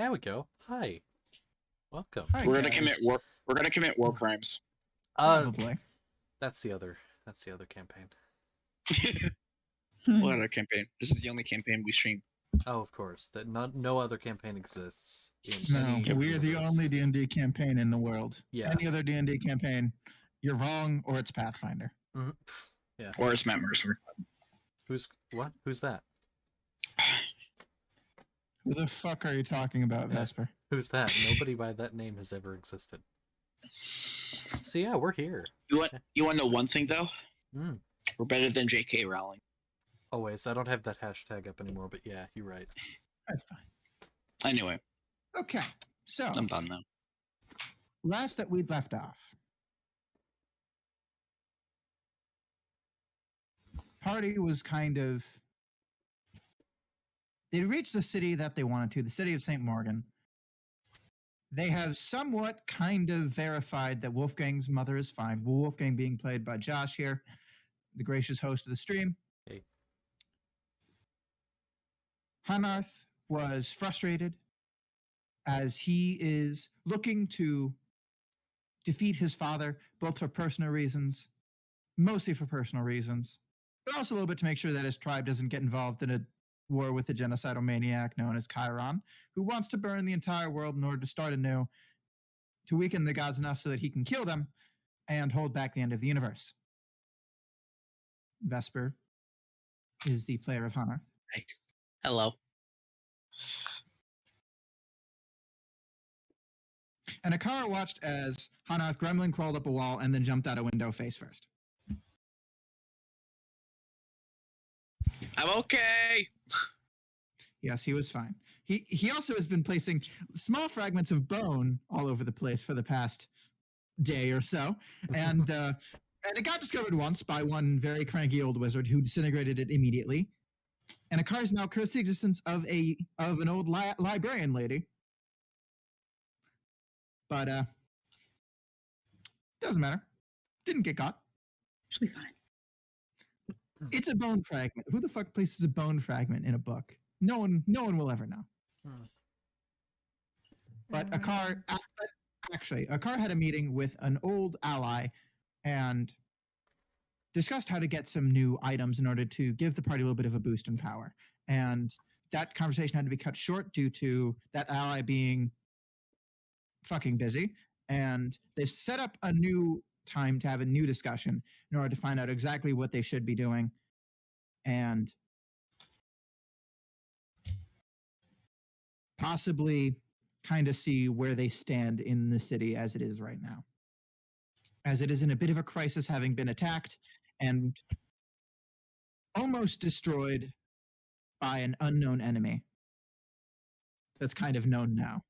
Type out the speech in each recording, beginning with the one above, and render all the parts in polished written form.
There we go. Hi. Welcome. Hi, We're gonna guys. commit war. We're gonna commit war crimes. Probably. That's the other campaign. What other campaign? This is the only campaign we stream. Oh, of course. That no other campaign exists in No, any we're the universe. only D&D campaign in the world. Yeah. Any other D&D campaign, you're wrong, or it's Pathfinder. Mhm. Yeah. Or it's Matt Mercer. Who's what? Who's that? Who the fuck are you talking about, Yeah. Vesper? Who's that? Nobody by that name has ever existed. So yeah, we're here. You want to know one thing though? Mm. We're better than J.K. Rowling. Always. I don't have that hashtag up anymore, but yeah, you're right. That's fine. Anyway, Okay, so I'm done now. last that we'd left off, party was kind of. They reached the city that they wanted to, the city of St. Morgan. They have somewhat kind of verified that Wolfgang's mother is fine. Wolfgang being played by Josh here, the gracious host of the stream. Hey. Hanarth was frustrated as he is looking to defeat his father, both for personal reasons, mostly for personal reasons, but also a little bit to make sure that his tribe doesn't get involved in a war with a genocidal maniac known as Chiron, who wants to burn the entire world in order to start anew, to weaken the gods enough so that he can kill them and hold back the end of the universe. Vesper is the player of Hanarth. Hello. And Akara watched as Hanarth gremlin crawled up a wall and then jumped out a window face first. I'm okay. Yes, he was fine. He also has been placing small fragments of bone all over the place for the past day or so, and it got discovered once by one very cranky old wizard who disintegrated it immediately. And Akara's now cursed the existence of an old librarian lady, but doesn't matter. Didn't get caught. She'll be fine. It's a bone fragment. Who the fuck places a bone fragment in a book? No one will ever know. Hmm. But Akar had a meeting with an old ally and discussed how to get some new items in order to give the party a little bit of a boost in power. And that conversation had to be cut short due to that ally being fucking busy. And they've set up a new time to have a new discussion in order to find out exactly what they should be doing and possibly kind of see where they stand in the city as it is right now. As it is in a bit of a crisis, having been attacked and almost destroyed by an unknown enemy that's kind of known now.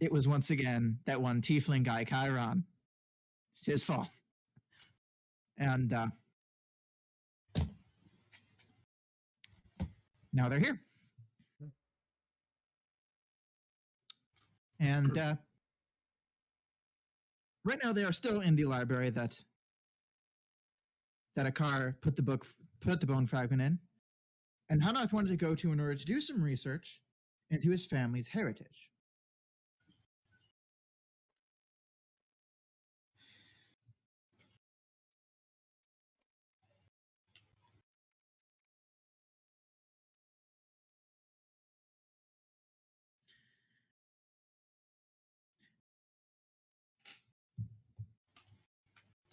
It was once again that one tiefling guy, Chiron. It's his fault. And now they're here. And right now they are still in the library that Akar put the bone fragment in. And Hanarth wanted to go to in order to do some research into his family's heritage.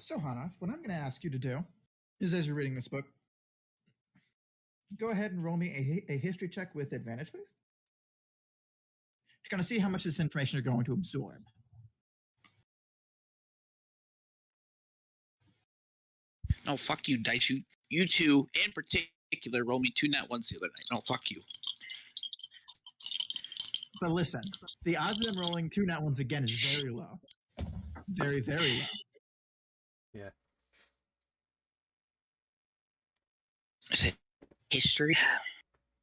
So, Hanarth, what I'm going to ask you to do is, as you're reading this book, go ahead and roll me a history check with advantage, please. Just going to see how much this information you're going to absorb. No, fuck you, Dice. You two, in particular, roll me 2 nat 1s the other night. No, fuck you. But listen, the odds of them rolling 2 nat 1s again is very low. Very, very low. Yeah. Is it history?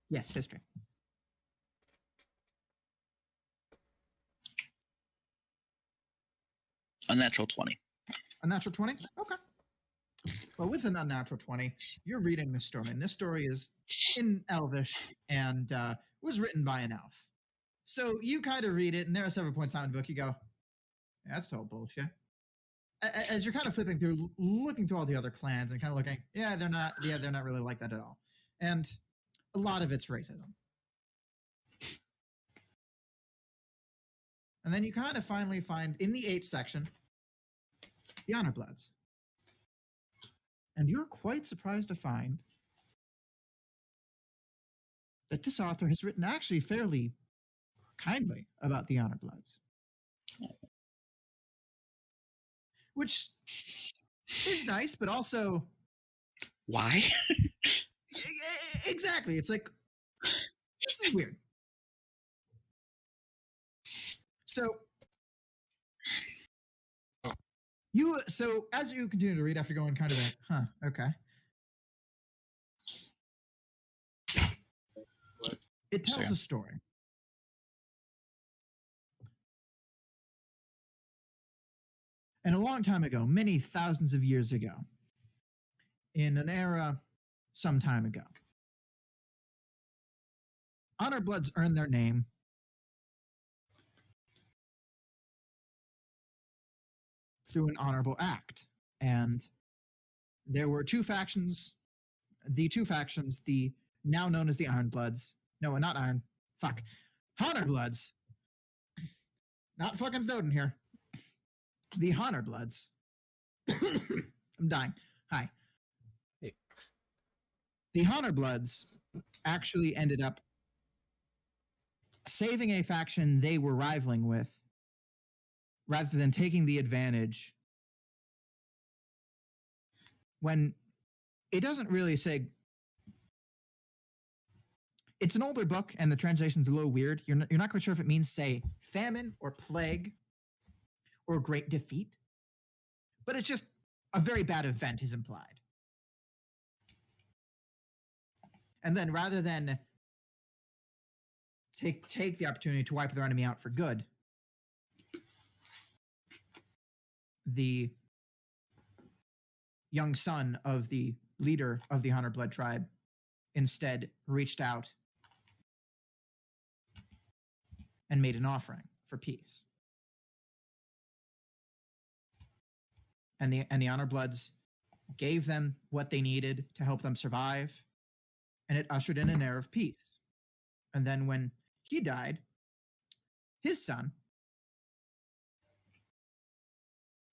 Yes, history. Unnatural 20. A natural 20? Okay. Well, with an unnatural 20, you're reading this story, and this story is in Elvish and was written by an elf. So you kind of read it, and there are several points in the book you go, yeah, that's total bullshit. As you're kind of flipping through, looking through all the other clans, and kind of looking, they're not really like that at all, and a lot of it's racism. And then you kind of finally find in the 8th section the Honor Bloods, and you're quite surprised to find that this author has written actually fairly kindly about the Honor Bloods, which is nice, but also Why? exactly. It's like, this is weird. So as you continue to read after going kind of okay. It tells a story. And a long time ago, many thousands of years ago, in an era some time ago, Honor Bloods earned their name through an honorable act. And there were two factions, the now known as the Iron Bloods. No, not Iron. Fuck. Honor Bloods. Not fucking Thoden here. The Honor Bloods. I'm dying. Hi. Hey. The Honor Bloods actually ended up saving a faction they were rivaling with rather than taking the advantage, when it doesn't really say. It's an older book, and the translation's a little weird. You're not quite sure if it means, say, famine or plague or great defeat. But it's just a very bad event is implied. And then rather than take the opportunity to wipe their enemy out for good, the young son of the leader of the Honor Blood tribe instead reached out and made an offering for peace. And the Honor Bloods gave them what they needed to help them survive, and it ushered in an era of peace. And then when he died, his son,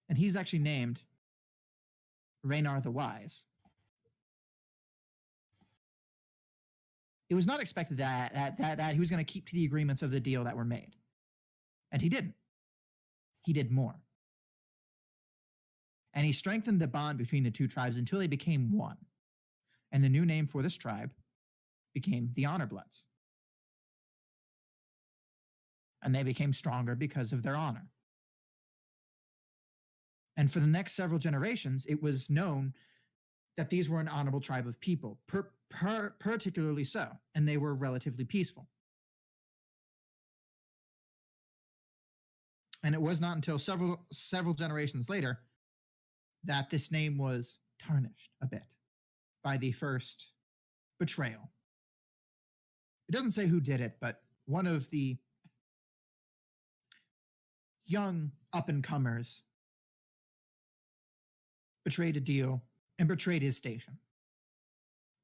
and he's actually named Raynar the Wise. It was not expected that he was going to keep to the agreements of the deal that were made. And he didn't. He did more. And he strengthened the bond between the two tribes until they became one. And the new name for this tribe became the Honor Bloods. And they became stronger because of their honor. And for the next several generations, it was known that these were an honorable tribe of people, particularly so, and they were relatively peaceful. And it was not until several generations later that this name was tarnished a bit by the first betrayal. It doesn't say who did it, but one of the young up-and-comers betrayed a deal and betrayed his station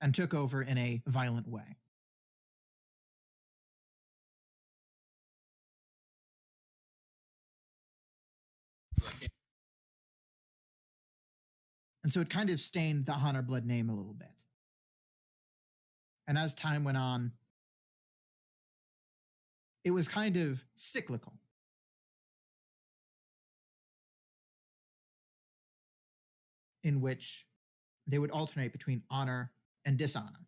and took over in a violent way. And so it kind of stained the Honor Blood name a little bit. And as time went on, it was kind of cyclical. In which they would alternate between honor and dishonor.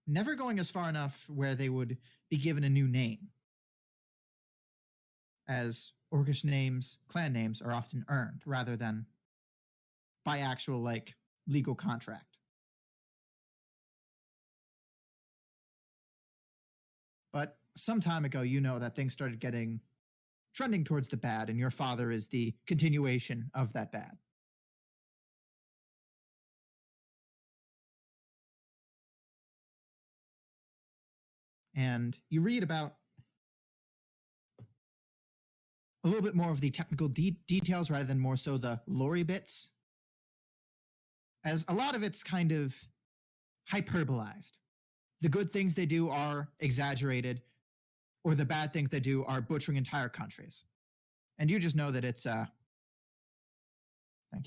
Never going as far enough where they would be given a new name, as Orcish names, clan names are often earned rather than by actual, legal contract. But some time ago, that things started trending towards the bad, and your father is the continuation of that bad. And you read about a little bit more of the technical details rather than more so the lore bits, as a lot of it's kind of hyperbolized. The good things they do are exaggerated, or the bad things they do are butchering entire countries. And you just know that it's thank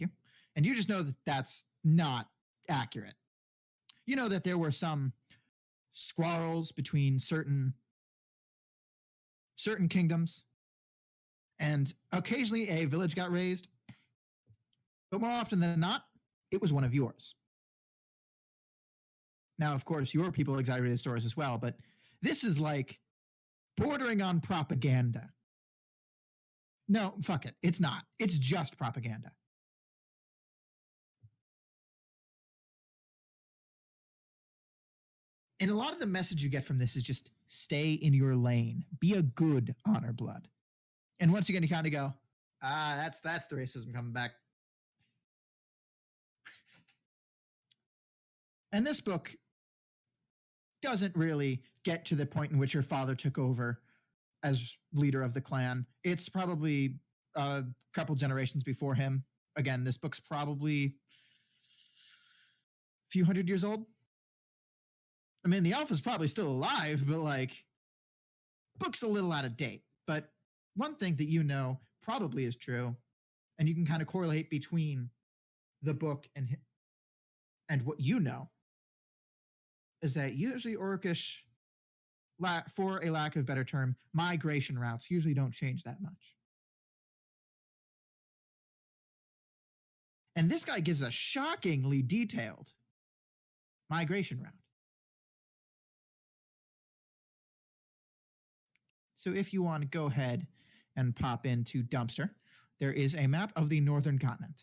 you. And you just know that that's not accurate. You know that there were some squabbles between certain kingdoms, and occasionally a village got raised, but more often than not, it was one of yours. Now, of course, your people exaggerated stories as well, but this is like bordering on propaganda. No, fuck it. It's not. It's just propaganda. And a lot of the message you get from this is just stay in your lane. Be a good honor blood. And once again, you kind of go, that's the racism coming back. And this book doesn't really get to the point in which your father took over as leader of the clan. It's probably a couple generations before him. Again, this book's probably a few hundred years old. I mean, the alpha's probably still alive, but like, book's a little out of date. But one thing that you know probably is true, and you can kind of correlate between the book and what you know, is that usually Orcish, for a lack of better term, migration routes usually don't change that much. And this guy gives a shockingly detailed migration route. So if you want to go ahead and pop into Dumpster, there is a map of the northern continent.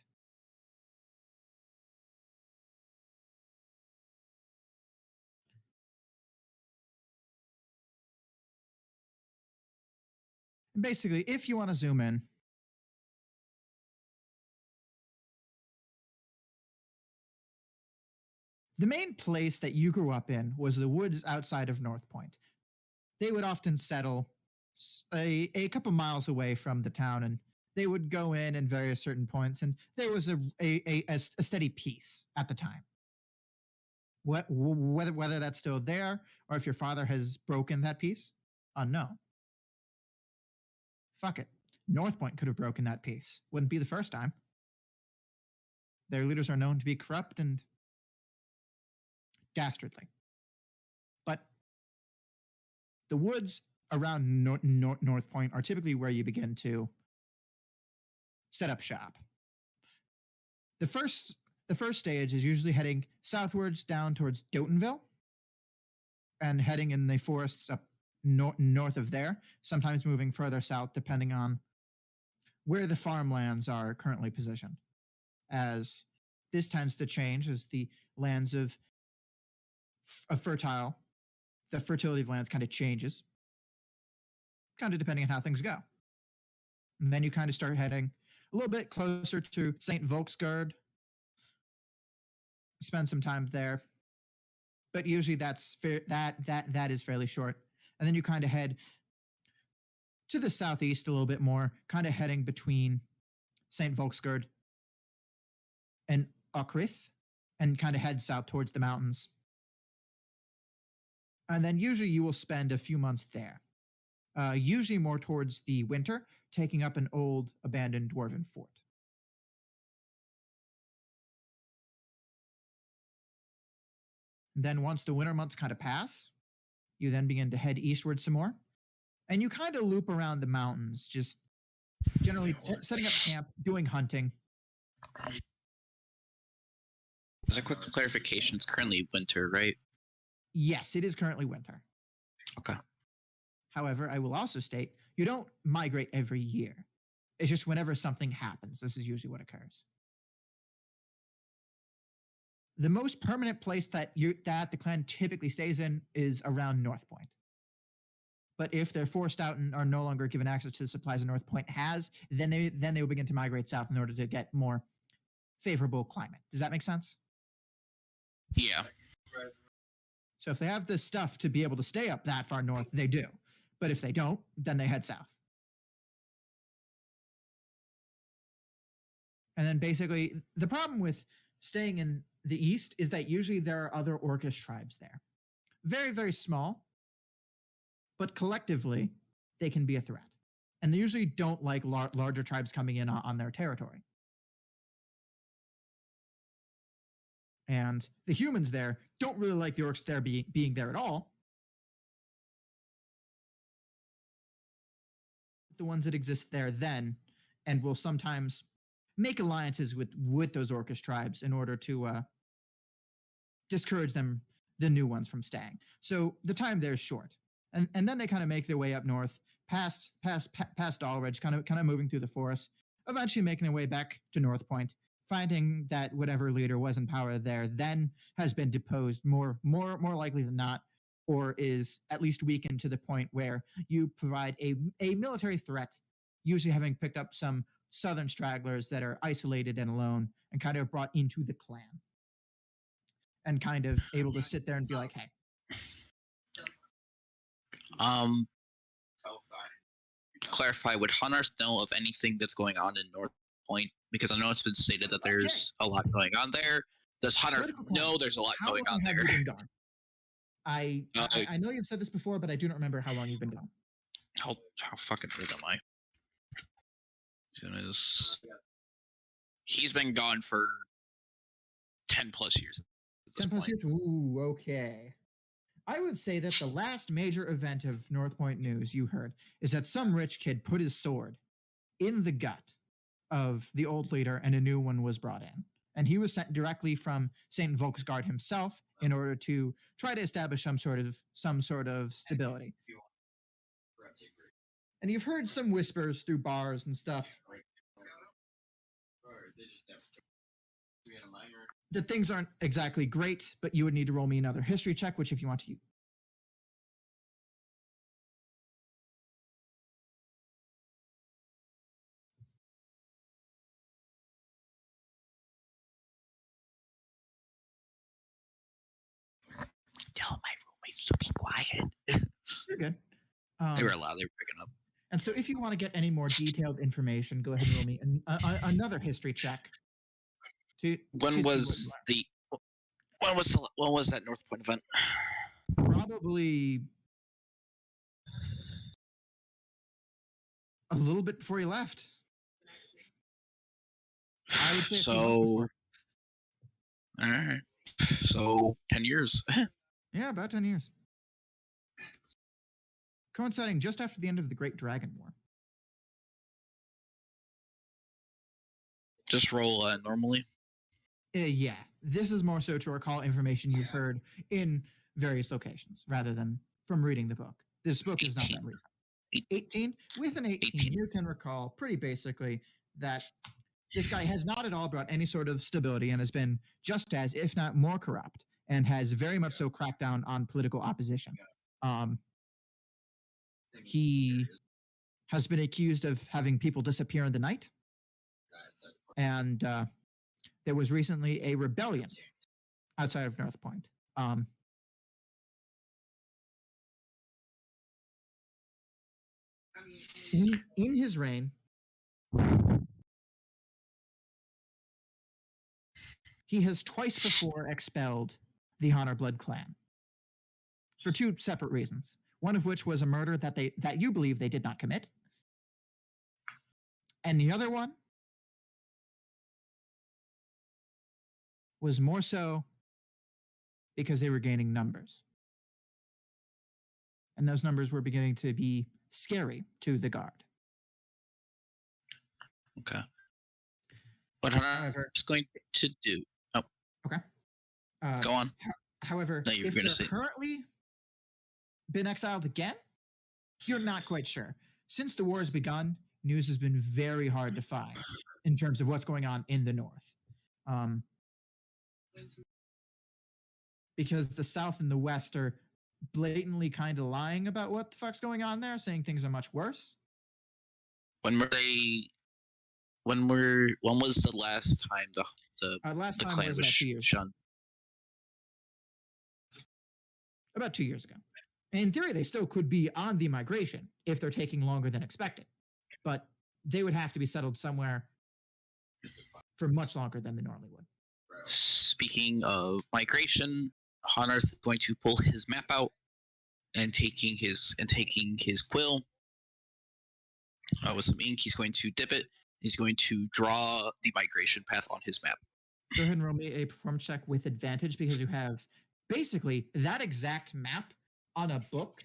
And basically, if you want to zoom in, the main place that you grew up in was the woods outside of North Point. They would often settle a couple miles away from the town, and they would go in various certain points, and there was a steady peace at the time. Whether that's still there, or if your father has broken that peace, unknown. Fuck it. North Point could have broken that peace. Wouldn't be the first time. Their leaders are known to be corrupt and dastardly. But the woods around North Point are typically where you begin to set up shop. The first stage is usually heading southwards down towards Dotonville and heading in the forests up north of there, sometimes moving further south depending on where the farmlands are currently positioned. As this tends to change as the lands of the fertility of lands kind of changes, kind of depending on how things go. And then you kind of start heading a little bit closer to St. Volksgard, spend some time there, but usually that is fairly short. And then you kind of head to the southeast a little bit more, kind of heading between St. Volksgard and Okrith, and kind of head south towards the mountains. And then usually you will spend a few months there, usually more towards the winter, taking up an old abandoned dwarven fort. And then once the winter months kind of pass, you then begin to head eastward some more. And you kind of loop around the mountains, just generally setting up camp, doing hunting. As a quick clarification, it's currently winter, right? Yes, it is currently winter. Okay. However, I will also state, you don't migrate every year. It's just whenever something happens, this is usually what occurs. The most permanent place that the clan typically stays in is around North Point. But if they're forced out and are no longer given access to the supplies that North Point has, then they will begin to migrate south in order to get more favorable climate. Does that make sense? Yeah. So if they have the stuff to be able to stay up that far north, they do. But if they don't, then they head south. And then basically, the problem with staying in the east is that usually there are other Orcish tribes there. Very, very small, but collectively, they can be a threat. And they usually don't like larger tribes coming in on their territory. And the humans there don't really like the orcs there being there at all. The ones that exist there then, and will sometimes make alliances with those Orcish tribes in order to discourage them, the new ones, from staying. So the time there is short, and then they kind of make their way up north, past Dalridge, kind of moving through the forest, eventually making their way back to North Point, finding that whatever leader was in power there then has been deposed, more likely than not, or is at least weakened to the point where you provide a military threat, usually having picked up some southern stragglers that are isolated and alone and kind of brought into the clan and kind of able to sit there and be like, hey. Clarify, would Hunters know of anything that's going on in North Point? Because I know it's been stated that there's a lot going on there. Does Hunters know there's a lot going on there? How long have you been gone? I know you've said this before, but I do not remember how long you've been gone. How fucking old am I? He's been gone for 10 plus years. 10 plus years? Ooh, okay. I would say that the last major event of North Point news you heard is that some rich kid put his sword in the gut of the old leader and a new one was brought in. And he was sent directly from St. Volksgard himself in order to try to establish some sort of stability. And you've heard some whispers through bars and stuff that things aren't exactly great, but you would need to roll me another history check, which if you want to use. Tell my roommates to be quiet. You're good. They were loud. They were picking up. And so if you want to get any more detailed information, go ahead and roll me another history check. When was that North Point event? Probably a little bit before you left. I would say so. All right. So 10 years. Yeah, about 10 years. Coinciding just after the end of the Great Dragon War. Just roll normally. Yeah, this is more so to recall information you've heard in various locations rather than from reading the book. This book is not that recent. 18? With an 18, you can recall pretty basically that this guy has not at all brought any sort of stability and has been just as, if not more corrupt, and has very much so cracked down on political opposition. He has been accused of having people disappear in the night. And there was recently a rebellion outside of North Point. In his reign, he has twice before expelled the Honorblood clan for two separate reasons. One of which was a murder that you believe they did not commit. And the other one was more so because they were gaining numbers. And those numbers were beginning to be scary to the guard. Okay. What I'm going to do... Oh. Okay. Go on. However, no, if they're currently been exiled again, you're not quite sure. Since the war has begun, news has been very hard to find in terms of what's going on in the north. Because the south and the west are blatantly kind of lying about what the fuck's going on there, saying things are much worse. When was the last time the last the time clan was was about 2 years. shunned? about 2 years ago. In theory, they still could be on the migration if they're taking longer than expected, but they would have to be settled somewhere for much longer than they normally would. Speaking of migration, Honarth is going to pull his map out and taking his quill with some ink. He's going to dip it. He's going to draw the migration path on his map. Go ahead and roll me a performance check with advantage because you have basically that exact map on a book.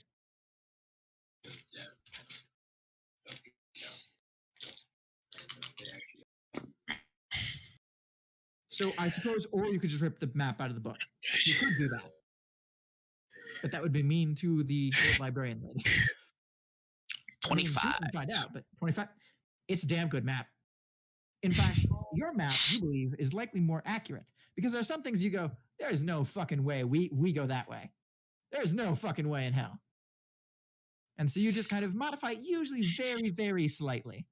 So I suppose, or you could just rip the map out of the book. You could do that. But that would be mean to the old librarian lady. 25. I mean, she can find out, but 25. It's a damn good map. In fact, your map, you believe, is likely more accurate because there are some things you go, there's no fucking way we go that way. There's no fucking way in hell. And so you just kind of modify it, usually very, very slightly.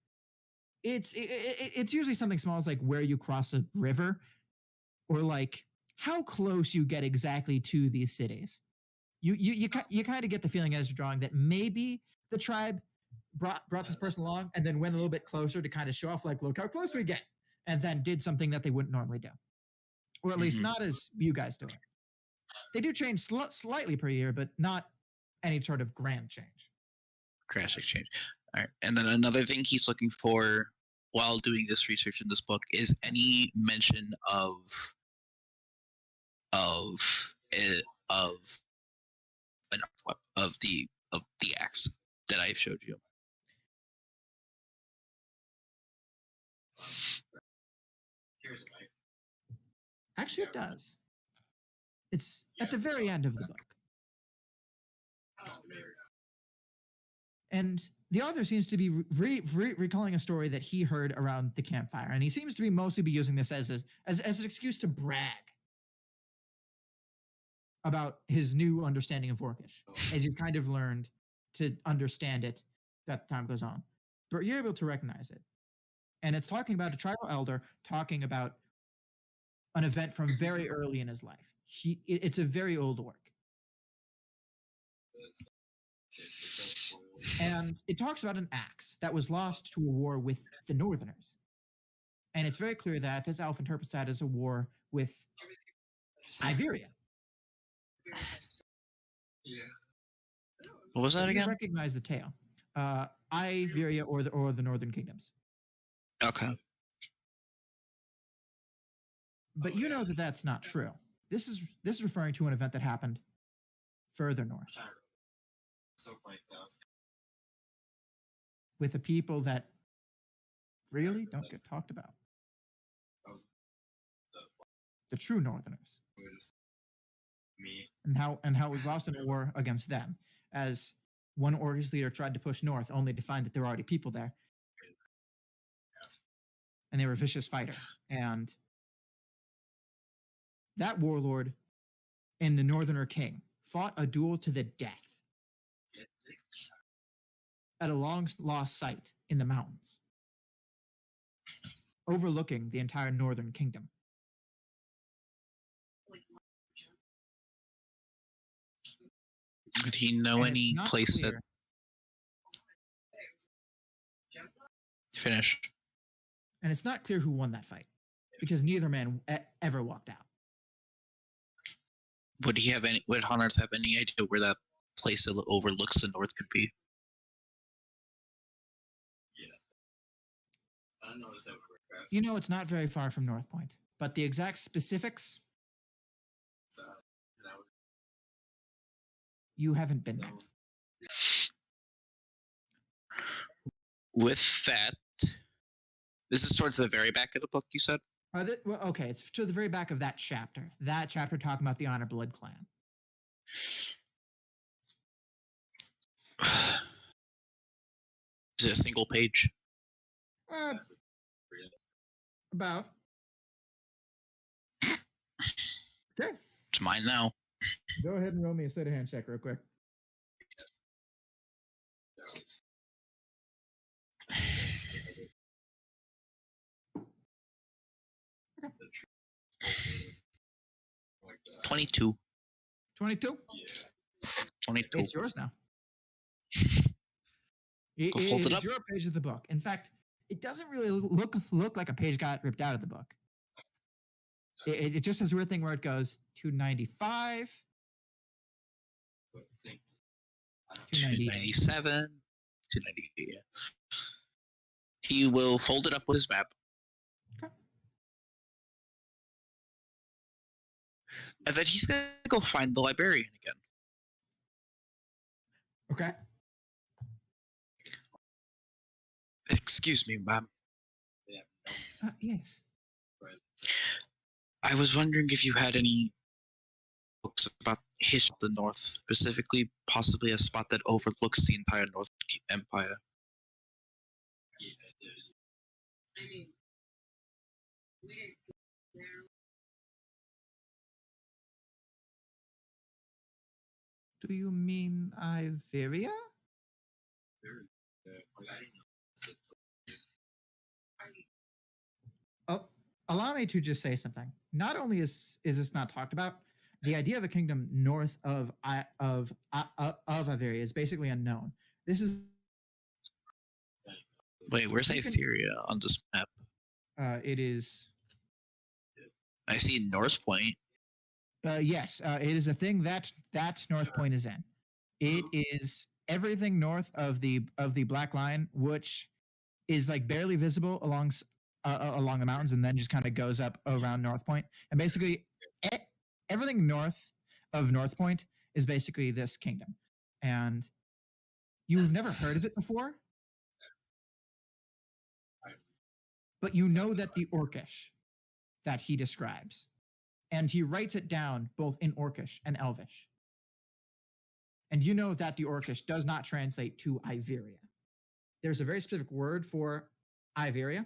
It's usually something small as like where you cross a river or like how close you get exactly to these cities. You kind of get the feeling as you're drawing that maybe the tribe brought this person along and then went a little bit closer to kind of show off like, look how close we get, and then did something that they wouldn't normally do. Or at least not as you guys do it. They do change slightly per year, but not any sort of grand change. Drastic change. All right. And then another thing he's looking for while doing this research in this book is any mention of the axe that I showed you. Actually, it does. It's at the very end of the book. And the author seems to be recalling a story that he heard around the campfire, and he seems to be mostly using this as an excuse to brag about his new understanding of Orcish, as he's kind of learned to understand it that time goes on. But you're able to recognize it. And it's talking about a tribal elder talking about an event from very early in his life. It's a very old work. And it talks about an axe that was lost to a war with the Northerners. And it's very clear that, as Alf interprets that, as a war with Iberia. What was that again? You recognize the tale. Iberia or the Northern Kingdoms. Okay. But you know that that's not true. This is referring to an event that happened further north. With a people that really don't get talked about. The true Northerners. And how it was lost in a war against them, as one Orcish leader tried to push north, only to find that there were already people there. And they were vicious fighters. And that warlord and the Northerner king fought a duel to the death at a long-lost site in the mountains, overlooking the entire northern kingdom. Did he know And any it's not place clear- that... Finish. And it's not clear who won that fight, because neither man ever walked out. Would Honarth have any idea where that place that overlooks the north could be? You know, it's not very far from North Point, but the exact specifics, you haven't been there. With that, this is towards the very back of the book, you said? Well, okay, it's to the very back of that chapter. That chapter talking about the Honor Blood clan. Is it a single page? About. Okay. It's mine now. Go ahead and roll me a sleight of hand check real quick. Okay. 22. 22? 22. It's yours now. Go fold it It's up. your page of the book. In fact, it doesn't really look like a page got ripped out of the book. It just has a weird thing where it goes 295, 297, 298. Yeah. He will fold it up with his map. Okay. And then he's gonna go find the librarian again. Okay. Excuse me, ma'am. Yes. I was wondering if you had any books about history of the North, specifically possibly a spot that overlooks the entire North Empire. Do you mean Iberia? Oh, allow me to just say something. Not only is this not talked about, the idea of a kingdom north of Iberia is basically unknown. This is Wait, where's Iberia on this map? it is I see North Point. yes, it is a thing that North Point is in. It is everything north of the Black Line, which is like barely visible along the mountains, and then just kind of goes up around North Point. And basically, everything north of North Point is basically this kingdom. And you've never heard of it before, but you know that the Orcish that he describes, and he writes it down both in Orcish and Elvish. And you know that the Orcish does not translate to Iberia. There's a very specific word for Iberia,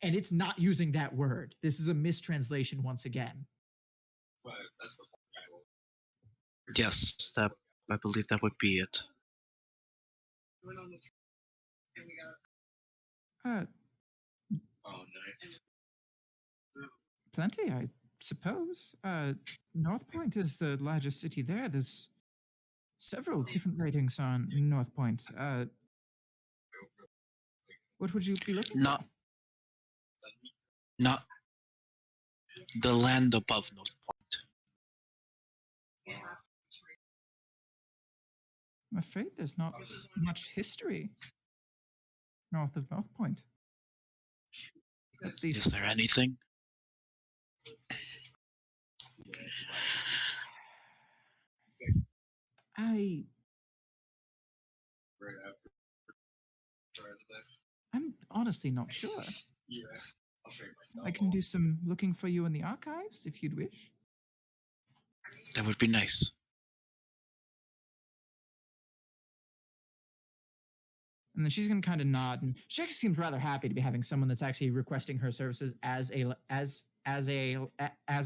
and it's not using that word. This is a mistranslation once again. Yes, that I believe that would be it. Plenty, I suppose. North Point is the largest city there. There's several different ratings on North Point. What would you be looking for? Not the land above North Point. I'm afraid there's not much history north of North Point. At Is least there anything? I'm honestly not sure. I can do some looking for you in the archives if you'd wish. That would be nice. And then she's gonna kind of nod, and she actually seems rather happy to be having someone that's actually requesting her services as a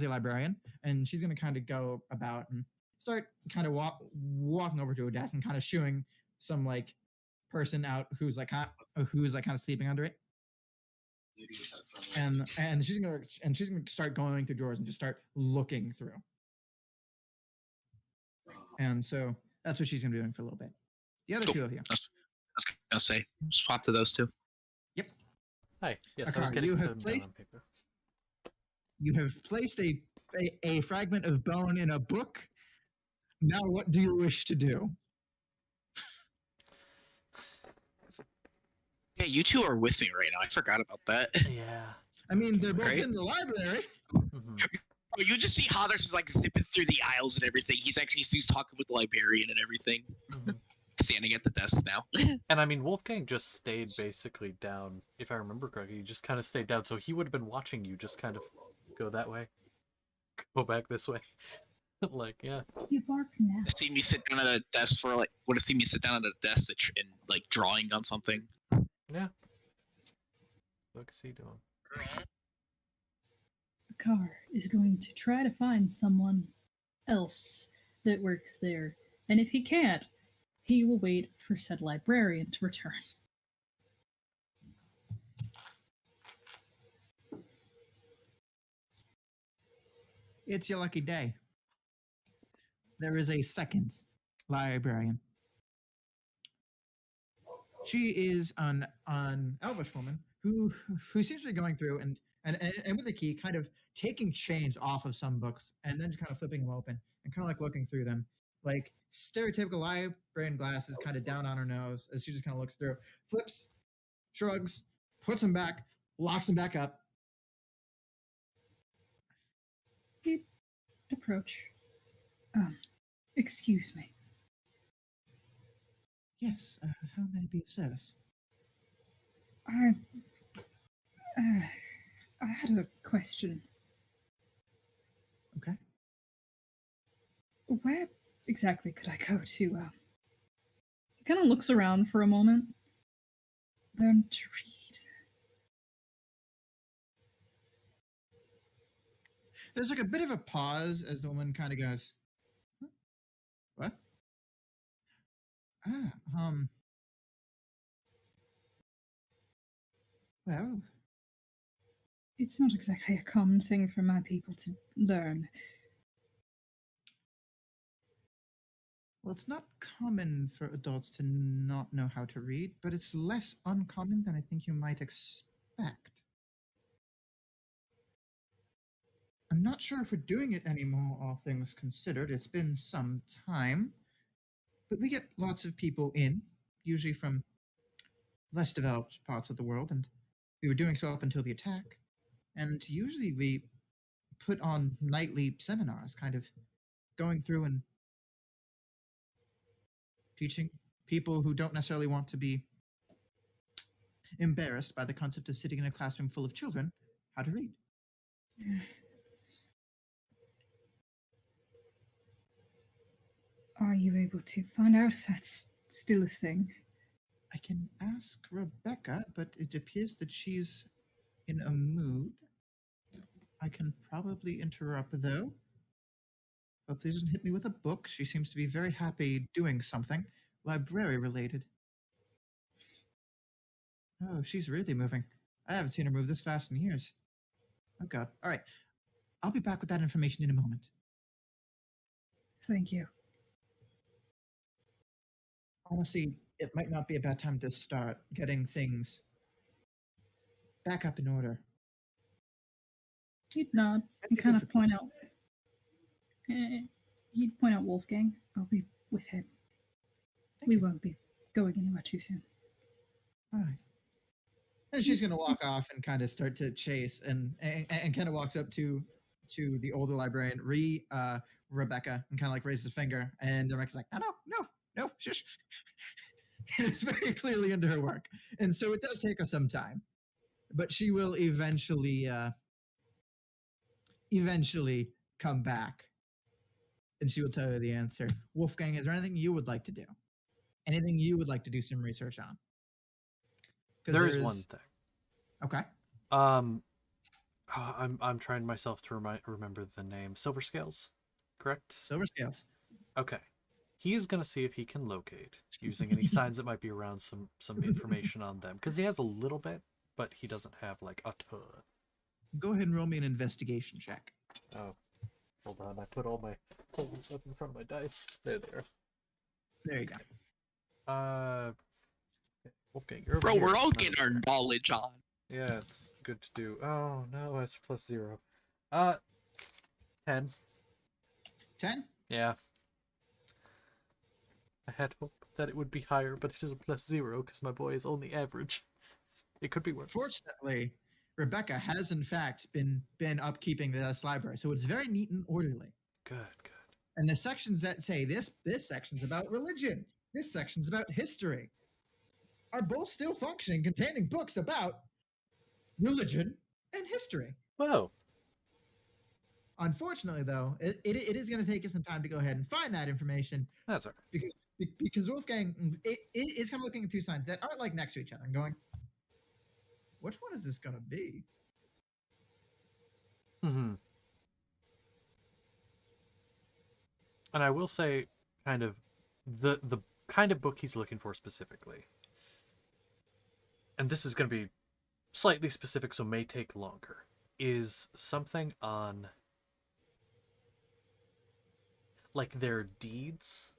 librarian. And she's gonna kind of go about and start kind of walking over to a desk and kind of shooing some like person out who's like kind of sleeping under it. And she's gonna start going through drawers and just start looking through. And so that's what she's gonna be doing for a little bit. The other two of you. I was gonna say, swap to those two. Yep. Hi. Yes, Akar, I was getting you have them down placed- on paper. You have placed a fragment of bone in a book. Now, what do you wish to do? Yeah, you two are with me right now. I forgot about that. Yeah. I mean, they're both Right? in the library. Mhm. Oh, you just see Hothers is like zipping through the aisles and everything. He's talking with the librarian and everything. Mhm. Standing at the desk now. And I mean, Wolfgang just stayed basically down, if I remember correctly. He just kind of stayed down, so he would have been watching you just kind of go that way, go back this way. Like, yeah. You bark now. See me sit down at a desk for like. Would have seen me sit down at a desk and like drawing on something. Yeah. What is he doing? Akar is going to try to find someone else that works there. And if he can't, he will wait for said librarian to return. It's your lucky day. there is a second librarian. She is an elvish woman who seems to be going through and with a key, kind of taking chains off of some books and then just kind of flipping them open and kind of like looking through them, like stereotypical librarian glasses, kind of down on her nose as she just kind of looks through, flips, shrugs, puts them back, locks them back up. We approach. Excuse me. Yes, how may I be of service? I had a question. Okay. Where exactly could I go to? He kind of looks around for a moment. Learn to read. There's like a bit of a pause as the woman kind of goes, "Huh? What? Well, It's not exactly a common thing for my people to learn. well, it's not common for adults to not know how to read, but it's less uncommon than I think you might expect. I'm not sure if we're doing it anymore, all things considered. It's been some time. But we get lots of people in, usually from less developed parts of the world, and we were doing so up until the attack. And usually we put on nightly seminars, kind of going through and teaching people who don't necessarily want to be embarrassed by the concept of sitting in a classroom full of children how to read. Are you able to find out if that's still a thing? I can ask Rebecca, but it appears that she's in a mood. I can probably interrupt, though. But please don't hit me with a book. She seems to be very happy doing something library related. Oh, she's really moving. I haven't seen her move this fast in years. Oh, God. All right. I'll be back with that information in a moment. Thank you. Honestly, it might not be a bad time to start getting things back up in order. He'd nod and kind of point out. He'd point out Wolfgang. I'll be with him. We won't be going anywhere too soon. All right. And she's going to walk off and kind of start to chase and kind of walks up to the older librarian, Rebecca, and kind of like raises a finger. And Rebecca's like, no, shush. And it's very clearly into her work. And so it does take her some time. But she will eventually come back. And she will tell you the answer. Wolfgang, is there anything you would like to do? Anything you would like to do some research on? There is one thing. Okay. I'm trying myself to remember the name. Silver Scales, correct? Silver Scales. Okay. He's gonna see if he can locate using any signs that might be around some information on them, because he has a little bit, but he doesn't have like a ton. Go ahead and roll me an investigation check. Oh, hold on. I put all my tokens up in front of my dice. There they are. There you go. Wolfgang, you're over Bro, here. we're all Not getting over our there. knowledge on. Yeah, it's good to do. Oh no, it's +0. 10. 10? Yeah. I had hoped that it would be higher, but it is a +0 because my boy is only average. It could be worse. Fortunately, Rebecca has in fact been upkeeping this library, so it's very neat and orderly. Good. And the sections that say this section's about religion, this section's about history, are both still functioning, containing books about religion and history. Whoa. Unfortunately, though, it is going to take us some time to go ahead and find that information. That's all right. Because Wolfgang is kind of looking at two signs that aren't like next to each other and going, which one is this going to be? Mm-hmm. And I will say, kind of, the kind of book he's looking for specifically, and this is going to be slightly specific, so may take longer, is something on like their deeds,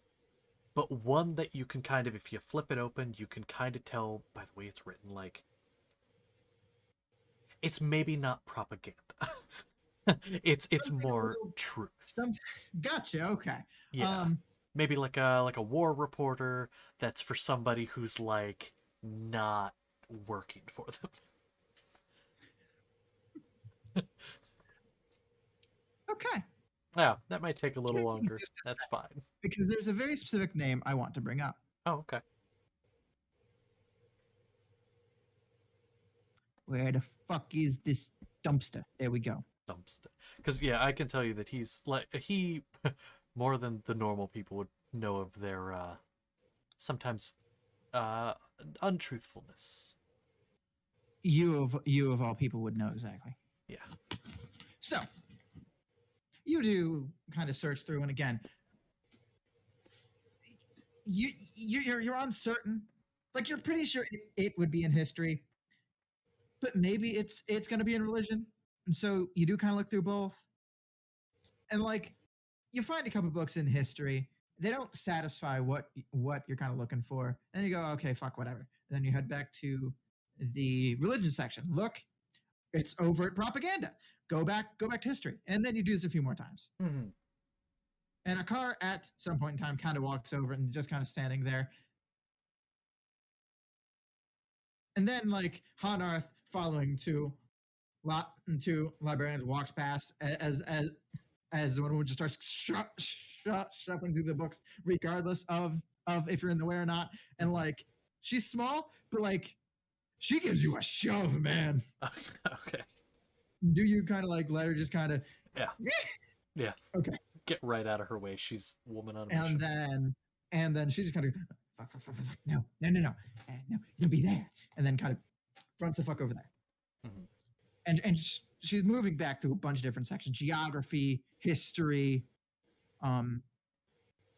but one that you can kind of, if you flip it open, you can kind of tell by the way it's written, like, it's maybe not propaganda. it's more truth. Gotcha. Okay. Yeah. Maybe like a war reporter that's for somebody who's like not working for them. Okay. Yeah, that might take a little Give me longer. just a That's sec, fine. because there's a very specific name I want to bring up. Oh, okay. Where the fuck is this dumpster? There we go. Dumpster. Because yeah, I can tell you that he's like he more than the normal people would know of their sometimes untruthfulness. You of all people would know exactly. Yeah. So you do kind of search through, and again, you're uncertain. Like you're pretty sure it would be in history, but maybe it's going to be in religion, and so you do kind of look through both, and like you find a couple books in history. They don't satisfy what you're kind of looking for, and you go, okay, fuck, whatever. Then you head back to the religion section. Look, it's overt propaganda. Go back to history, and then you do this a few more times. Mm-hmm. And a car at some point in time kind of walks over and just kind of standing there. And then like Hanarth following two librarians walks past as one just starts shuffling through the books, regardless of if you're in the way or not. And like she's small, but like she gives you a shove, man. Okay. Do you kind of like let her just kind of Yeah. Okay. Get right out of her way. She's a woman on a mission. And then she just kind of fuck, no, you'll be there, and then kind of runs the fuck over there. Mm-hmm. And she's moving back through a bunch of different sections: geography, history,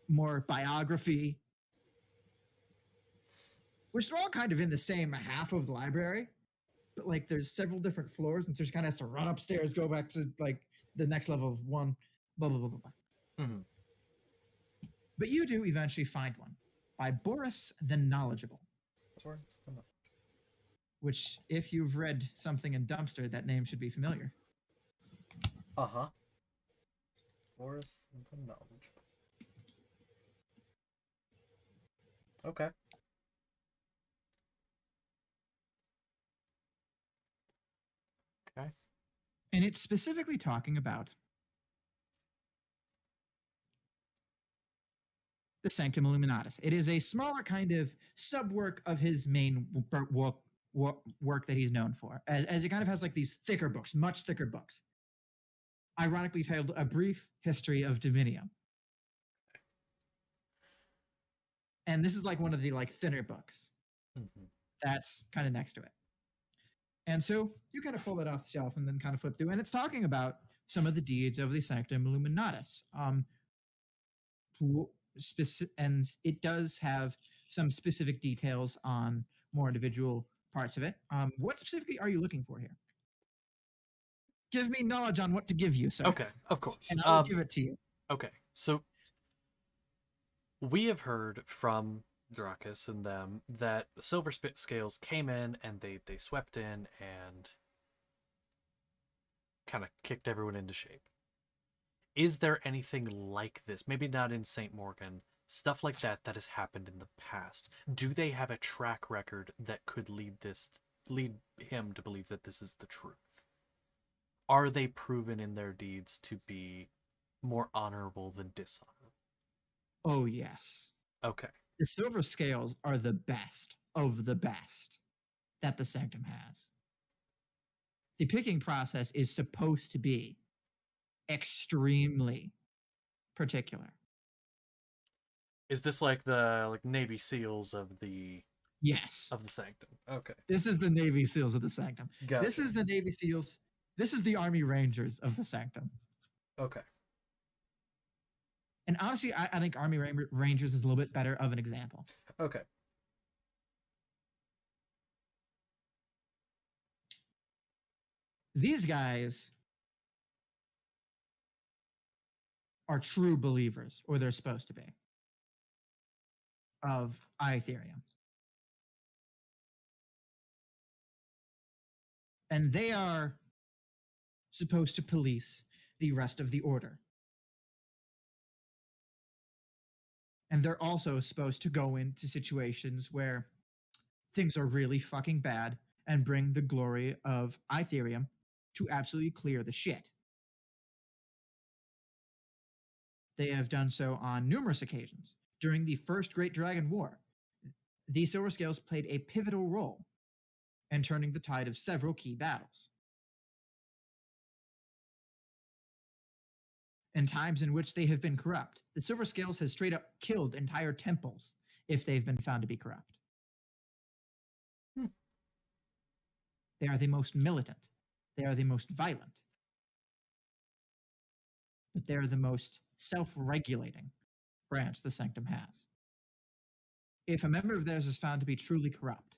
more biography, which are all kind of in the same half of the library, but like there's several different floors, and so she kind of has to run upstairs, go back to like the next level of one, blah blah blah blah blah. Mm-hmm. But you do eventually find one by Boris the Knowledgeable, which, if you've read something in Dumpster, that name should be familiar. Uh-huh. Boris the Knowledgeable. Okay. Okay. And it's specifically talking about the Sanctum Illuminatis. It is a smaller kind of sub-work of his main work that he's known for, as it kind of has like these thicker books, much thicker books, ironically titled A Brief History of Dominium. And this is like one of the like thinner books that's kind of next to it. And so you kind of pull it off the shelf and then kind of flip through, and it's talking about some of the deeds of the Sanctum Illuminatis. And it does have some specific details on more individual parts of it. What specifically are you looking for here? Give me knowledge on what to give you, sir. Okay, of course. And I'll give it to you. Okay, so we have heard from Drakus and them that the Silver Spit Scales came in and they swept in and kind of kicked everyone into shape. Is there anything like this? Maybe not in St. Morgan, stuff like that has happened in the past. Do they have a track record that could lead him to believe that this is the truth? Are they proven in their deeds to be more honorable than dishonorable? Oh, yes. Okay. The Silver Scales are the best of the best that the Sanctum has. The picking process is supposed to be extremely particular. Is this like the Navy SEALs of the Sanctum? Okay. This is the Navy SEALs of the Sanctum. Gotcha. This is the Navy SEALs. This is the Army Rangers of the Sanctum. Okay. And honestly, I think Army Rangers is a little bit better of an example. Okay. These guys are true believers, or they're supposed to be, of Ethereum. And they are supposed to police the rest of the order. And they're also supposed to go into situations where things are really fucking bad and bring the glory of Ethereum to absolutely clear the shit. They have done so on numerous occasions. During the First Great Dragon War, the Silver Scales played a pivotal role in turning the tide of several key battles. In times in which they have been corrupt, the Silver Scales has straight up killed entire temples if they've been found to be corrupt. They are the most militant. They are the most violent. But they're the most self-regulating branch the Sanctum has. If a member of theirs is found to be truly corrupt,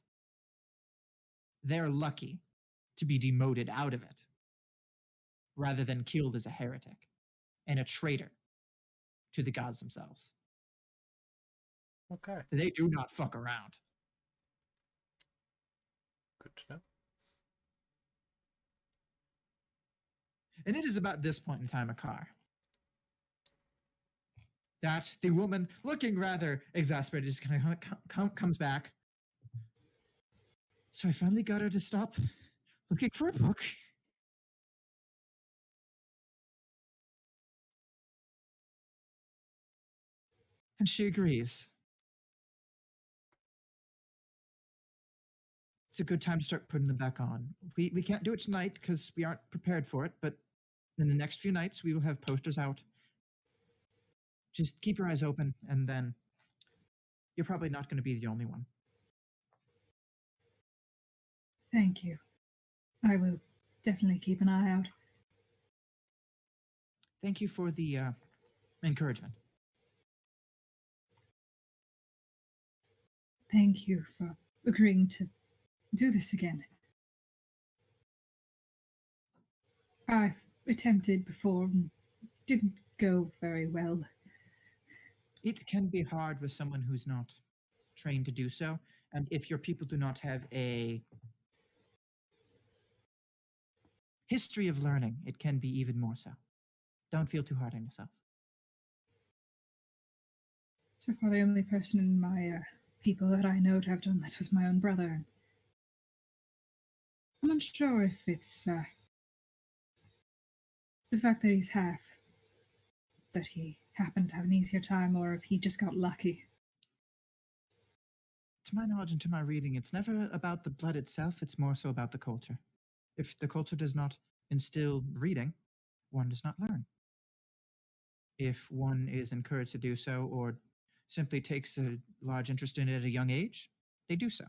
they're lucky to be demoted out of it rather than killed as a heretic and a traitor to the gods themselves. Okay. They do not fuck around. Good to know. And it is about this point in time, Akar, that the woman, looking rather exasperated, just kind of comes back. So I finally got her to stop looking for a book. And she agrees. It's a good time to start putting them back on. We can't do it tonight because we aren't prepared for it, but in the next few nights we will have posters out. Just keep your eyes open, and then you're probably not going to be the only one. Thank you. I will definitely keep an eye out. Thank you for the encouragement. Thank you for agreeing to do this again. I've attempted before and didn't go very well. It can be hard with someone who's not trained to do so, and if your people do not have a history of learning, it can be even more so. Don't feel too hard on yourself. So far, the only person in my people that I know to have done this was my own brother. I'm unsure if it's the fact that he's half, that he happened to have an easier time, or if he just got lucky. To my knowledge and to my reading, it's never about the blood itself, it's more so about the culture. If the culture does not instill reading, one does not learn. If one is encouraged to do so, or simply takes a large interest in it at a young age, they do so.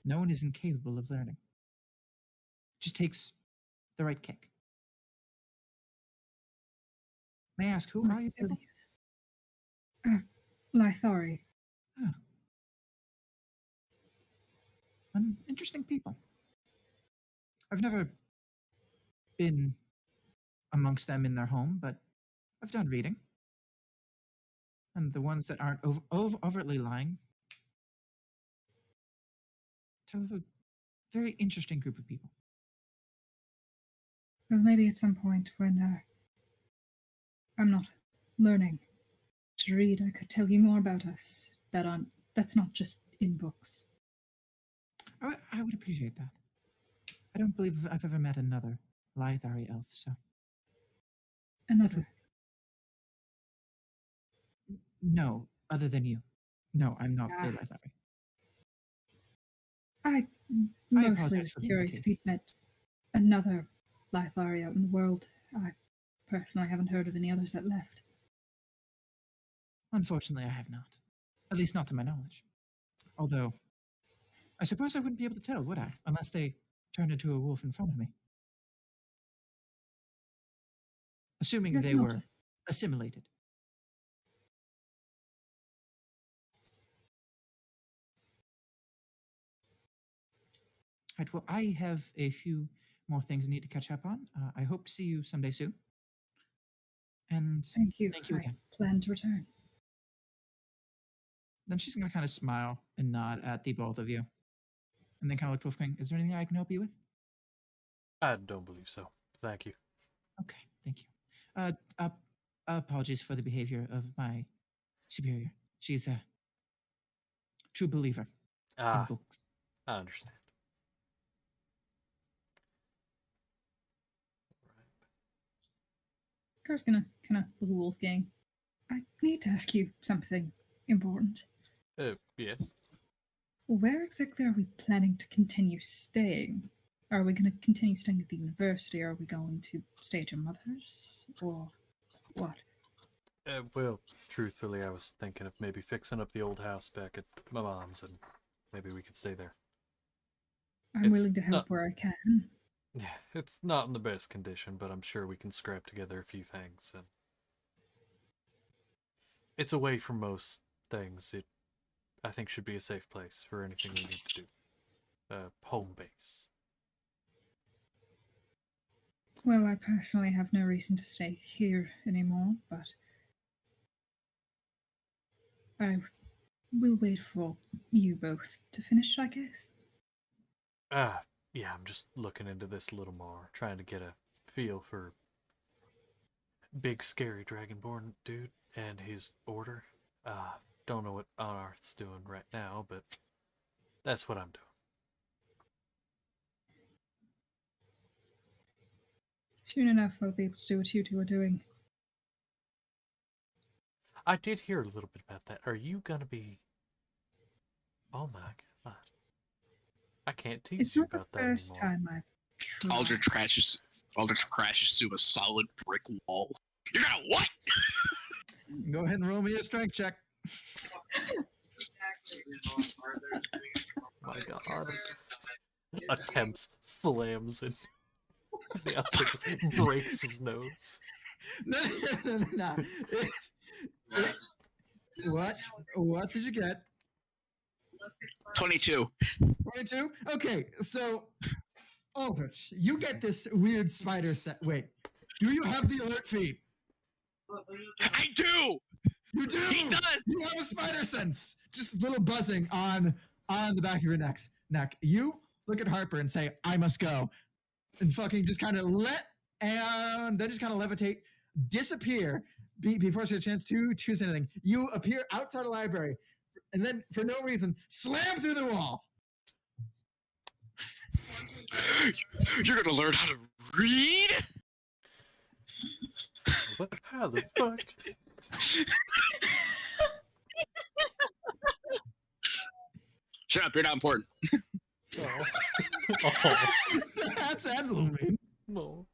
No one is incapable of learning. It just takes the right kick. May I ask, who are you people? Lythari. Oh. Interesting people. I've never been amongst them in their home, but I've done reading. And the ones that aren't overtly lying tell of a very interesting group of people. Well, maybe at some point when I'm not learning to read, I could tell you more about us that's not just in books. I would appreciate that. I don't believe I've ever met another Lythari elf, so. Another. No, other than you. No, I'm not a Ah. Lythari. I mostly apologize was for the curious if you'd met another Lythari out in the world. I personally haven't heard of any others that left. Unfortunately, I have not. At least not to my knowledge. Although, I suppose I wouldn't be able to tell, would I? Unless they turned into a wolf in front of me. Assuming That's they not- were assimilated. Right, well, I have a few more things I need to catch up on. I hope to see you someday soon. And Thank you. Thank you I again. plan to return. then she's going to kind of smile and nod at the both of you. And then kind of look to Wolfgang. Is there anything I can help you with? I don't believe so. Thank you. Okay, thank you. Apologies for the behavior of my superior. She's a true believer in Ah, books. I understand. Car's gonna kind of look at Wolfgang. I need to ask you something important. Yes. Where exactly are we planning to continue staying? Are we going to continue staying at the university? Are we going to stay at your mother's? Or what? Well, truthfully, I was thinking of maybe fixing up the old house back at my mom's, and maybe we could stay there. I'm It's willing to help not- where I can. Yeah, it's not in the best condition, but I'm sure we can scrap together a few things, and it's away from most things. It, I think, should be a safe place for anything we need to do. Home base. Well, I personally have no reason to stay here anymore, but I will wait for you both to finish, I guess. Yeah, I'm just looking into this a little more, trying to get a feel for big scary dragonborn dude and his order. Don't know what Anarth's doing right now, but that's what I'm doing. Soon enough, I'll be able to do what you two are doing. I did hear a little bit about that. Are you gonna be... Oh my god. I can't teach It's you not the about that first anymore. time I've tried. Aldrich crashes through a solid brick wall. You're gonna what? Go ahead and roll me a strength check. My god. Attempts, slams, and the outside just breaks his nose. No. What did you get? 22. 22? Okay, so Aldrich, you get this weird spider set. Wait, do you have the alert feed? I do! You do! He does! You have a spider sense! Just a little buzzing on the back of your neck. You look at Harper and say, I must go. And fucking just kind of and then just kind of levitate, disappear before she had a chance to choose anything. You appear outside the library and then, for no reason, slam through the wall. You're gonna learn how to read? What? How the fuck? Shut up, you're not important. Oh. Oh. That's a little mean. No.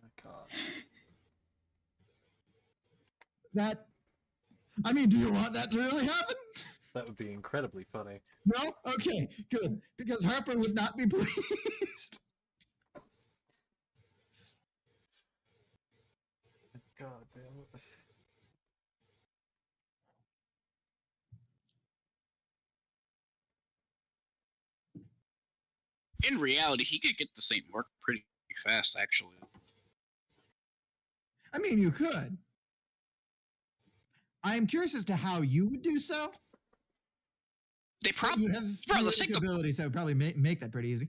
My god. Do you want that to really happen? That would be incredibly funny. No? Okay, good. Because Harper would not be pleased. God damn it. In reality, he could get to St. Mark pretty fast, actually. You could. I am curious as to how you would do so. They But probably, you have Bro, the few Sanctum- abilities that would probably make that pretty easy.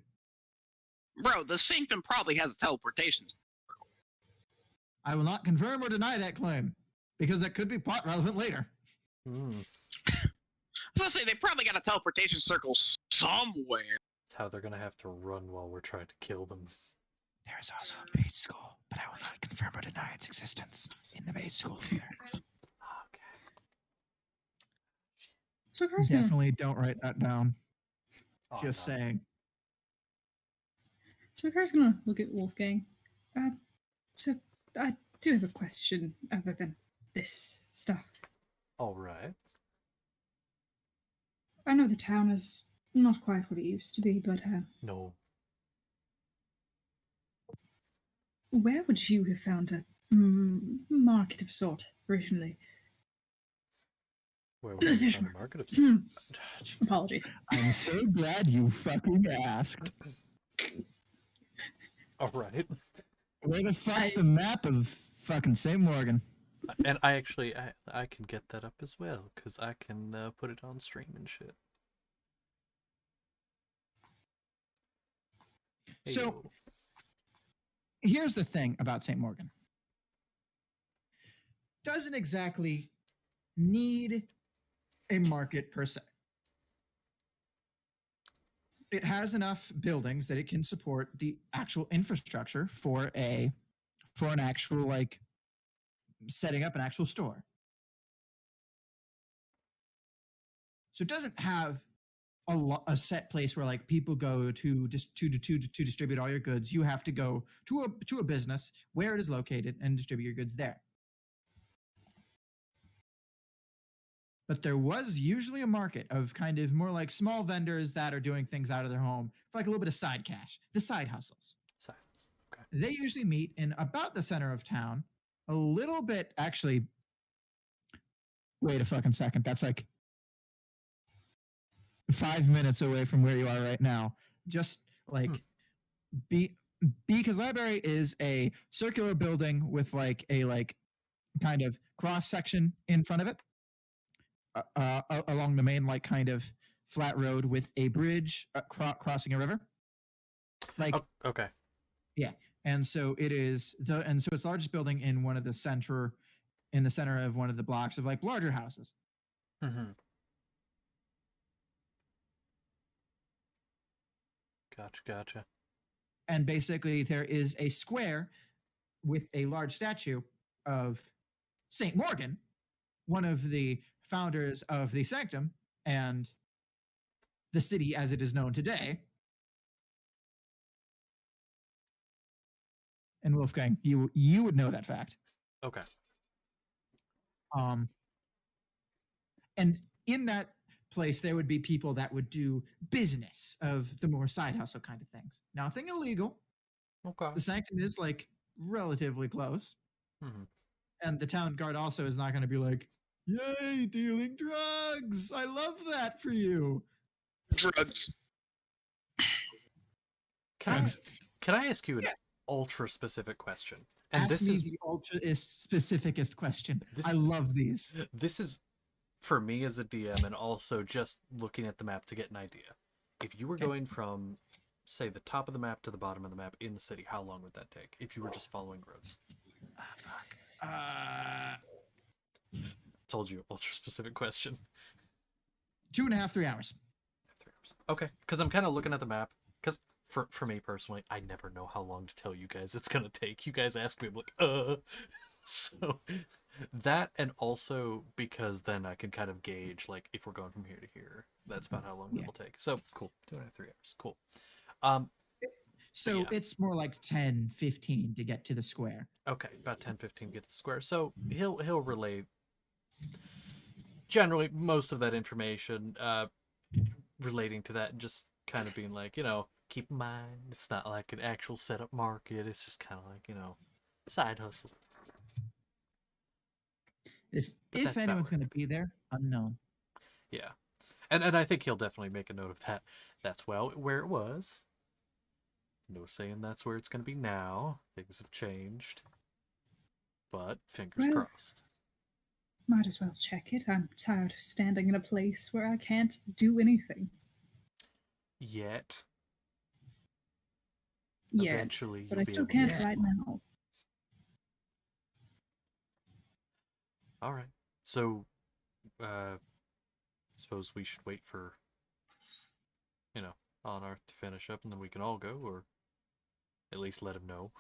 bro, the Sanctum probably has a teleportation. I will not confirm or deny that claim, because that could be plot relevant later. Hmm. I was gonna say, they probably got a teleportation circle somewhere. That's how they're gonna have to run while we're trying to kill them. There is also a maid school, but I will not confirm or deny its existence in the maid school either. Okay. So Car's gonna, Definitely don't write that down. Oh, Just no. saying. so Car's gonna look at Wolfgang. So I do have a question other than this stuff. All right. I know the town is not quite what it used to be, but No. where would you have found a market of sort originally? Where we Fish find the market. market of... Ah, jeez. Apologies. I'm so glad you fucking asked. All right. Where the fuck's I- the map of fucking St. Morgan? And I actually, I can get that up as well, because I can put it on stream and shit. So Heyo. here's the thing about St. Morgan. Doesn't exactly need a market per se. It has enough buildings that it can support the actual infrastructure for an actual like setting up an actual store. So it doesn't have a set place where like people go to distribute all your goods. You have to go to a business where it is located and distribute your goods there. But there was usually a market of kind of more like small vendors that are doing things out of their home for like a little bit of side cash, the side hustles. Silence. Okay. They usually meet in about the center of town, a little bit actually. Wait a fucking second. That's like 5 minutes away from where you are right now. Just like because library is a circular building with like a like kind of cross section in front of it. Along the main like kind of flat road with a bridge crossing a river. Like Oh, okay. and so it is and so it's the largest building in one of the center of one of the blocks of like larger houses. Mm-hmm. Gotcha. And basically there is a square with a large statue of St. Morgan, one of the founders of the Sanctum and the city as it is known today. And Wolfgang, you would know that fact. Okay. And in that place, there would be people that would do business of the more side hustle kind of things. Nothing illegal. Okay. The Sanctum is like relatively close. Mm-hmm. And the town guard also is not going to be like, yay, dealing drugs. I love that for you. Drugs. Can I ask you an ultra specific question? And Ask this me is the ultra specificest question. This- I love these. this is for me as a DM, and also just looking at the map to get an idea. If you were Okay. going from, say, the top of the map to the bottom of the map in the city, how long would that take? If you were just following roads. Told you, ultra specific question. 2.5, 3 hours. 3 hours. Okay, because I'm kind of looking at the map. Because for me personally, I never know how long to tell you guys it's gonna take. You guys ask me, I'm like, So that, and also because then I can kind of gauge like if we're going from here to here, that's about how long Yeah. it'll take. So cool, 2.5, 3 hours. Cool. So yeah. it's more like 10, 15 to get to the square. Okay, about 10, 15 get to the square. So he'll relay generally most of that information relating to that, and just kind of being like, keep in mind it's not like an actual setup market. It's just kind of like, side hustle. But If that's about anyone's right. going to be there, unknown. Yeah. And I think he'll definitely make a note of that. That's where it was. No saying that's where it's going to be now. Things have changed. But fingers Well, crossed. Might as well check it. I'm tired of standing in a place where I can't do anything. Yet. Yet, Eventually but you'll I be still able to- can't Yeah. right now. All right. So, suppose we should wait for, Onarth to finish up, and then we can all go, or at least let him know.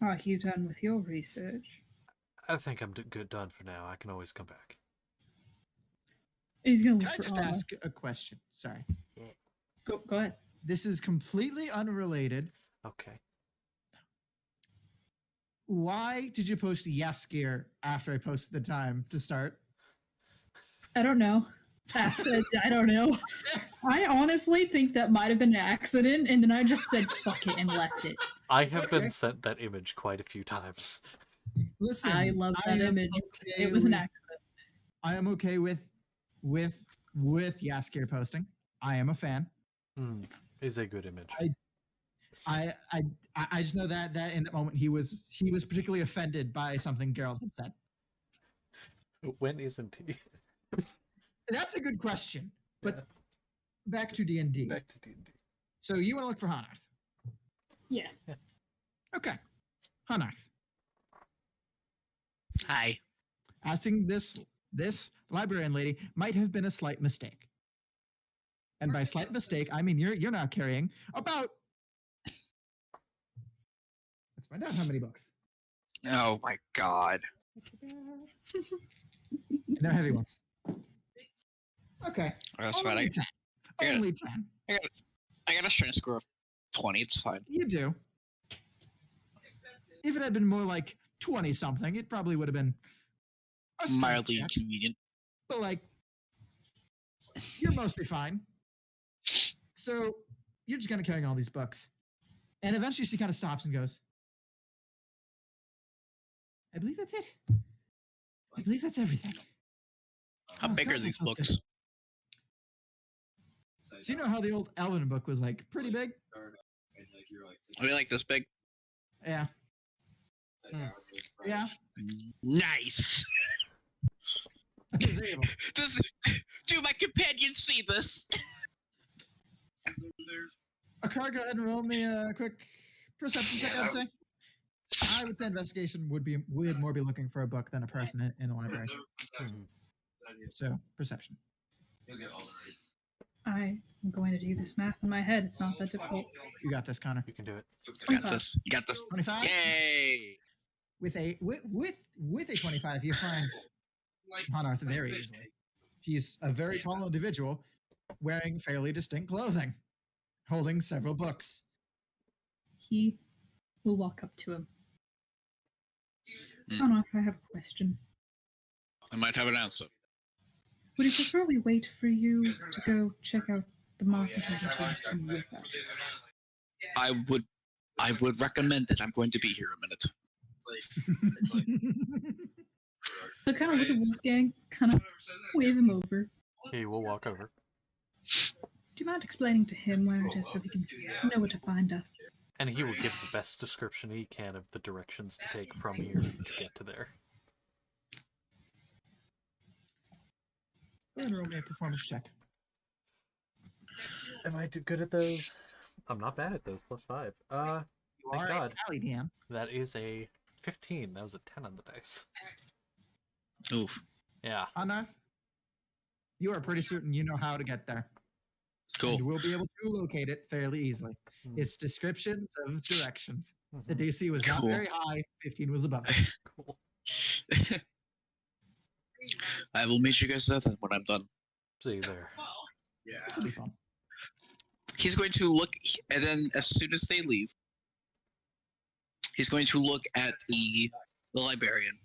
Are you done with your research? I think I'm good done for now. I can always come back. He's gonna Can look I for just armor. ask a question? Sorry. Go ahead. This is completely unrelated. Okay. Why did you post yes gear after I posted the time to start? I don't know. I don't know. I honestly think that might have been an accident, and then I just said fuck it and left it. I have Okay. been sent that image quite a few times. Listen, I love that am image. okay It was an with- accident. I am okay with yes gear posting. I am a fan. Is a good image. I- I just know that in that moment he was particularly offended by something Gerald had said. When isn't he? That's a good question. But Yeah. back to D&D. Back to D&D. So you want to look for Hanarth. Yeah. Okay. Hanarth. Hi. Asking this librarian lady might have been a slight mistake. And by slight mistake, I mean you're now carrying about. Let's find out how many books. Oh my god. And they're heavy ones. Okay. That's fine. Only 10. I got it. Only 10. I got a strength score of 20. It's fine. You do. If it had been more like 20 something, it probably would have been a strength Mildly check. inconvenient. But like, you're mostly fine. So you're just kind of carrying all these books. And eventually she kind of stops and goes, I believe that's it. I believe that's everything. How Oh, big are God, these that sounds good. books? So you know how the old Elven book was like pretty big? Are they like this big? Yeah. Yeah. Nice. It's able. Do my companions see this? Akar, go ahead and roll me a quick perception check, I'd say. I would say investigation would more be looking for a book than a person in a library. Mhm. So perception. I'm going to do this math in my head. It's not that difficult. You got this, Connor. You can do it. You got this. You got this. 25. Yay! With a 25, you find Hanarth very easily. He's a very tall individual, wearing fairly distinct clothing, holding several books. He will walk up to him. Mm. Oh no, I have a question. I might have an answer. Would you prefer we wait for you to go check out the market, or would you want to come with us? I would recommend that. I'm going to be here a minute. I kind of look at Wolfgang, kind of wave him over. He will walk over. Do you mind explaining to him where it is so he can know where to find us? And he will give the best description he can of the directions to take from here to get to there. Go ahead and roll me a performance check. Am I good at those? I'm not bad at those. +5. You Thank are God. a Dan. That is a 15. That was a 10 on the dice. Oof. Yeah. Hanarth, you are pretty certain you know how to get there. Cool. You will be able to locate it fairly easily. Mm. It's descriptions of directions. The Mhm. DC was not Cool. very high. 15 was above it. Cool. I will meet you guys there then when I'm done. See you there. This will be fun. He's going to look, and then as soon as they leave, he's going to look at the librarian.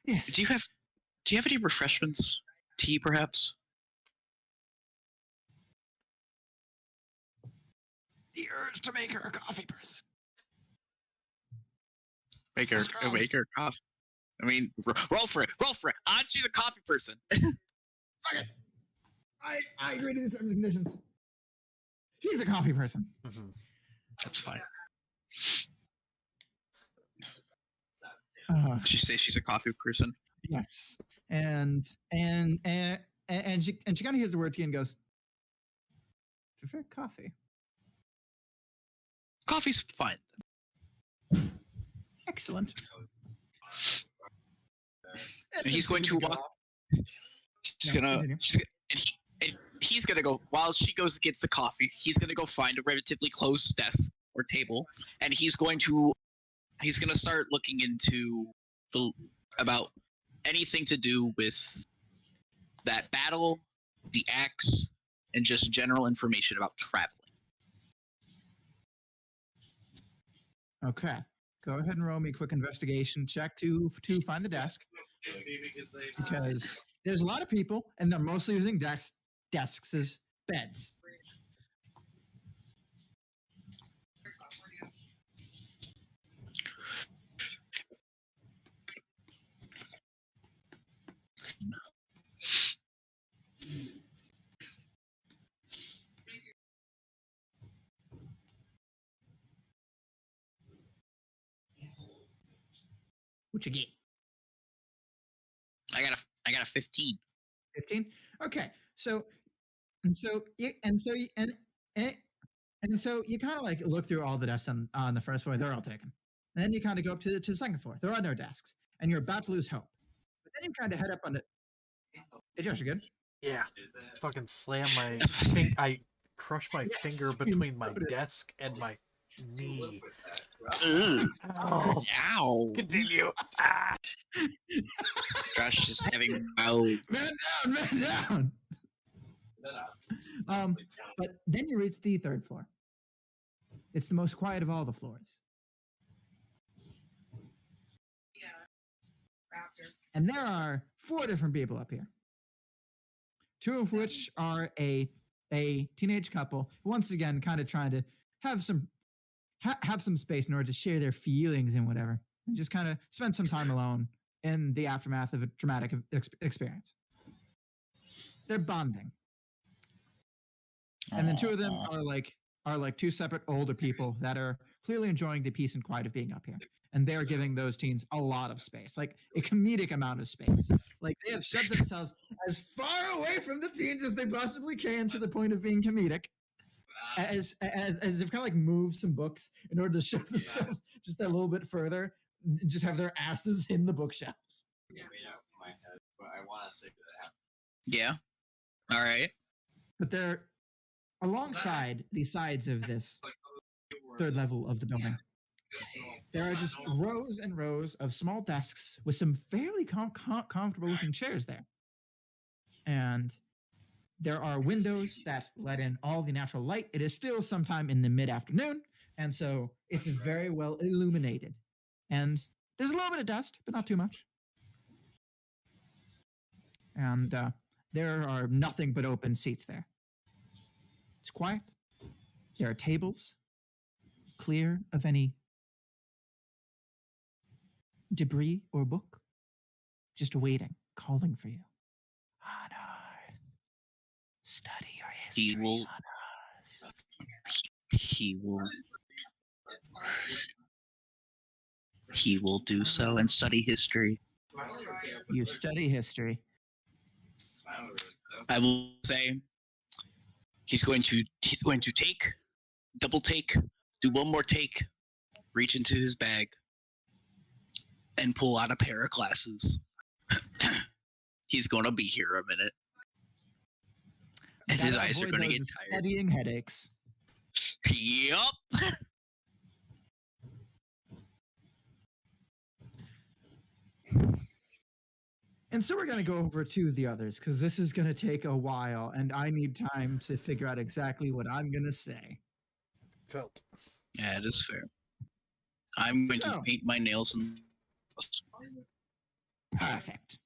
Yes. Do you have any refreshments? Tea, perhaps? The urge to make her a coffee person. Make So her strong. coffee. I mean, roll for it. Roll for it. She's a coffee person. Fuck it. I agree to these terms and conditions. She's a coffee person. Mhm. That's fine. Uh, She says she's a coffee person. yes. And she kind of hears the word tea and goes, prefer coffee. Coffee's fine. Excellent. And he's going to walk. She's No, gonna. continue. And he's gonna go while she goes and gets the coffee. He's gonna go find a relatively close desk or table, and he's gonna start looking into about anything to do with that battle, the axe, and just general information about traveling. Okay. Go ahead and roll me a quick investigation check to find the desk. Because there's a lot of people, and they're mostly using desks as beds. What you get? I got a 15. 15. Okay. So and so you and so you, and so you kind of like look through all the desks on the first floor. They're all taken. And then you kind of go up to the second floor. They're on their desks, and you're about to lose hope. But then you kind of head up on the. Hey, Josh, you good? Yeah. Fucking slam my I crush my Yes, finger you between my noted. desk and my knee. Ugh. Oh, Ow. continue. Ah. Josh is having mild. Man down. But then you reach the third floor. It's the most quiet of all the floors. And there are 4 different people up here. 2 of which are a teenage couple, once again, kind of trying to have some space in order to share their feelings and whatever, and just kind of spend some time alone in the aftermath of a traumatic experience. They're bonding. And then 2 of them are like 2 separate older people that are clearly enjoying the peace and quiet of being up here. And they're giving those teens a lot of space, like a comedic amount of space. Like they have shoved themselves as far away from the teens as they possibly can, to the point of being comedic. As they've kind of like moved some books in order to shove themselves just a little bit further, and just have their asses in the bookshelves. Yeah. All right. But they're alongside the sides of this third level of the building. There are just rows and rows of small desks with some fairly comfortable looking chairs there. And there are windows that let in all the natural light. It is still sometime in the mid-afternoon, and so it's very well illuminated. And there's a little bit of dust, but not too much. And there are nothing but open seats there. It's quiet. There are tables, clear of any debris or book, just waiting, calling for you. On Earth, study your history will- on Earth. He will do so and study history. You study history. I will say he's going to take, double take, do one more take, reach into his bag, and pull out a pair of glasses. He's going to be here a minute. And his Gotta eyes are avoid going to get those tired. studying headaches. Yup. And so we're going to go over to the others, because this is going to take a while, and I need time to figure out exactly what I'm going to say. Felt. Yeah, it is fair. I'm going to So- paint my nails and Perfect.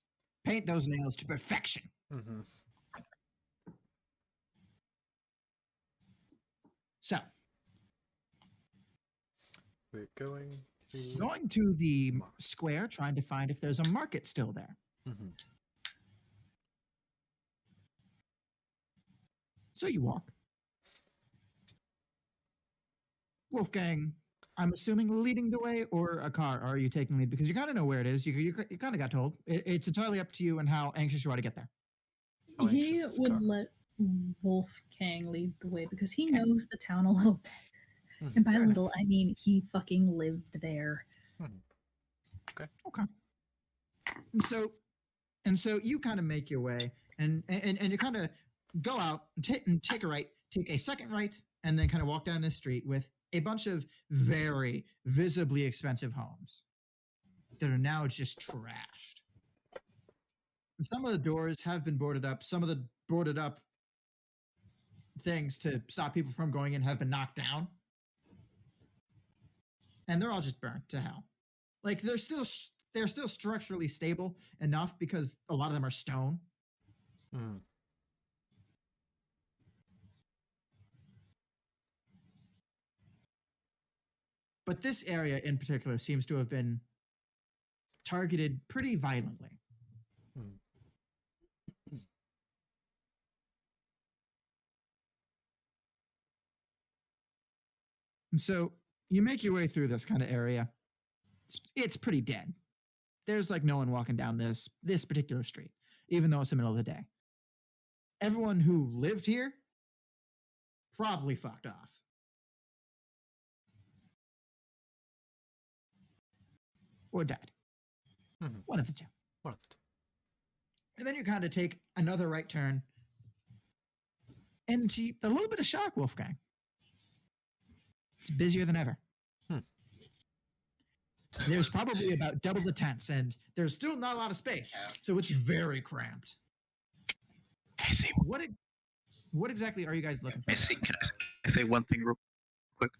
Paint those nails to perfection. Mm-hmm. So, We're going to. going to the square, trying to find if there's a market still there. Mm-hmm. So you walk. Wolfgang, I'm assuming leading the way, or a car? Or are you taking lead? Because you kind of know where it is. You kind of got told. It's entirely up to you and how anxious you are to get there. How He anxious is would Carl? let Wolfgang lead the way because he Okay. knows the town a little bit. Mhm. And by Fair enough. little, I mean he fucking lived there. Okay. And so you kind of make your way, and you kind of go out and take a right, take a second right, and then kind of walk down this street with a bunch of very visibly expensive homes that are now just trashed. And some of the doors have been boarded up. Some of the boarded up things to stop people from going in have been knocked down. And they're all just burnt to hell. Like they're still structurally stable enough because a lot of them are stone. Mm. But this area in particular seems to have been targeted pretty violently. Mm. And so you make your way through this kind of area. It's pretty dead. there's like no one walking down this particular street, even though it's the middle of the day. Everyone who lived here probably fucked off. Or died. Mhm. One of the two. One of the two. And then you kind of take another right turn into a little bit of shock, Wolfgang. It's busier than ever. There's probably about double the tents, and there's still not a lot of space, so it's very cramped. I say, What exactly are you guys looking for? can I say one thing real quick?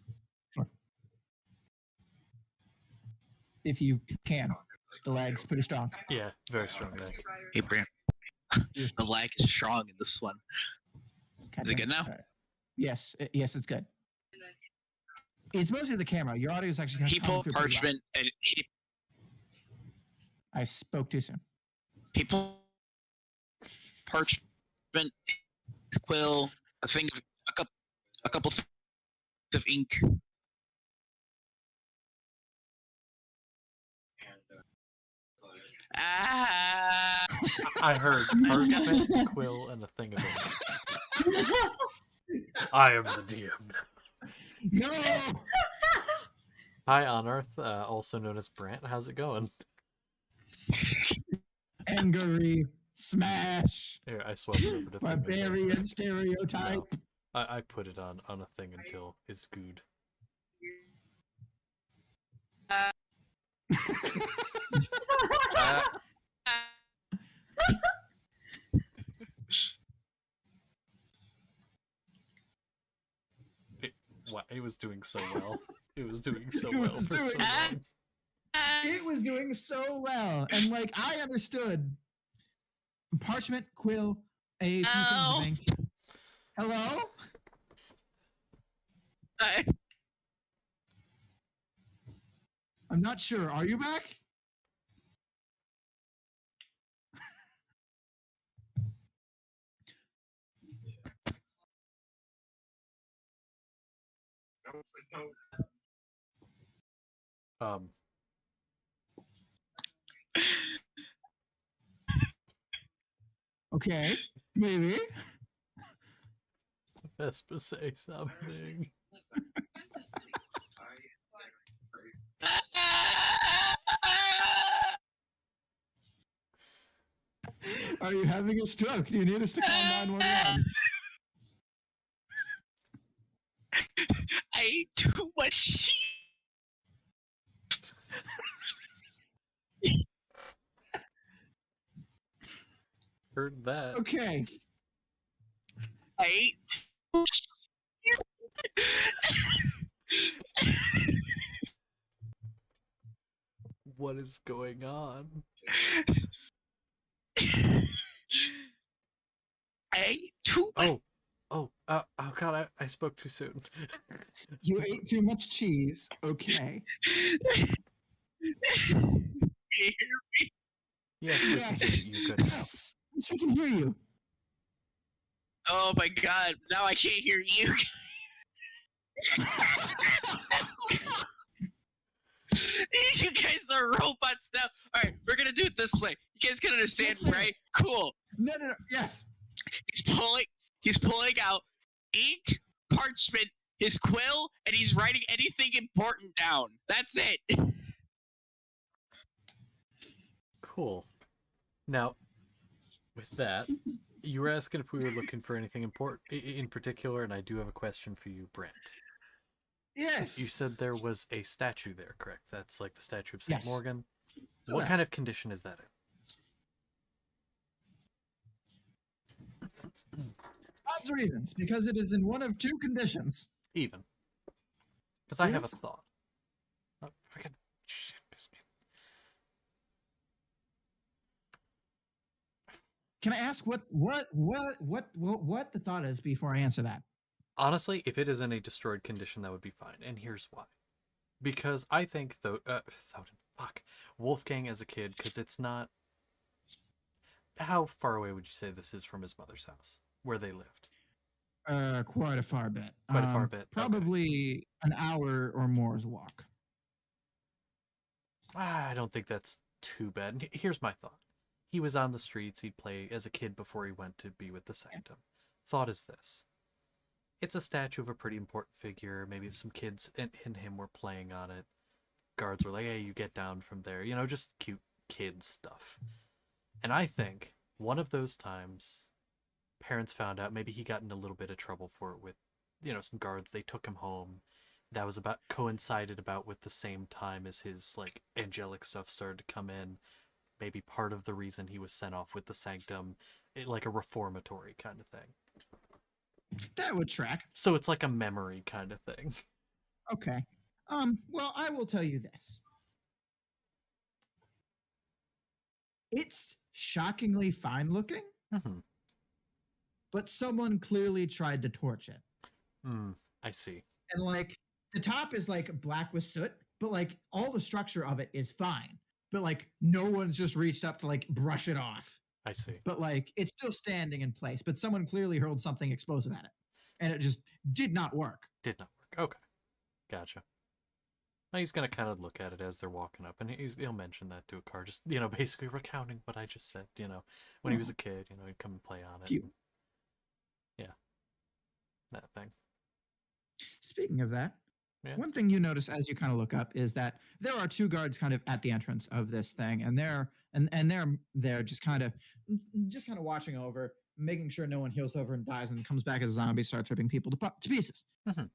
Sure. If you can. The lag's pretty strong. Yeah, very strong leg. Hey, Bram. The lag is strong in this one. Is it good now? Yes, yes, it's good. It's mostly the camera. Your audio is actually He pulled parchment and I spoke too soon. he pulled parchment, his quill, a couple things of ink. Ah! I heard parchment, quill, and a thing of it. I am the DM. No! Hi, on Earth, also known as Brant. How's it going? Angry smash. Here, I swapped it over to thing of it. Barbarian stereotype. No, I put it on a thing until it's good. It was doing so well. It was doing so It well was for doing- so long. It was doing so well. And like I understood parchment, quill, a few things of ink. Hello? I'm not sure. Are you back? Okay, maybe. Vespa, say something. Are you having a stroke? Do you need us to call 911? I ate too much cheese. Heard that. Okay. I ate too much cheese. What is going on? I ate too much. Oh God! I spoke too soon. You ate too much cheese. Okay. Can you hear me? Yes, we can hear you good now. Yes. Yes, we can hear you. Oh my god, now I can't hear you. You guys are robots now. Alright, we're gonna do it this way. You guys can understand, Yes, sir. right? Cool. No. Yes. He's pulling out ink, parchment, his quill, and he's writing anything important down. That's it. Cool. Now, with that, you were asking if we were looking for anything important in particular, and I do have a question for you, Brent. Yes. You said there was a statue there, correct? That's like the statue of St. Yes. Morgan. What Yeah. kind of condition is that in? Odds or evens, because it is in one of two conditions. Even. Because I have a Yes. thought. Oh, freaking shit biscuit. Can I ask what the thought is before I answer that? Honestly, if it is in a destroyed condition, that would be fine. And here's why. Because I think, Wolfgang as a kid, because it's not... How far away would you say this is from his mother's house, where they lived? Quite a far bit. Quite a far bit, okay. Probably an hour or more's walk. I don't think that's too bad. And here's my thought. He was on the streets. He'd play as a kid before he went to be with the Sanctum. Thought is this. It's a statue of a pretty important figure. Maybe some kids and him were playing on it. Guards were like, hey, you get down from there. You know, just cute kid stuff. And I think one of those times parents found out, maybe he got in a little bit of trouble for it with, you know, some guards. They took him home. That was about coincided about with the same time as his like angelic stuff started to come in. Maybe part of the reason he was sent off with the Sanctum, like a reformatory kind of thing. That would track. So it's like a memory kind of thing. Okay. Well, I will tell you this. It's shockingly fine looking, Mm-hmm. but someone clearly tried to torch it. I see. And like the top is like black with soot, but like all the structure of it is fine. But like no one's just reached up to like brush it off. I see. But like it's still standing in place. But someone clearly hurled something explosive at it, and it just did not work. Did not work. Okay. Gotcha. Now he's gonna kind of look at it as they're walking up, and he'll mention that to a car, just, you know, basically recounting what I just said. You know, when he was a kid, you know, he'd come and play on it. Cute. And, yeah, that thing. Speaking of that, Yeah. one thing you notice as you kind of look up is that there are two guards kind of at the entrance of this thing, and they're just kind of watching over, making sure no one heals over and dies and comes back as a zombie, starts ripping people to pieces. Mm-hmm.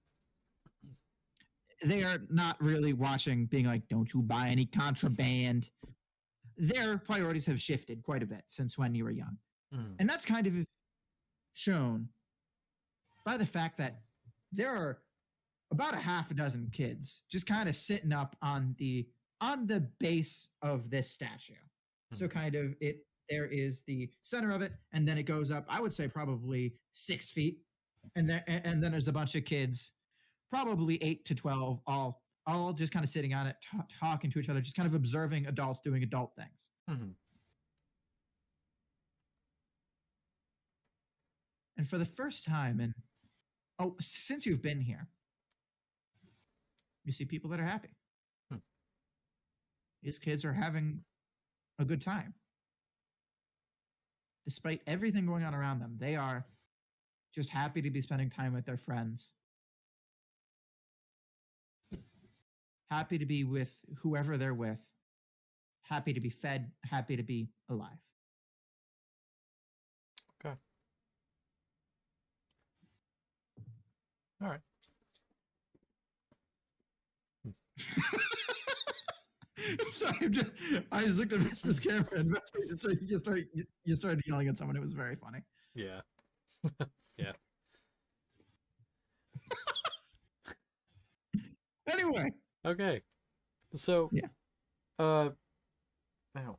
They are not really watching, being like, "Don't you buy any contraband." Their priorities have shifted quite a bit since when you were young, and that's kind of shown by the fact that there are about a half a dozen kids just kind of sitting up on the base of this statue. So kind of there is the center of it, and then it goes up, I would say probably 6 feet. And then there's a bunch of kids, probably 8 to 12, all just kind of sitting on it, talking to each other, just kind of observing adults doing adult things. Mm-hmm. And for the first time since you've been here, you see people that are happy. These kids are having a good time. Despite everything going on around them, they are just happy to be spending time with their friends. Happy to be with whoever they're with. Happy to be fed. Happy to be alive. Okay. All right. I'm sorry. I just looked at Vespa's camera and you started yelling at someone. It was very funny. Yeah. Yeah. Anyway. Okay. So. Yeah. Now,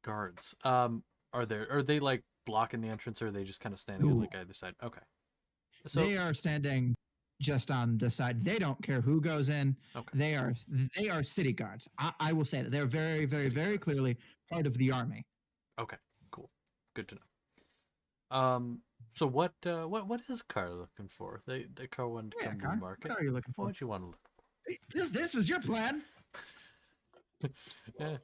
guards. Are they like blocking the entrance, or are they just kind of standing on like either side? Okay. So they are standing just on the side. They don't care who goes in. Okay. They are city guards. I will say that they're very, very, City very guards. Clearly part of the army. Okay. Cool. Good to know. So what is Car looking for? The Car wanted to come to Car, the market. what are you looking for? What do you want to look This was your plan. for? Yeah.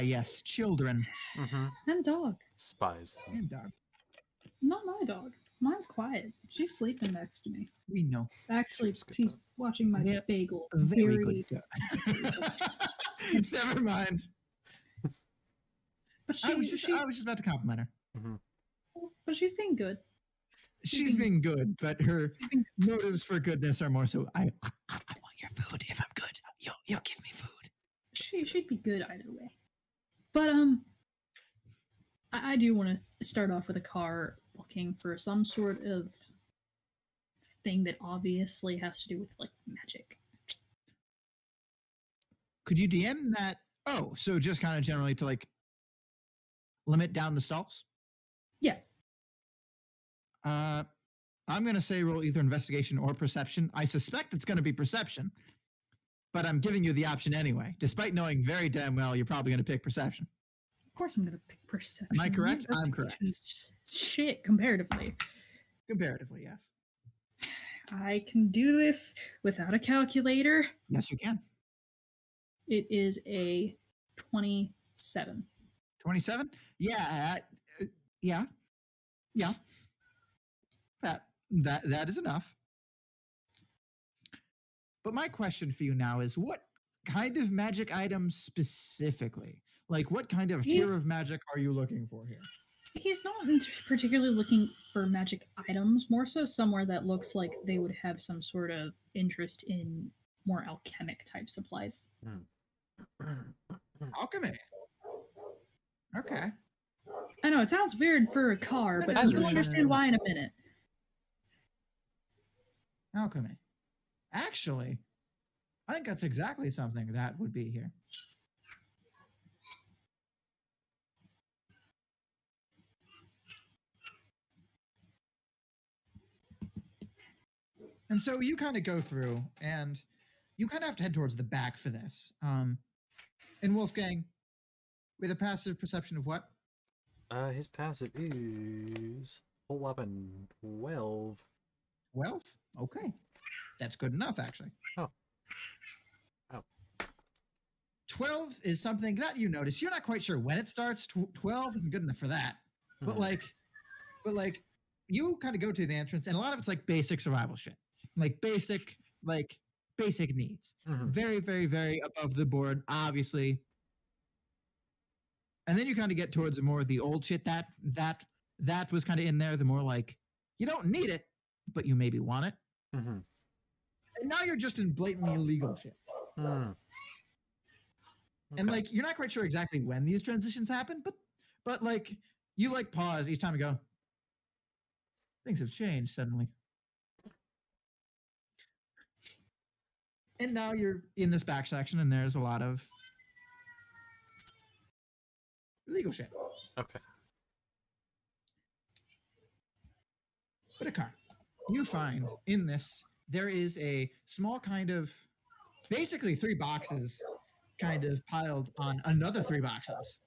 Yes, children Mm-hmm. And dog. Spies. and dog. Not my dog. Mine's quiet. She's sleeping next to me. We know. Actually, Seems good, she's though. watching my Yeah, bagel. Very good. Never mind. But I was just about to compliment her. Mm-hmm. but she's being good. She's being good, but her She's being, motives for goodness are more so. I want your food. If I'm good, you'll give me food. she'd be good either way. But I do want to start off with a car looking for some sort of thing that obviously has to do with like magic. Could you DM that? Oh, so just kind of generally to like limit down the stalls? Yes. I'm going to say roll either investigation or perception. I suspect it's going to be perception, but I'm giving you the option anyway. Despite knowing very damn well you're probably going to pick perception. Of course I'm going to pick perception. Am I correct? I'm correct. Investigation's shit comparatively. Comparatively, yes. I can do this without a calculator. Yes, you can. It is a 27. 27? Yeah. Yeah. Yeah. That is enough. But my question for you now is, what kind of magic items specifically? Like, what kind of tier He's- of magic are you looking for here? He's not particularly looking for magic items, more so somewhere that looks like they would have some sort of interest in more alchemic type supplies. Alchemy. Okay. I know it sounds weird for a car, That but is you'll weird. understand why in a minute. Alchemy. Actually, I think that's exactly something that would be here. And so you kind of go through, and you kind of have to head towards the back for this. And Wolfgang, with a passive perception of what? His passive is whole weapon 12. 12? Okay. That's good enough, actually. Oh. Oh. 12 is something that you notice. You're not quite sure when it starts. 12 isn't good enough for that. But like, you kind of go to the entrance, and a lot of it's like basic survival shit. Like basic needs. Mhm. Very, very, very above the board, obviously. And then you kind of get towards more of the old shit that was kind of in there. The more like, you don't need it, but you maybe want it. Mm-hmm. And now you're just in blatantly illegal shit. Mm. And Okay. like, you're not quite sure exactly when these transitions happen, but like, you like pause each time and go, things have changed suddenly. And now you're in this back section, and there's a lot of illegal shit. Okay. But a car. You find in this, there is a small kind of, basically 3 boxes kind of piled on another 3 boxes.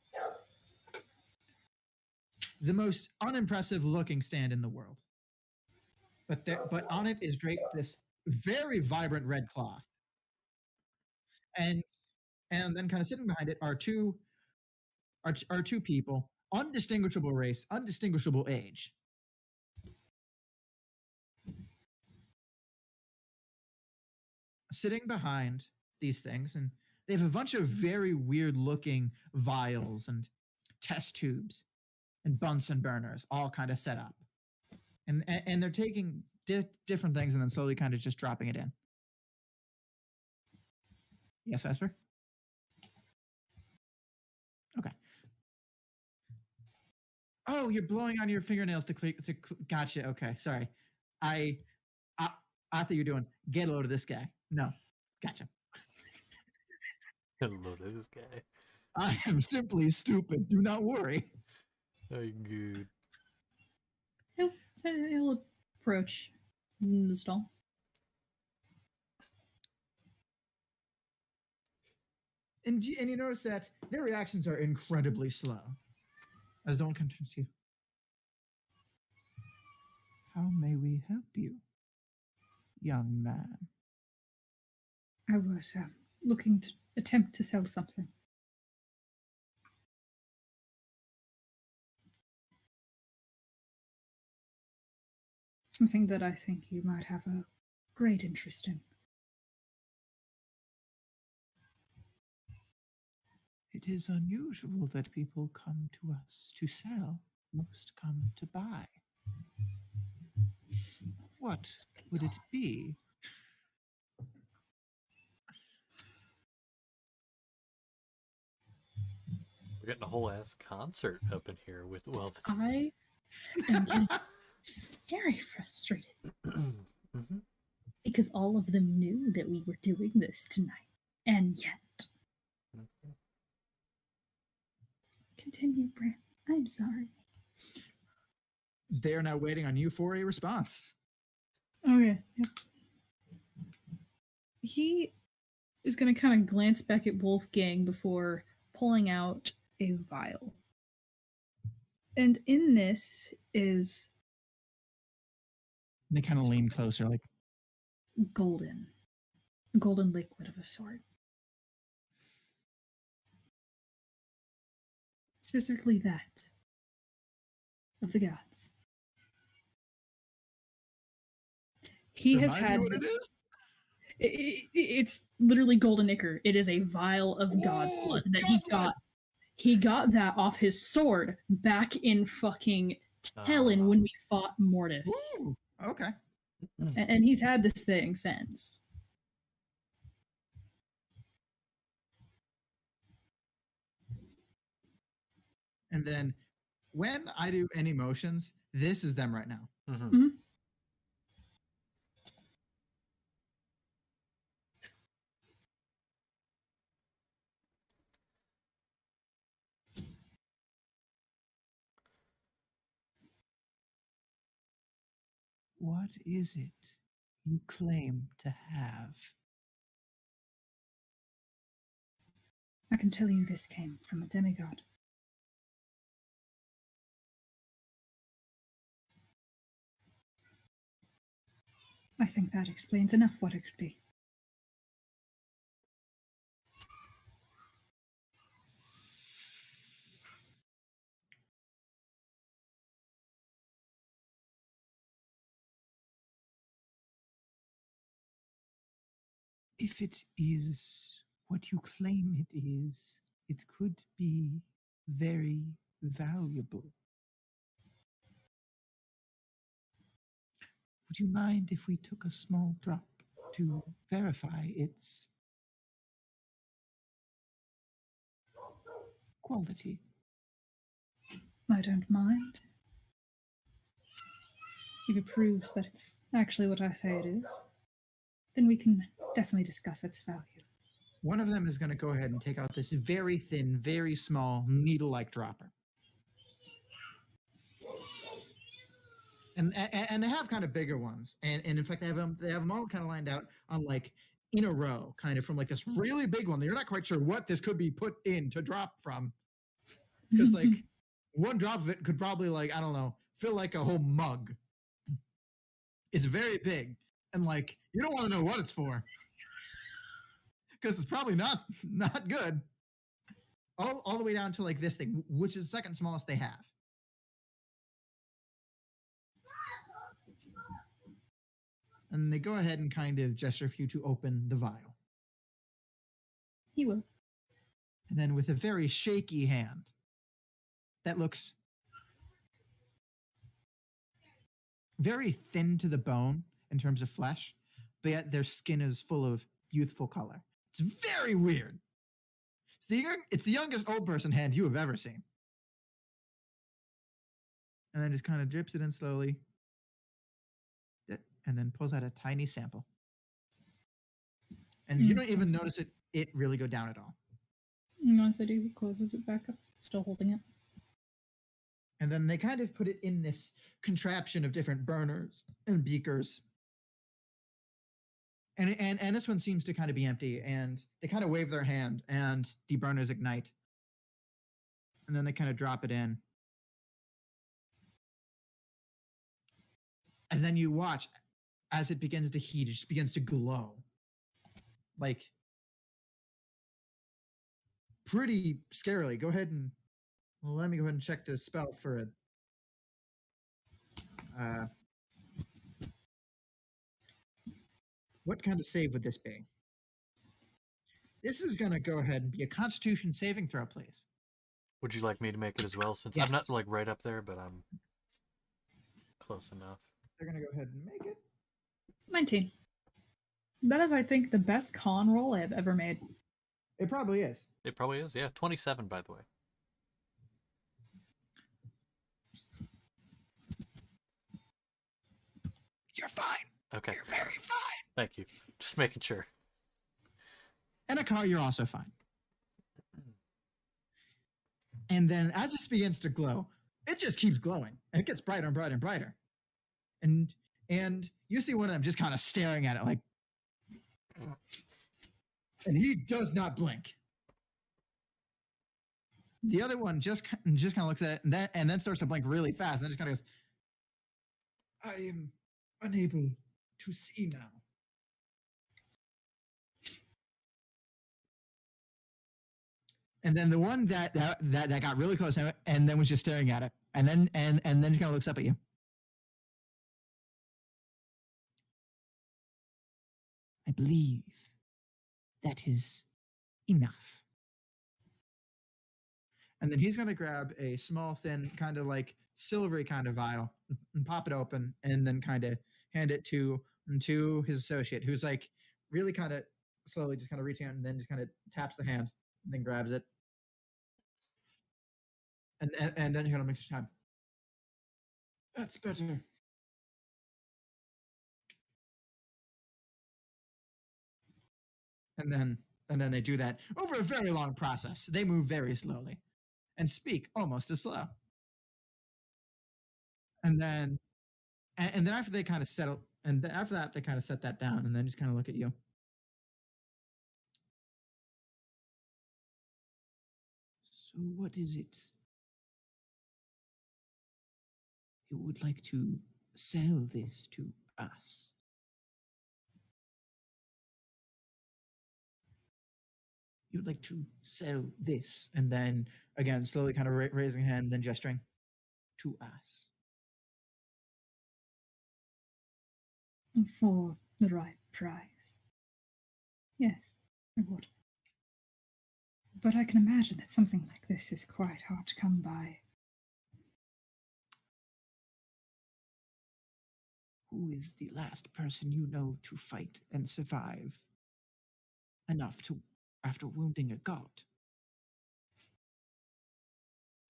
The most unimpressive looking stand in the world. But on it is draped this very vibrant red cloth. And then kind of sitting behind it are two people, undistinguishable race, undistinguishable age. Sitting behind these things, and they have a bunch of very weird looking vials and test tubes and Bunsen burners all kind of set up. And they're taking different things and then slowly kind of just dropping it in. Yes, Vesper? Okay. Oh, you're blowing on your fingernails to gotcha. Okay, sorry. I thought you were doing get a load of this guy. No, gotcha. Hello to this guy. I am simply stupid. Do not worry. Oh, good. He'll approach the stall. And you notice that their reactions are incredibly slow as no one can turn to you. How may we help you, young man? I was looking to attempt to sell something. Something that I think you might have a great interest in. It is unusual that people come to us to sell. Most come to buy. What would it be? We're getting a whole ass concert up in here with wealth. I am getting very frustrated Mm-hmm. because all of them knew that we were doing this tonight, and yet. Continue, Bran. I'm sorry. They are now waiting on you for a response. Okay. Yep. He is going to kind of glance back at Wolfgang before pulling out a vial. And in this is... They kind of lean closer, like, golden liquid of a sort. Specifically that of the gods. He has Remind me had what it this- is? It's literally golden ichor. It is a vial of god's Whoa, blood that God blood! he got that off his sword back in fucking Helen when we fought Mortis. Ooh, okay. And he's had this thing since. And then when I do any motions, this is them right now. Mhm. What is it you claim to have? I can tell you this came from a demigod. I think that explains enough what it could be. If it is what you claim it is, it could be very valuable. Would you mind if we took a small drop to verify its quality? I don't mind. If it proves that it's actually what I say it is, then we can definitely discuss its value. One of them is going to go ahead and take out this very thin, very small, needle-like dropper. And they have kind of bigger ones, and in fact they have them all kind of lined out on like in a row, kind of from like this really big one. You're not quite sure what this could be put in to drop from, because like one drop of it could probably like I don't know fill like a whole mug. It's very big, and like you don't want to know what it's for, because it's probably not good. All the way down to like this thing, which is the second smallest they have. And they go ahead and kind of gesture for you to open the vial. He will. And then with a very shaky hand that looks very thin to the bone in terms of flesh, but yet their skin is full of youthful color. It's very weird. It's the youngest old person hand you have ever seen. And then just kind of drips it in slowly. And then pulls out a tiny sample. And you don't even notice it really go down at all. As I do, he closes it back up, still holding it. And then they kind of put it in this contraption of different burners and beakers. And this one seems to kind of be empty. And they kind of wave their hand and the burners ignite. And then they kind of drop it in. And then you watch as it begins to heat, it just begins to glow. Like, pretty scarily. Go ahead and, well, let me go ahead and check the spell for it. What kind of save would this be? This is going to go ahead and be a Constitution saving throw, please. Would you like me to make it as well? Since Yes. I'm not like right up there, but I'm close enough. They're going to go ahead and make it. 19. That is, I think, the best con roll I have ever made. It probably is. It probably is. Yeah, 27, by the way. You're fine. Okay. You're very fine. Thank you. Just making sure. And a car, you're also fine. And then as this begins to glow, it just keeps glowing. And it gets brighter and brighter and brighter. And you see one of them just kind of staring at it like, and he does not blink. The other one just kind of looks at it and then starts to blink really fast. And then just kind of goes, I am unable to see now. And then the one that got really close and then was just staring at it, and then just kind of looks up at you. I believe that is enough. And then he's going to grab a small, thin, kind of like silvery kind of vial and pop it open, and then kind of hand it to his associate, who's like really kind of slowly just kind of reaching out, and then just kind of taps the hand, and then grabs it, and then you're gonna mix your time. That's better. And then they do that over a very long process. They move very slowly and speak almost as slow. And then after they kind of settle, and then after that they kind of set that down, and then just kind of look at you. So what is it you would like to sell this to us? You'd like to sell this, and then again slowly kind of raising a hand, then gesturing to us. For the right price. Yes, I would. But I can imagine that something like this is quite hard to come by. Who is the last person you know to fight and survive enough to after wounding a god?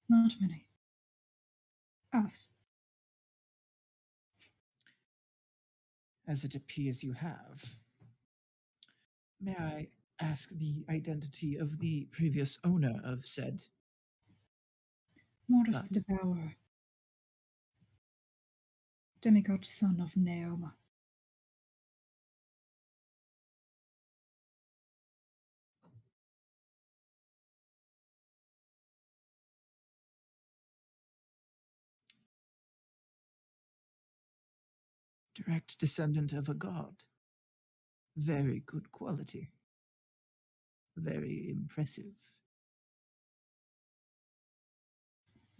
Not many. Us. As it appears you have. May I ask the identity of the previous owner of said? Morris the Devourer. Demigod son of Neoma. Direct descendant of a god. Very good quality. Very impressive.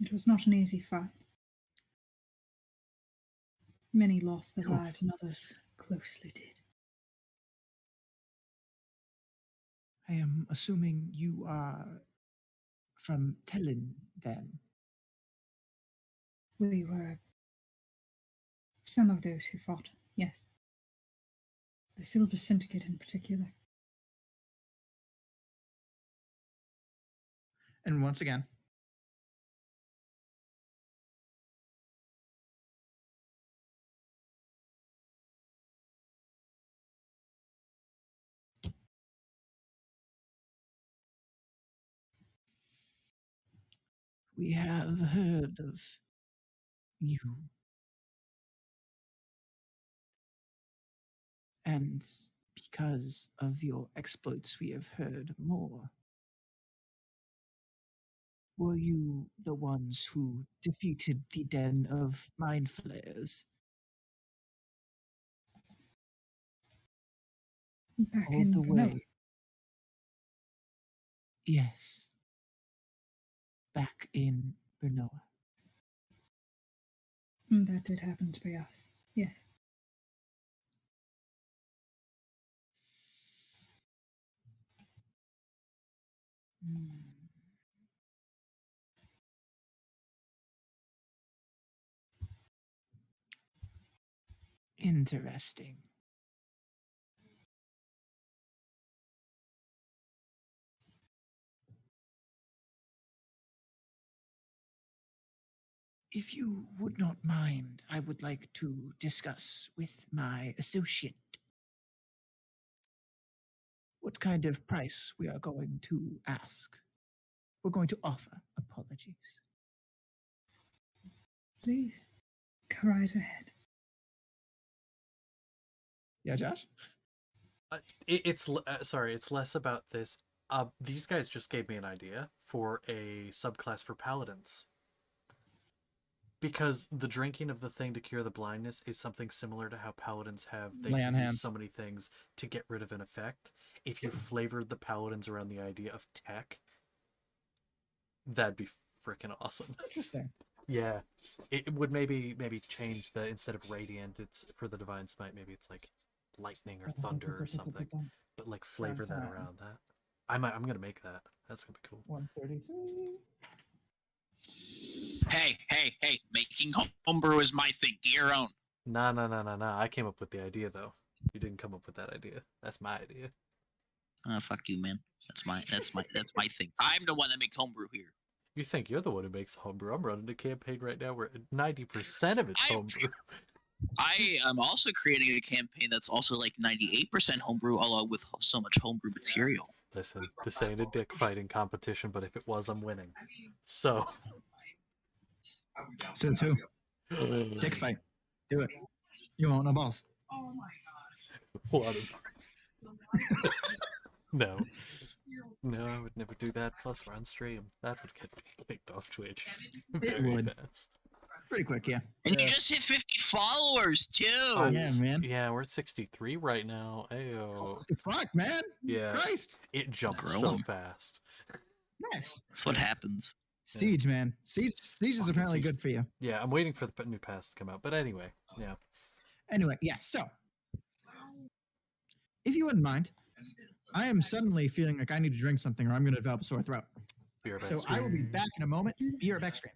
It was not an easy fight. Many lost their lives and others closely did. I am assuming you are from Tellin, then. We were some of those who fought, yes. The Silver Syndicate in particular. And once again, we have heard of you. And because of your exploits, we have heard more. Were you the ones who defeated the den of mind flayers? Back All in the Brno. way. Yes. Back in Brno. That did happen to be us, yes. Interesting. If you would not mind, I would like to discuss with my associate what kind of price we are going to ask. We're going to offer. Apologies. Please, go right ahead. Yeah, Josh? It's less about this. These guys just gave me an idea for a subclass for paladins. Because the drinking of the thing to cure the blindness is something similar to how paladins have. They Lay on can use hands. so many things to get rid of an effect. If you flavored the paladins around the idea of tech, That'd be freaking awesome. Interesting. Yeah, it would maybe change the, instead of radiant, it's for the divine smite. Maybe it's like lightning or thunder or something, but like flavor that Downtime. around that. I'm gonna make that. That's gonna be cool. 133. Hey! Making homebrew is my thing. Do your own. Nah. I came up with the idea though. You didn't come up with that idea. That's my idea. Fuck you, man. That's my thing. I'm the one that makes homebrew here. You think you're the one who makes homebrew? I'm running a campaign right now where 90% of it's homebrew. I am also creating a campaign that's also like 98% homebrew, along with so much homebrew material. Listen, this ain't a dick fighting competition, but if it was, I'm winning. So. Says who? Dick fight. Do it. You won't no balls. What? No, I would never do that. Plus, we're on stream. That would get me kicked off Twitch very would. fast. Pretty quick, yeah. And you just hit 50 followers too. Yeah, man. Yeah, we're at 63 right now. Ayo. Fuck, man. Yeah. Christ. It jumped so Growing. fast. Nice. That's what happens. Siege, man. Siege is Fucking apparently Siege. good for you. Yeah, I'm waiting for the new pass to come out. But anyway, yeah. Anyway, yeah, so if you wouldn't mind, I am suddenly feeling like I need to drink something or I'm going to develop a sore throat. Be right back. So I will be back in a moment. Be right back, stream.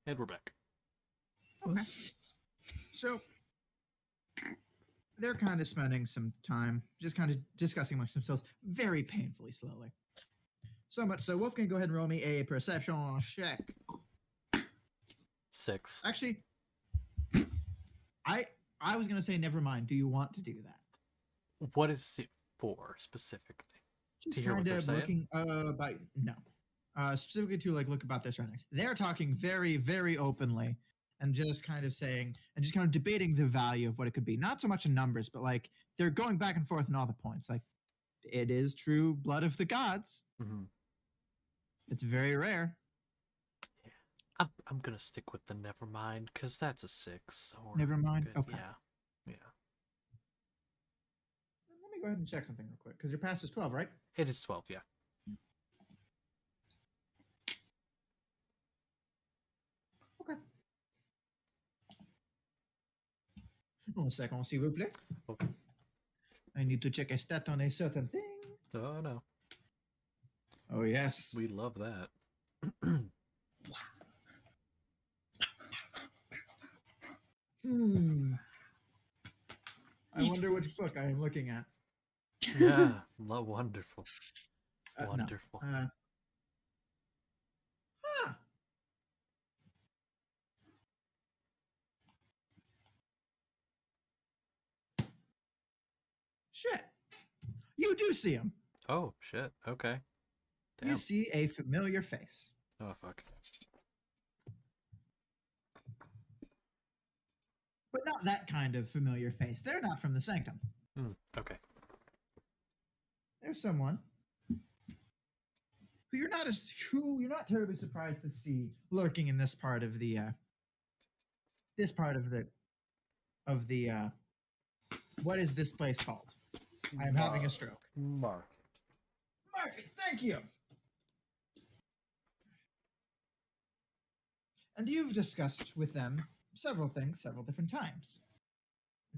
And we're back. Okay. So they're kind of spending some time just kind of discussing amongst themselves very painfully slowly. So much so, Wolfgang, go ahead and roll me a perception check. 6. Actually, I was going to say never mind. Do you want to do that? What is it for specifically? Just To hear what kind they're of saying? looking about no. Specifically to like look about their surroundings. They're talking very, very openly and just kind of saying and just kind of debating the value of what it could be. Not so much in numbers, but like they're going back and forth on all the points. Like it is true blood of the gods. Mm-hmm. It's very rare. I'm gonna stick with the nevermind because that's a 6. So we're Never mind. good. Okay. Yeah. Let me go ahead and check something real quick because your pass is 12, right? It is 12. Yeah. Okay. 1 second, s'il vous plaît. Okay. I need to check a stat on a certain thing. Oh no, Oh yes. we love that. I wonder which book I am looking at. Yeah, wonderful, No. wonderful. Huh. Shit. You do see him. Oh shit. Okay. You Damn. see a familiar face. Oh fuck. But not that kind of familiar face. They're not from the Sanctum. Okay. There's someone who you're not terribly surprised to see lurking in this part of the what is this place called? I am having a stroke. Mark. Market, thank you. And you've discussed with them several things several different times.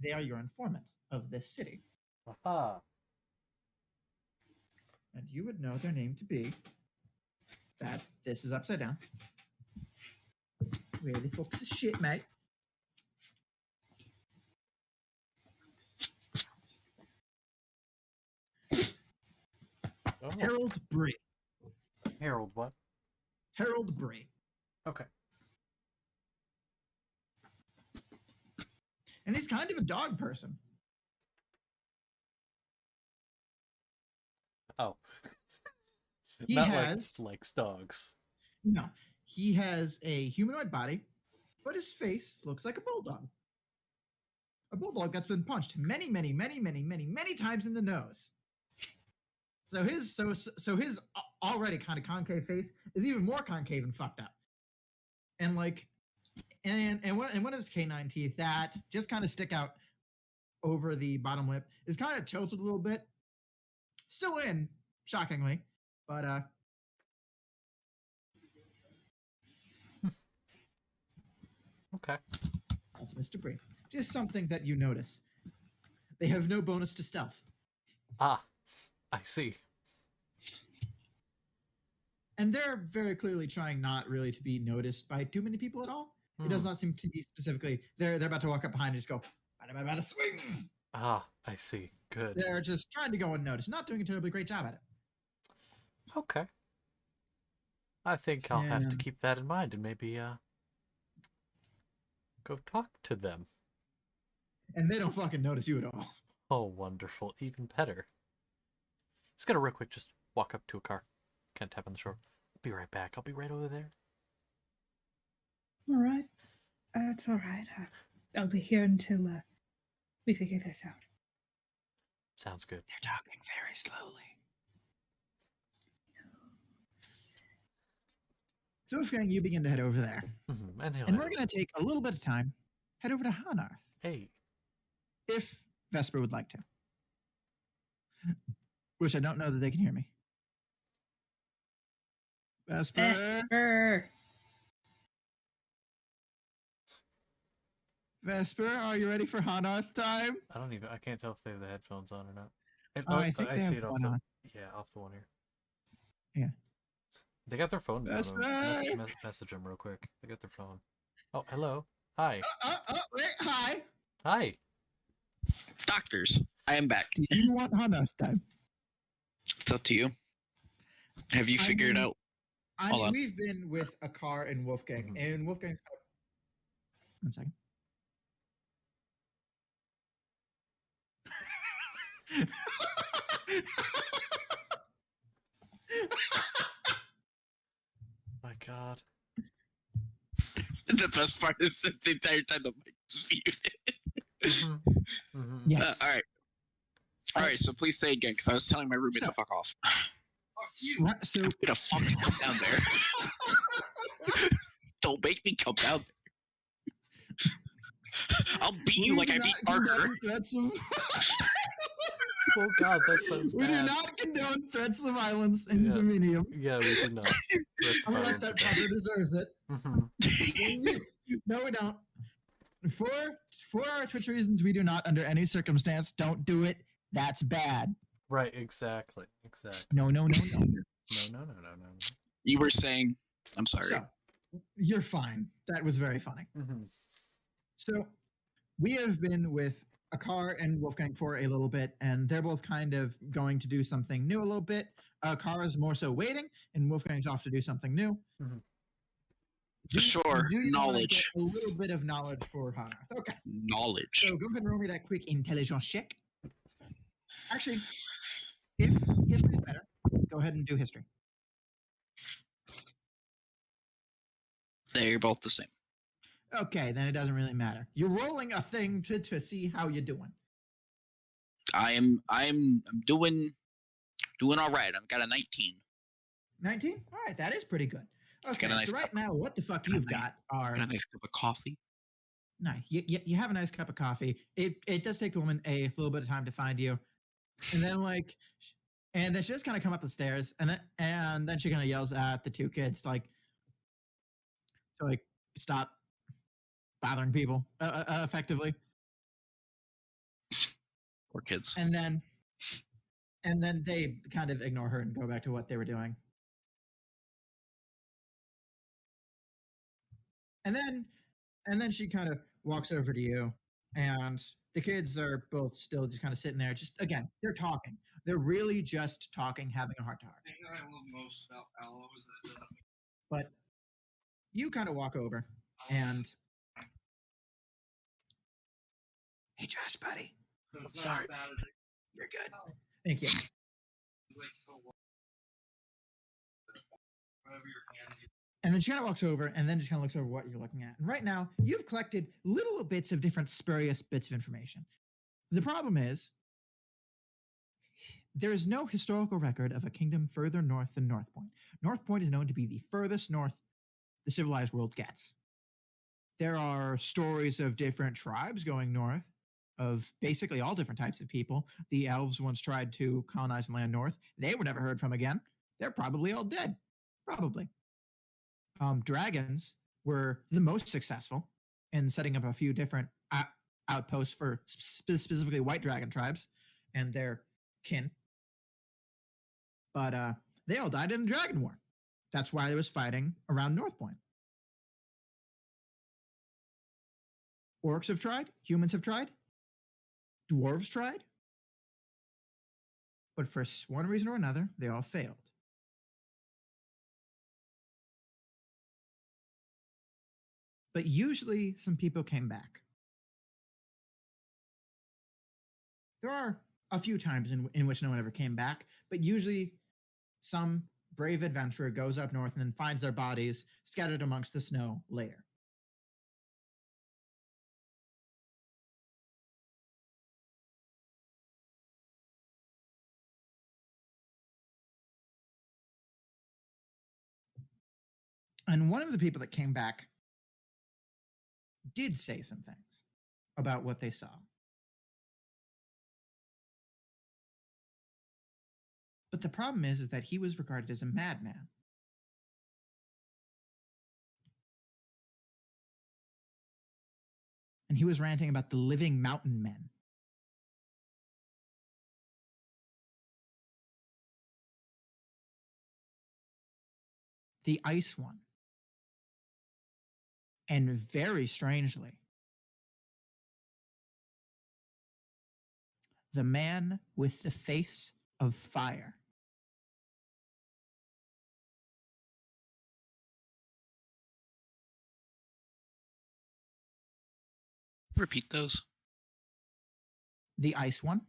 They are your informants of this city. Aha. And you would know their name to be that this is upside down. Where the fuck's this shit, mate? Oh. Harold Bree. Harold, what? Harold Bree. Okay. And he's kind of a dog person. Oh. He Not has like likes dogs. no. He has a humanoid body, but his face looks like a bulldog. A bulldog that's been punched many, many, many, many, many, many times in the nose. So his already kind of concave face is even more concave and fucked up. And like, and one of his canine teeth that just kind of stick out over the bottom lip is kind of tilted a little bit. Still in, shockingly, but Okay. that's Mr. Bree. Just something that you notice. They have no bonus to stealth. Ah, I see. And they're very clearly trying not really to be noticed by too many people at all. It does not seem to be specifically, they're about to walk up behind and just go, I'm about to swing. Ah, I see. Good. They're just trying to go unnoticed, not doing a terribly great job at it. Okay. I think I'll have to And- keep that in mind and maybe go talk to them. And they don't fucking notice you at all. Oh, wonderful. Even better. Just gotta real quick just walk up to a car. Kind of tap on the shore. I'll be right back. I'll be right over there. All right. It's all right. I'll be here until we figure this out. Sounds good. They're talking very slowly. So, Wolfgang, you begin to head over there. Mm-hmm. And we're going to take a little bit of time, head over to Hanarth, Hey. if Vesper would like to. Which I don't know that they can hear me. Vesper? Esper! Vesper, are you ready for Hanarth time? I can't tell if they have the headphones on or not. I think I they see have it off one the on. Yeah, off the one here. Yeah. They got their phone down. That's Message, right. message them real quick. They got their phone. Oh, hello. Hi. Wait, hi. Hi. Doctors, I am back. Do you want Hana this time? It's up to you. Have you figured out? Hold on. We've been with Akar and Wolfgang, Mhm. and Wolfgang's. One second. My God. The best part is that the entire time the mic is muted. Yes. All right. All right. So please say again, because I was telling my roommate to fuck off. Right, so I'm gonna fucking come down there. Don't make me come down there. I'll beat you like I beat Parker. Oh God, that sounds We do bad. not condone threats of violence in Yeah. Dominium Yeah, we do not. That's unless fine. that brother deserves it. No, we don't. For our Twitch reasons, we do not, under any circumstance, don't do it. That's bad. Right, exactly. Exactly. No. No. You were saying, I'm sorry. So, you're fine. That was very funny. Mm-hmm. So, we have been with Akar and Wolfgang for a little bit, and they're both kind of going to do something new a little bit. Akar is more so waiting, and Wolfgang's off to do something new. Mhm. Sure, do you wanna knowledge. get a little bit of knowledge for Hana. Okay. Knowledge. So go ahead and roll me that quick intelligence check. Actually, if history's better, go ahead and do history. They're both the same. Okay, then it doesn't really matter. You're rolling a thing to see how you're doing. I'm doing all right. I've got a 19. 19? All right, that is pretty good. Okay, Got a nice so right cup. now, what the fuck Got a you've nice- got are Got a nice cup of coffee. nice. You have a nice cup of coffee. It does take the woman a little bit of time to find you, and then she just kind of come up the stairs, and then she kind of yells at the two kids to stop bothering people effectively, Poor kids. and then they kind of ignore her and go back to what they were doing. And then she kind of walks over to you, and the kids are both still just kind of sitting there. Just again, they're talking. They're really just talking, having a heart to heart. But you kind of walk over and, hey, Josh, buddy, Sorry. you're good. Thank you. And then she kind of walks over and then just kind of looks over what you're looking at. And right now, you've collected little bits of different spurious bits of information. The problem is, there is no historical record of a kingdom further north than North Point. North Point is known to be the furthest north the civilized world gets. There are stories of different tribes going north, of basically all different types of people. The elves once tried to colonize the land north. They were never heard from again. They're probably all dead. Probably. Dragons were the most successful in setting up a few different outposts for specifically white dragon tribes and their kin. But they all died in the Dragon War. That's why there was fighting around North Point. Orcs have tried. Humans have tried. Dwarves tried. But for one reason or another, they all failed. But usually some people came back. There are a few times in which no one ever came back, but usually some brave adventurer goes up north and then finds their bodies scattered amongst the snow later. And one of the people that came back did say some things about what they saw. But the problem is that he was regarded as a madman. And he was ranting about the living mountain men. the Ice One. And very strangely, the man with the face of fire. Repeat those. The Ice One,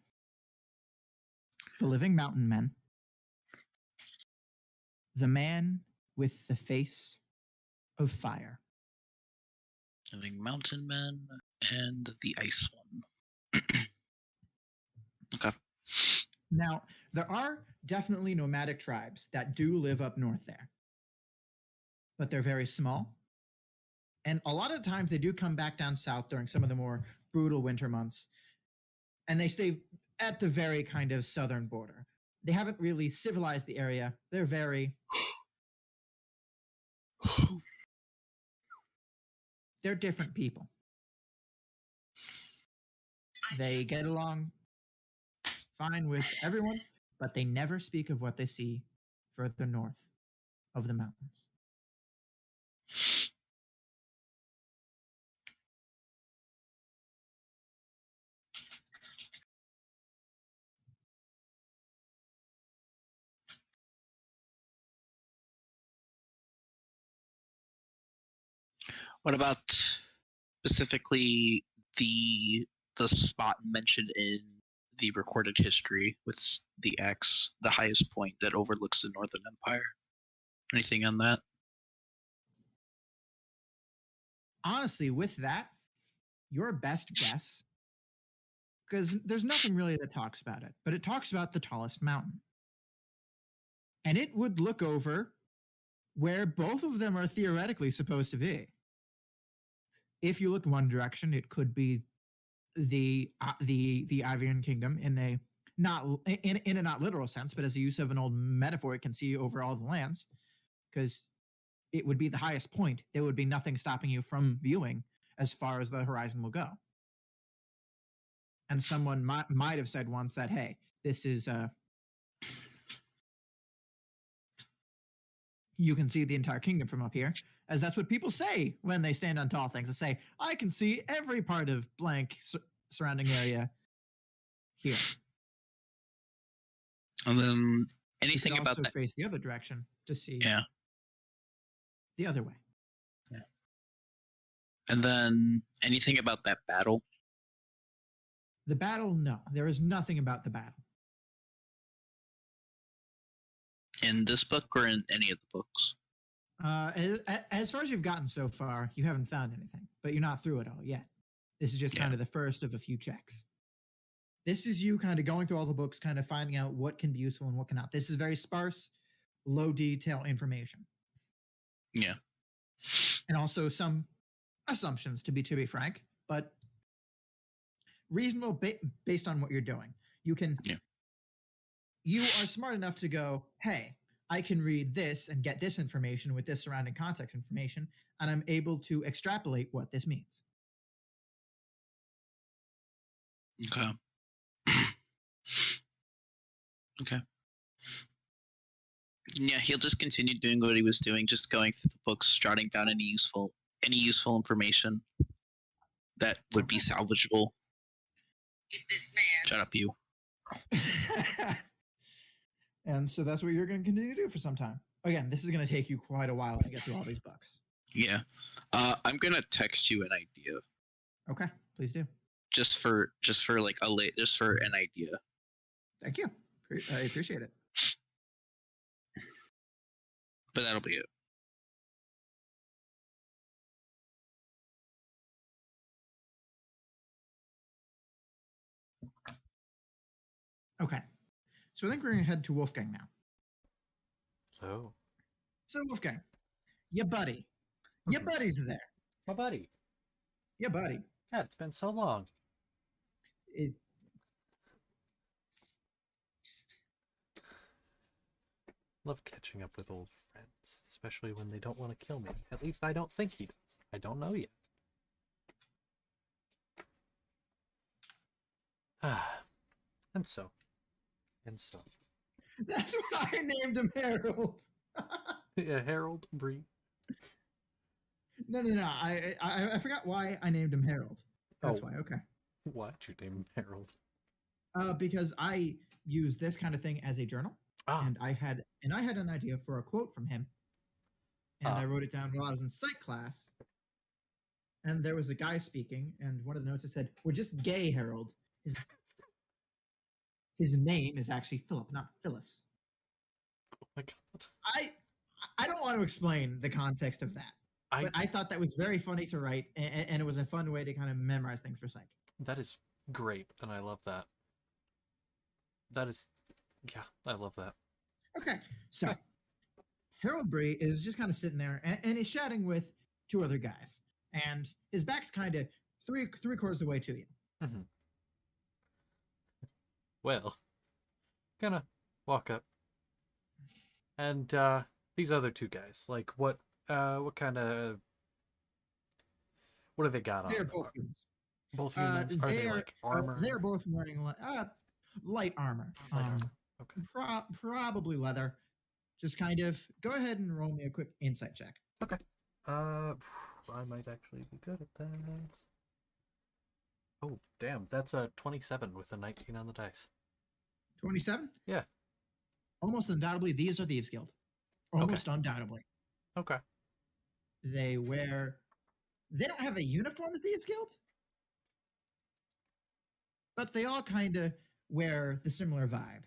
the Living Mountain Men, the man with the face of fire. Living Mountain Men and the Ice One. Okay. Now, there are definitely nomadic tribes that do live up north there, but they're very small. And a lot of the times they do come back down south during some of the more brutal winter months, and they stay at the very kind of southern border. They haven't really civilized the area. They're very... They're different people. They get along fine with everyone, but they never speak of what they see further north of the mountains. What about specifically the spot mentioned in the recorded history with the X, the highest point that overlooks the Northern Empire? Anything on that? Honestly, with that, your best guess, because there's nothing really that talks about it, but it talks about the tallest mountain. And it would look over where both of them are theoretically supposed to be. If you look one direction, it could be the Ivian Kingdom in a not literal sense, but as a use of an old metaphor, it can see over all the lands, because it would be the highest point. There would be nothing stopping you from viewing as far as the horizon will go. And someone might have said once that, hey, this is you can see the entire kingdom from up here, as that's what people say when they stand on tall things. They say, I can see every part of blank surrounding area here. And then You anything could about also that? face the other direction to see Yeah. the other way. Yeah. And then anything about that battle? The battle, no. There is nothing about the battle. In this book or in any of the books? As far as you've gotten so far, you haven't found anything, but you're not through it all yet. This is just kind of the first of a few checks. This is you kind of going through all the books, kind of finding out what can be useful and what cannot. This is very sparse, low detail information. Yeah. And also some assumptions, to be frank, but reasonable based on what you're doing. You can... Yeah. You are smart enough to go, hey, I can read this and get this information with this surrounding context information, and I'm able to extrapolate what this means. Okay. Okay. Yeah, he'll just continue doing what he was doing, just going through the books, jotting down any useful information that would be salvageable. This man. Shut up, you. And so that's what you're going to continue to do for some time. Again, this is going to take you quite a while to get through all these books. Yeah. I'm gonna text you an idea. Okay, please do. Just for like just for an idea. Thank you. I appreciate it. But that'll be it. Okay. So I think we're going to head to Wolfgang now. Oh, So Wolfgang, your buddy. Your buddy's there. my buddy. Your buddy. God, it's been so long. It, Love catching up with old friends, especially when they don't want to kill me. At least I don't think he does. I don't know yet. And so. that's why I named him Harold. Yeah, Harold Bree. No. I forgot why I named him Harold. That's Oh. why. Okay. Why'd you name him Harold? Because I use this kind of thing as a journal, Ah, and I had an idea for a quote from him, and I wrote it down while I was in psych class. And there was a guy speaking, and one of the notes it said, "We're just gay, Harold. His name is actually Philip, not Phyllis." oh my god. I don't want to explain the context of that, but I thought that was very funny to write, and it was a fun way to kind of memorize things for psych. That is great, and I love that. That is, yeah, I love that. Okay, so Harold Bree is just kind of sitting there, and he's chatting with two other guys, and his back's kind of three-quarters of the way to you. Mm-hmm. Well, gonna walk up, and these other two guys, like what kind of, what do they got on? They're them? both humans. Both humans. Are they like armor? They're both wearing light armor. Light armor. Okay. Probably leather. Just kind of go ahead and roll me a quick insight check. Okay. I might actually be good at that. Oh, damn. That's a 27 with a 19 on the dice. 27? Yeah. Almost undoubtedly, these are Thieves Guild. Almost undoubtedly. Okay. They don't have a uniform of Thieves Guild, but they all kind of wear the similar vibe.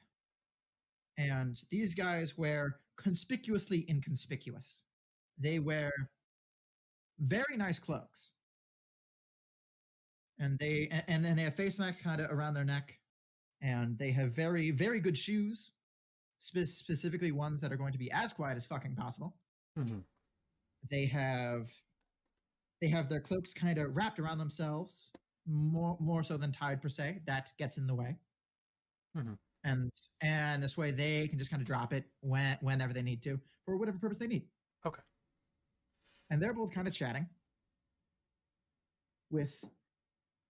And these guys wear conspicuously inconspicuous. They wear very nice cloaks. And then they have face masks kind of around their neck. And they have very, very good shoes, specifically ones that are going to be as quiet as fucking possible. Mm-hmm. They have their cloaks kind of wrapped around themselves, more so than tied per se. That gets in the way. Mm-hmm. And this way they can just kind of drop it whenever they need to for whatever purpose they need. Okay. And they're both kind of chatting with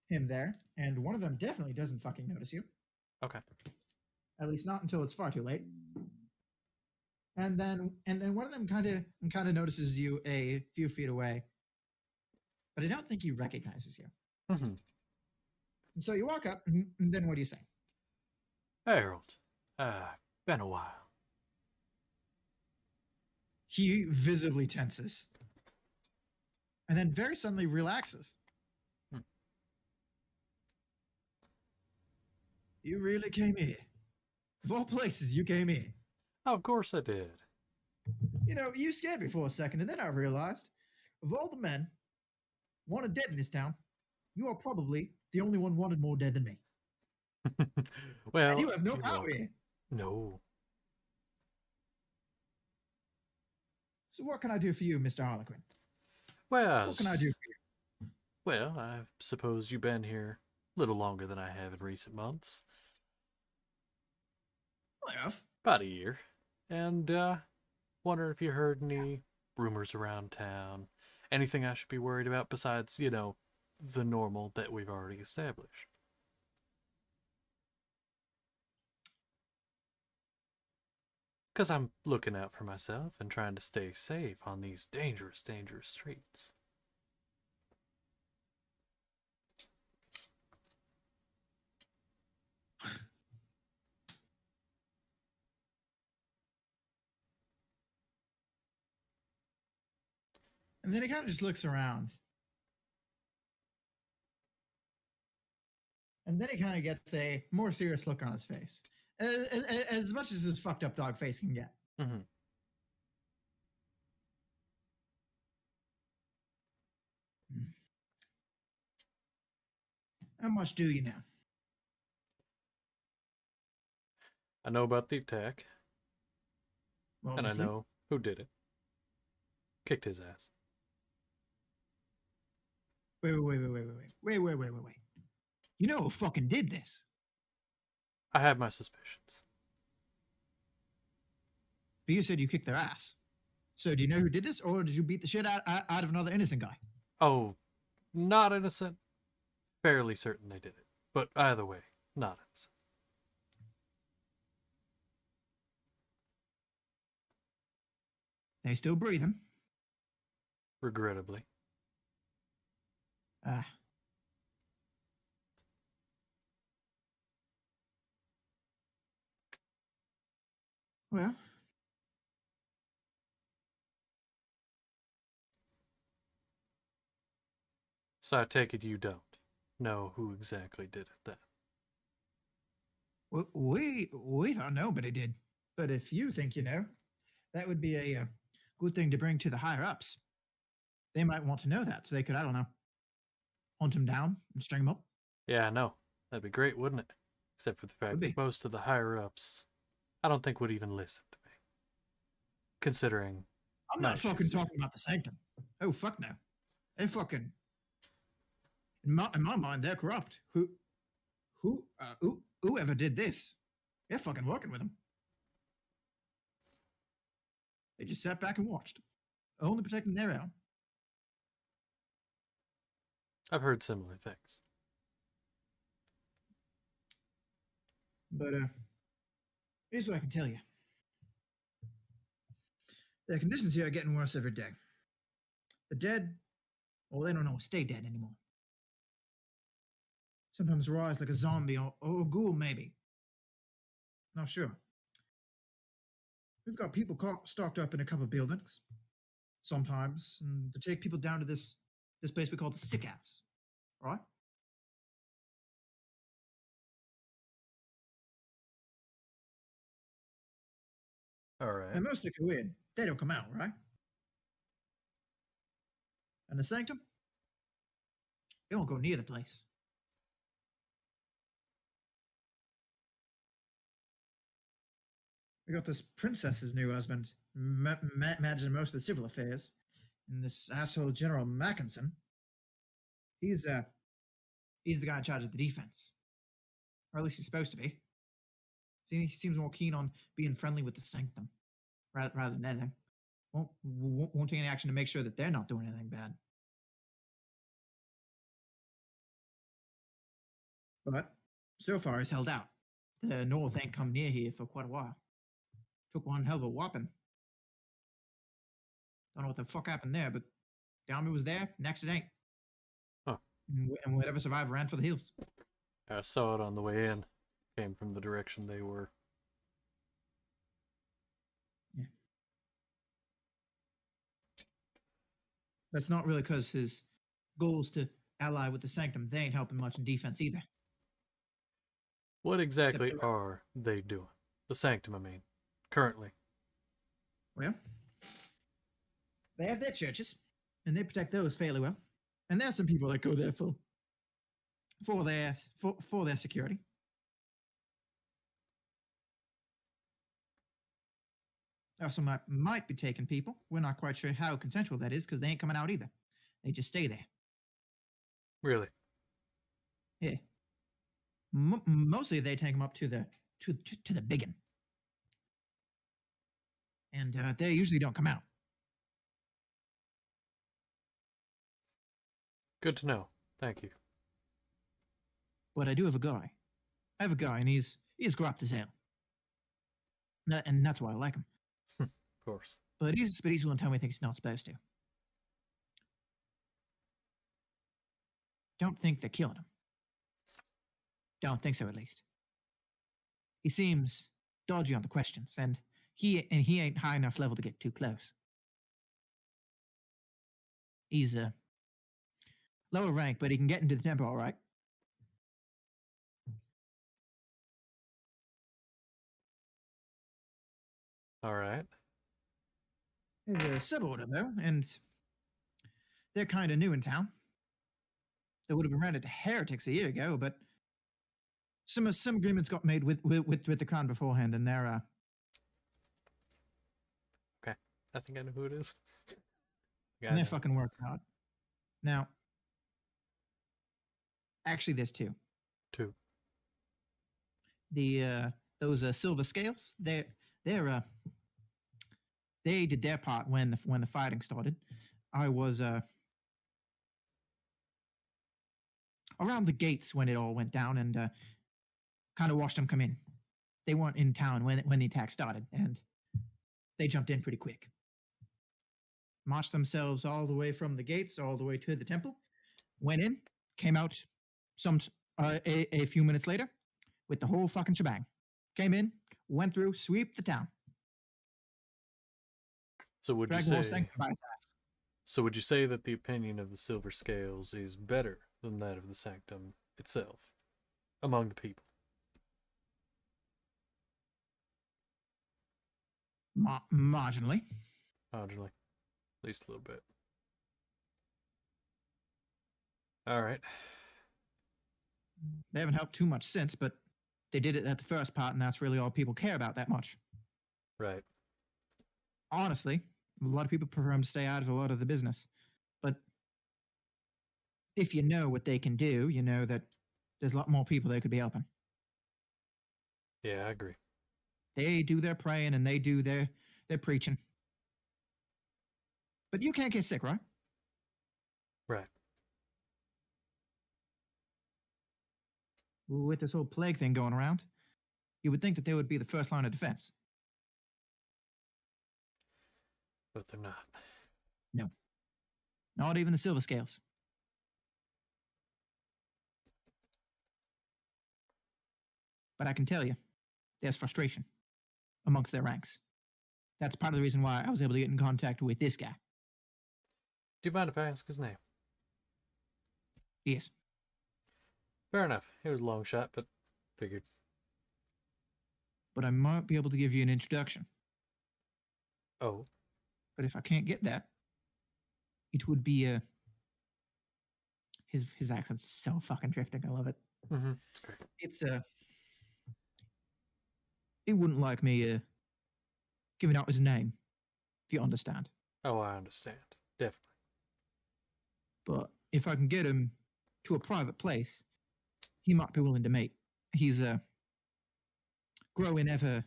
him there, and one of them definitely doesn't fucking notice you. Okay. At least not until it's far too late. And then one of them kind of notices you a few feet away, but I don't think he recognizes you. Mm-hmm. And so you walk up, and then what do you say? Harold, been a while. He visibly tenses, and then very suddenly relaxes. You really came here. Of all places, you came here. Of course I did. You know, you scared me for a second, and then I realized, of all the men wanted dead in this town, you are probably the only one wanted more dead than me. Well, And you have no you're power welcome. here. No. So what can I do for you, Mr. Harlequin? Well, What can I do for you? Well, I suppose you've been here a little longer than I have in recent months. Well, About a year. And, wonder if you heard any rumors around town. Anything I should be worried about besides, you know, the normal that we've already established. Because I'm looking out for myself and trying to stay safe on these dangerous, dangerous streets. and then he kind of just looks around. And then he kind of gets a more serious look on his face. As much as his fucked up dog face can get. Mm-hmm. How much do you know? I know about the attack, Well, and I obviously. know who did it. Kicked his ass. Wait. You know who fucking did this? I had my suspicions. But you said you kicked their ass. So do you know who did this, or did you beat the shit out of another innocent guy? Oh, not innocent. Fairly certain they did it. But either way, not innocent. They still breathing. Regrettably. Ah. Well, So I take it you don't know who exactly did it then. we thought nobody did. But if you think you know, that would be a good thing to bring to the higher ups. They might want to know that, so they could, I don't know, hunt him down and string him up. Yeah, I know. That'd be great, wouldn't it? Except for the fact Would that be. most of the higher ups, I don't think would even listen to me. Considering I'm No, not fucking she's- talking about the Sanctum. Oh, fuck no. They fucking... In my mind, they're corrupt. Whoever did this, they're fucking working with them. They just sat back and watched. Only protecting their own. I've heard similar things. But here's what I can tell you. The conditions here are getting worse every day. The dead, well, they don't know stay dead anymore. Sometimes rise like a zombie or a ghoul, maybe. Not sure. We've got people stocked up in a couple of buildings. Sometimes, and to take people down to this place we call the sick house. Right? All right. And most that go in, they don't come out, right? And the Sanctum, they won't go near the place. We got this princess's new husband, managing most of the civil affairs, and this asshole General Mackinson. He's the guy in charge of the defense, or at least he's supposed to be. See, he seems more keen on being friendly with the Sanctum rather than anything. Won't take any action to make sure that they're not doing anything bad. But so far, he's held out. The North ain't come near here for quite a while. Took one hell of a whopping. Don't know what the fuck happened there, but the army was there. Next, it ain't. Huh. And whatever survived ran for the hills. I saw it on the way in. Came from the direction they were. Yeah. That's not really because his goals to ally with the Sanctum, they ain't helping much in defense either. What exactly for- are they doing? The Sanctum, I mean. Currently. Well, they have their churches, and they protect those fairly well. And there are some people that go there for their security. There also might be taking people. We're not quite sure how consensual that is because they ain't coming out either. They just stay there. Really? Yeah. Mostly they take them up to the biggin. And they usually don't come out. Good to know. Thank you. But I do have a guy. I have a guy, and he's corrupt as hell. And that's why I like him. Of course. But he's willing to tell me things he's not supposed to. Don't think they're killing him. Don't think so, at least. He seems dodgy on the questions, and he ain't high enough level to get too close. He's lower rank, but he can get into the temple all right. All right. There's a suborder, though, and they're kind of new in town. They would have been rented to heretics a year ago, but some agreements got made with the crown beforehand, and they're I think I know who it is. and they're fucking working hard. Now, actually, there's two. Two. The those silver scales, they did their part when the fighting started. I was around the gates when it all went down, and kind of watched them come in. They weren't in town when the attack started, and they jumped in pretty quick. marched themselves all the way from the gates all the way to the temple, went in, came out a few minutes later with the whole fucking shebang. Came in, went through, sweep the town. So would you Dragged the whole say? sanctum by his ass. So would you say that the opinion of the Silver Scales is better than that of the Sanctum itself among the people? Marginally. Marginally. At least a little bit. Alright. They haven't helped too much since, but they did it at the first part, and that's really all people care about that much. Right. Honestly, a lot of people prefer them to stay out of a lot of the business. But if you know what they can do, you know that there's a lot more people they could be helping. Yeah, I agree. They do their praying and they do their preaching. But you can't get sick, right? Right. With this whole plague thing going around, you would think that they would be the first line of defense. But they're not. No. Not even the Silver Scales. But I can tell you, there's frustration amongst their ranks. That's part of the reason why I was able to get in contact with this guy. Do you mind if I ask his name? Yes. Fair enough. It was a long shot, but figured. But I might be able to give you an introduction. Oh. But if I can't get that, it would be his accent's so fucking drifting. I love it. Mm-hmm. It's it wouldn't like me giving out his name, if you understand. Oh, I understand. Definitely. But if I can get him to a private place, he might be willing to meet. He's growing ever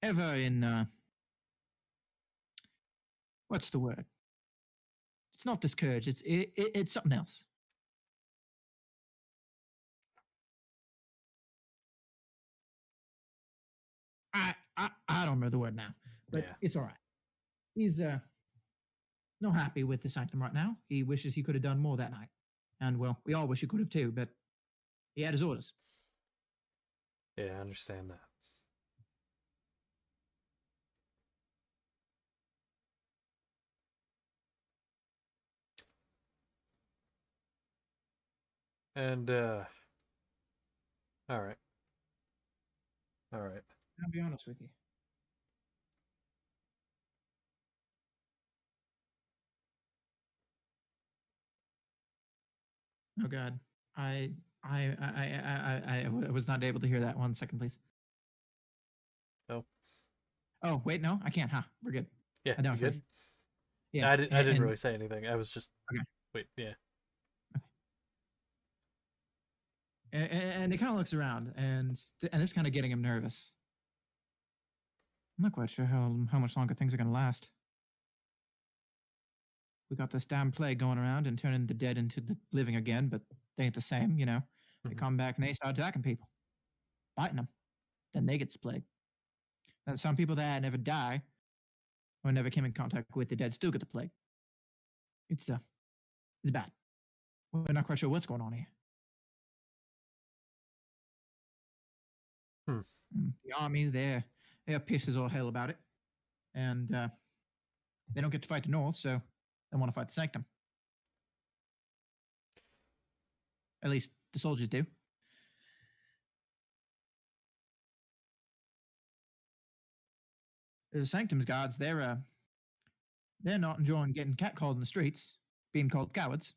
in what's the word? It's not discouraged. It's something else. I don't remember the word now, but Yeah. it's all right. He's not happy with the Sanctum right now. He wishes he could have done more that night. And, well, we all wish he could have too, but he had his orders. Yeah, I understand that. And, alright. Alright. I'll be honest with you. Oh God, I was not able to hear that. 1 second, please. Oh. Oh wait, no, I can't. Huh? We're good. Yeah, I don't you feel good? Yeah, I didn't and- really say anything. I was just... Okay. Wait, yeah. And he kind of looks around, and it's kind of getting him nervous. I'm not quite sure how much longer things are going to last. We got this damn plague going around and turning the dead into the living again, but they ain't the same, you know. They Mhm. come back and they start attacking people, biting them. Then they get the plague. And some people that never die or never came in contact with the dead still get the plague. It's bad. We're not quite sure what's going on here. The armies, they're pissed as all hell about it. And they don't get to fight the North, so they want to fight the Sanctum. At least the soldiers do. The Sanctum's guards, they're not enjoying getting catcalled in the streets, being called cowards.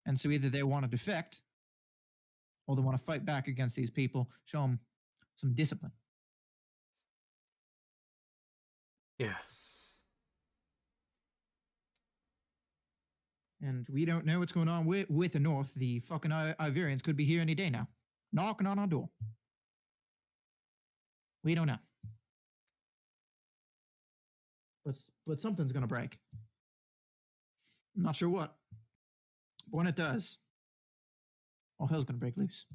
And so either they want to defect, or they want to fight back against these people, show them some discipline. Yeah. And we don't know what's going on with the North. The fucking Iverians could be here any day now, knocking on our door. We don't know. But something's going to break. I'm not sure what. But when it does, all hell's going to break loose.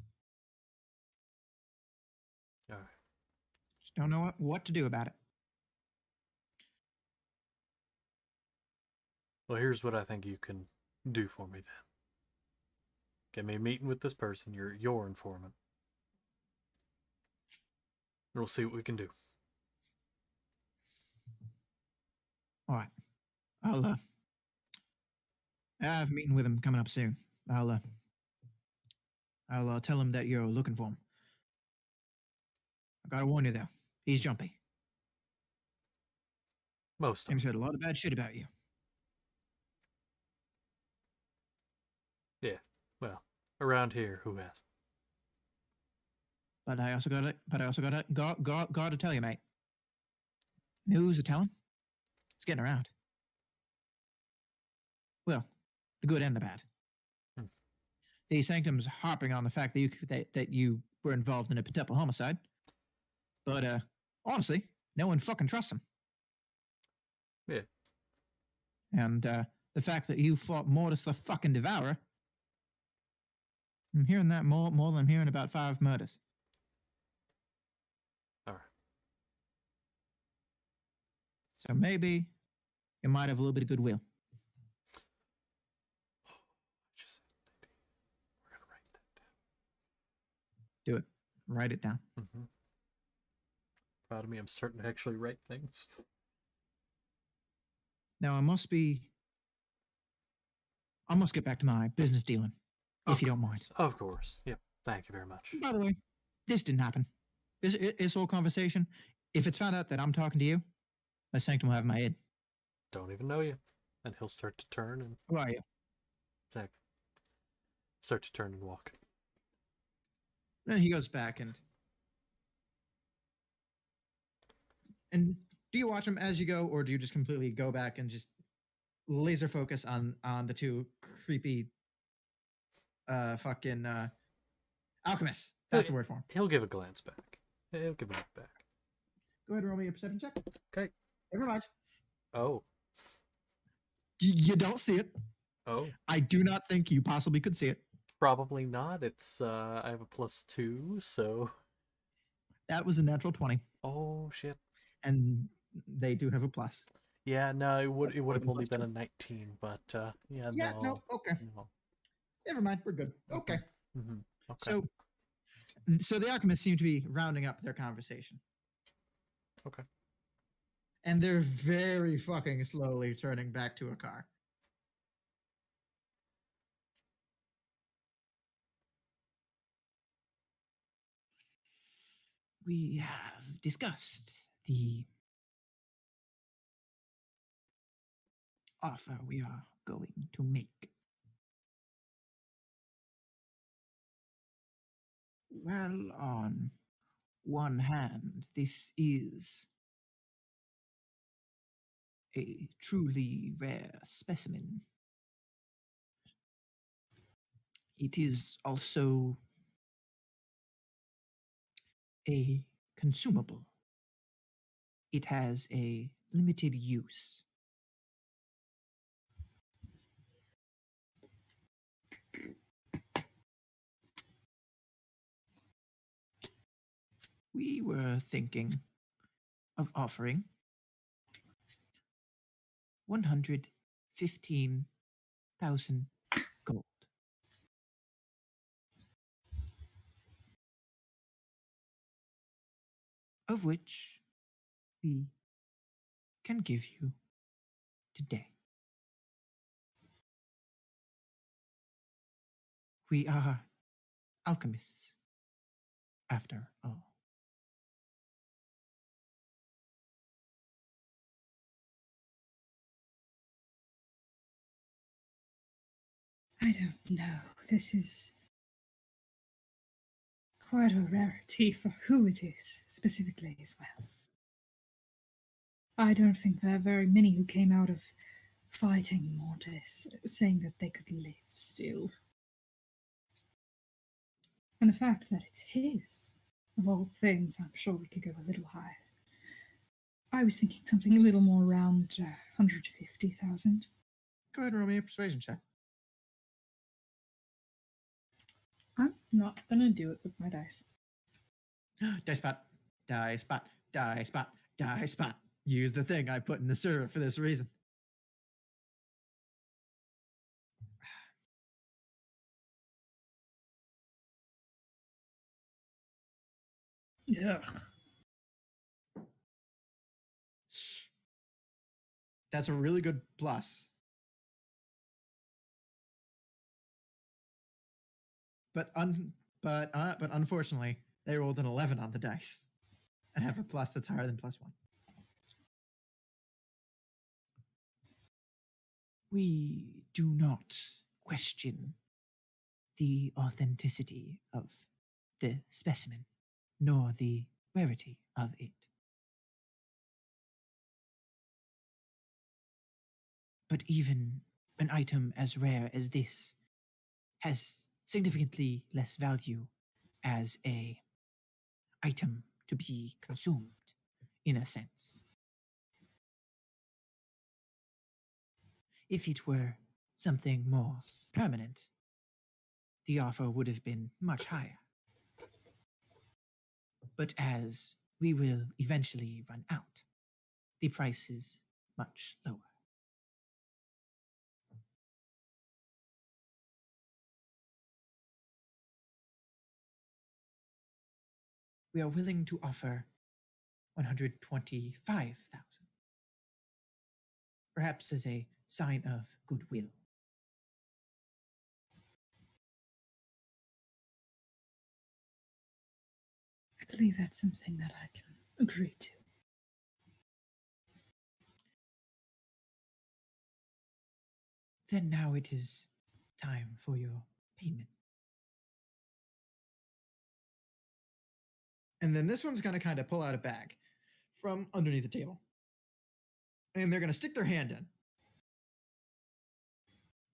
All right. Just don't know what to do about it. Well, here's what I think you can do for me then. Get me a meeting with this person, your informant. And we'll see what we can do. All right. I have a meeting with him coming up soon. I'll tell him that you're looking for him. I gotta warn you though, he's jumpy. Most of He's them. heard a lot of bad shit about you. Yeah. Well, around here, who has? But I also gotta tell you, mate. News are telling. It's getting around. Well, the good and the bad. Hmm. The Sanctum's harping on the fact that you were involved in a potential homicide. But honestly, no one fucking trusts him. Yeah. And the fact that you fought Mortis the fucking Devourer, I'm hearing that more than I'm hearing about 5 murders. All right. So maybe you might have a little bit of goodwill. Just, we're gonna write that down. Do it. Write it down. Mm-hmm. Proud of me. I'm starting to actually write things. Now I must get back to my business dealing, if you don't mind. Of course. Yep. Thank you very much. By the way, this didn't happen. This whole conversation, if it's found out that I'm talking to you, my Sanctum will have my head. Don't even know you. And he'll start to turn and Who are you? start to turn and walk. Then he goes back and do you watch him as you go, or do you just completely go back and just laser focus on the two creepy fucking alchemists? That's the word for him. He'll give a glance back. He'll give a look back. Go ahead and roll me a perception check. Okay. Never mind. Oh. You don't see it. Oh. I do not think you possibly could see it. Probably not. It's I have a +2, so. That was a natural 20. Oh shit. And they do have a plus. Yeah, no, it would More have than only +2. been a 19, but yeah, Yeah, no, okay. no. Never mind, we're good. Okay. Mm-hmm. Okay. So the alchemists seem to be rounding up their conversation. Okay. And they're very fucking slowly turning back to a car. We have discussed the offer we are going to make. Well, on one hand, this is a truly rare specimen. It is also a consumable. It has a limited use. We were thinking of offering 115,000 gold. Of which we can give you today. We are alchemists, after all. I don't know. This is quite a rarity for who it is, specifically as well. I don't think there are very many who came out of fighting Mortis saying that they could live still. And the fact that it's his, of all things, I'm sure we could go a little higher. I was thinking something a little more around 150,000. Go ahead and roll me a persuasion check. I'm not gonna do it with my dice. Die spot. Die spot. Die spot. Use the thing I put in the server for this reason. Ugh. That's a really good plus. But unfortunately, they rolled an 11 on the dice and have a plus that's higher than +1. We do not question the authenticity of the specimen, nor the rarity of it. But even an item as rare as this has significantly less value as a item to be consumed, in a sense. If it were something more permanent, the offer would have been much higher. But as we will eventually run out, the price is much lower. We are willing to offer 125,000, perhaps as a sign of goodwill. I believe that's something that I can agree to. Then now it is time for your payment. And then this one's going to kind of pull out a bag from underneath the table. And they're going to stick their hand in.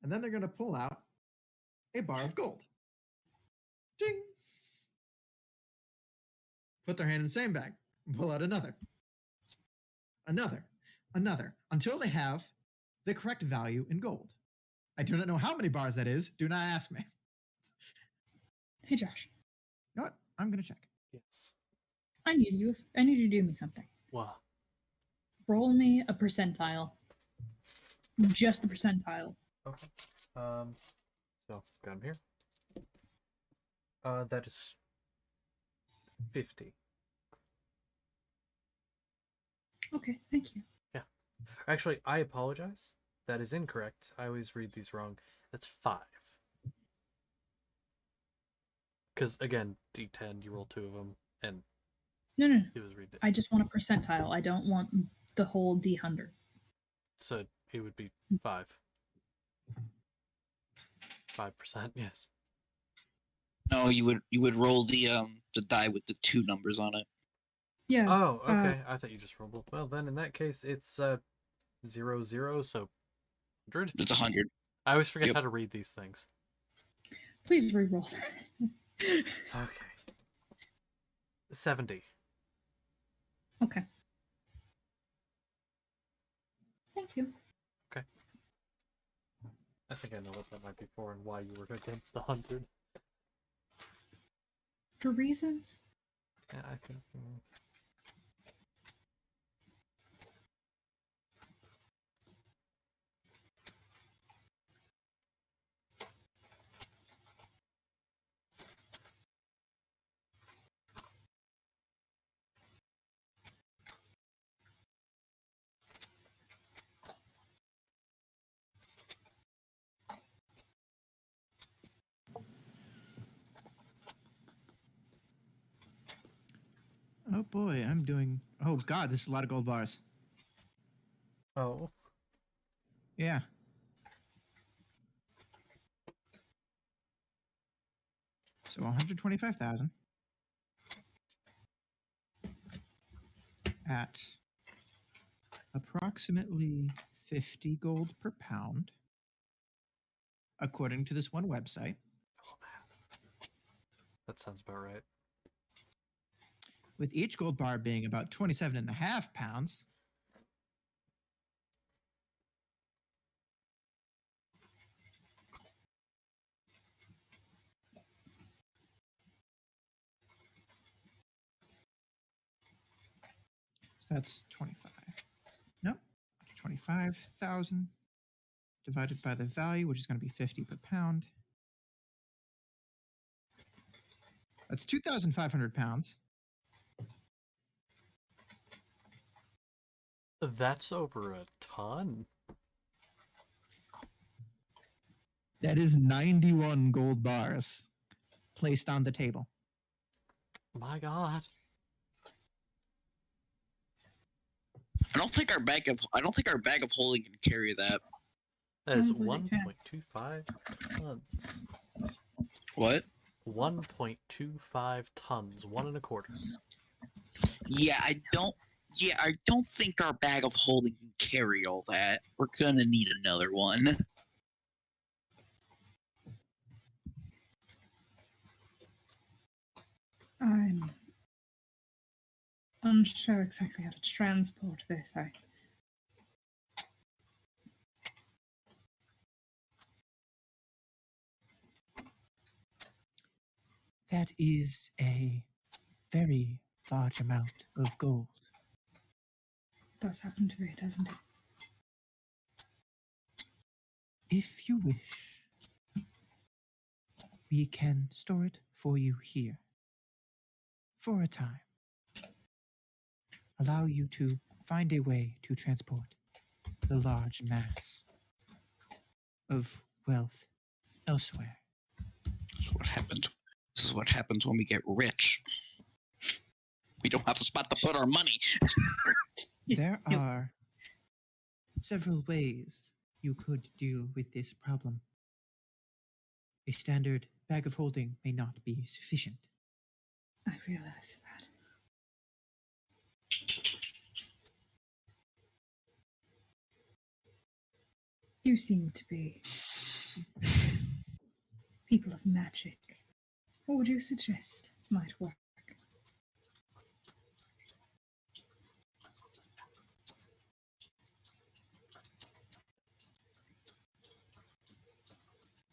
And then they're going to pull out a bar of gold. Ding! Put their hand in the same bag and pull out another. Another, until they have the correct value in gold. I do not know how many bars that is. Do not ask me. Hey, Josh. You know what? I'm going to check. Yes. I need you to do me something. What? Roll me a percentile. Just the percentile. Okay. So got him here. That is 50. Okay, thank you. Yeah. Actually, I apologize. That is incorrect. I always read these wrong. That's 5. Because again, D10, you roll 2 of them, and No. it was ridiculous. I just want a percentile. I don't want the whole D100. So it would be 5. 5%, yes. No, you would roll the die with the 2 numbers on it. Yeah. Oh, okay. I thought you just rolled. Well, then in that case, it's 0, 0, so 100. It's 100. I always forget Yep. how to read these things. Please re-roll. Okay. 70. Okay. Thank you. I think I know what that might be for and why you were against the 100. For reasons? Yeah, I think. Oh boy, I'm doing. Oh god, this is a lot of gold bars. Oh. Yeah. So 125,000 at approximately 50 gold per pound, according to this one website, Oh, man. That sounds about right. with each gold bar being about 27.5 pounds. So that's 25. Nope. 25,000 divided by the value, which is going to be 50 per pound. That's 2,500 pounds. That's over a ton. That is 91 gold bars placed on the table. My God. I don't think our bag of holding can carry that. That is Probably they can. 1.25 tons. What? 1.25 tons, 1.25. Yeah, I don't think our bag of holding can carry all that. We're gonna need another one. I'm unsure exactly how to transport this. That is a very large amount of gold. Does happen to be, doesn't it? If you wish, we can store it for you here for a time. Allow you to find a way to transport the large mass of wealth elsewhere. This is what happens when we get rich. We don't have a spot to put our money. There are several ways you could deal with this problem. A standard bag of holding may not be sufficient. I realize that. You seem to be people of magic. What would you suggest might work?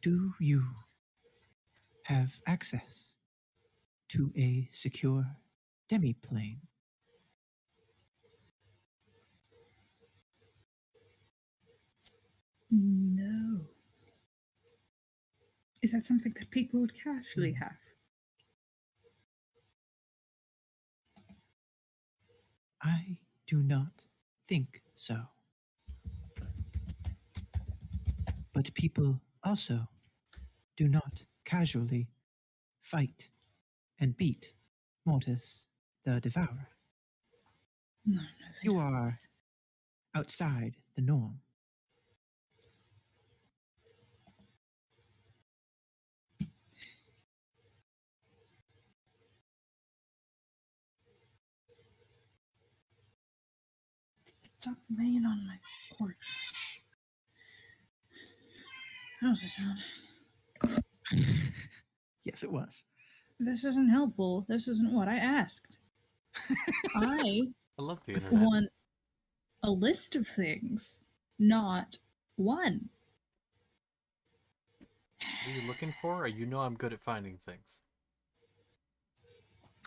Do you have access to a secure demi-plane? No. Is that something that people would casually have? I do not think so. But people also do not casually fight and beat Mortis the Devourer. No, they You don't. are outside the norm. Stop laying on my cord. How's it sound? Yes, it was. This isn't helpful. This isn't what I asked. I I love the internet. want a list of things, not one. What are you looking for? Or you know I'm good at finding things.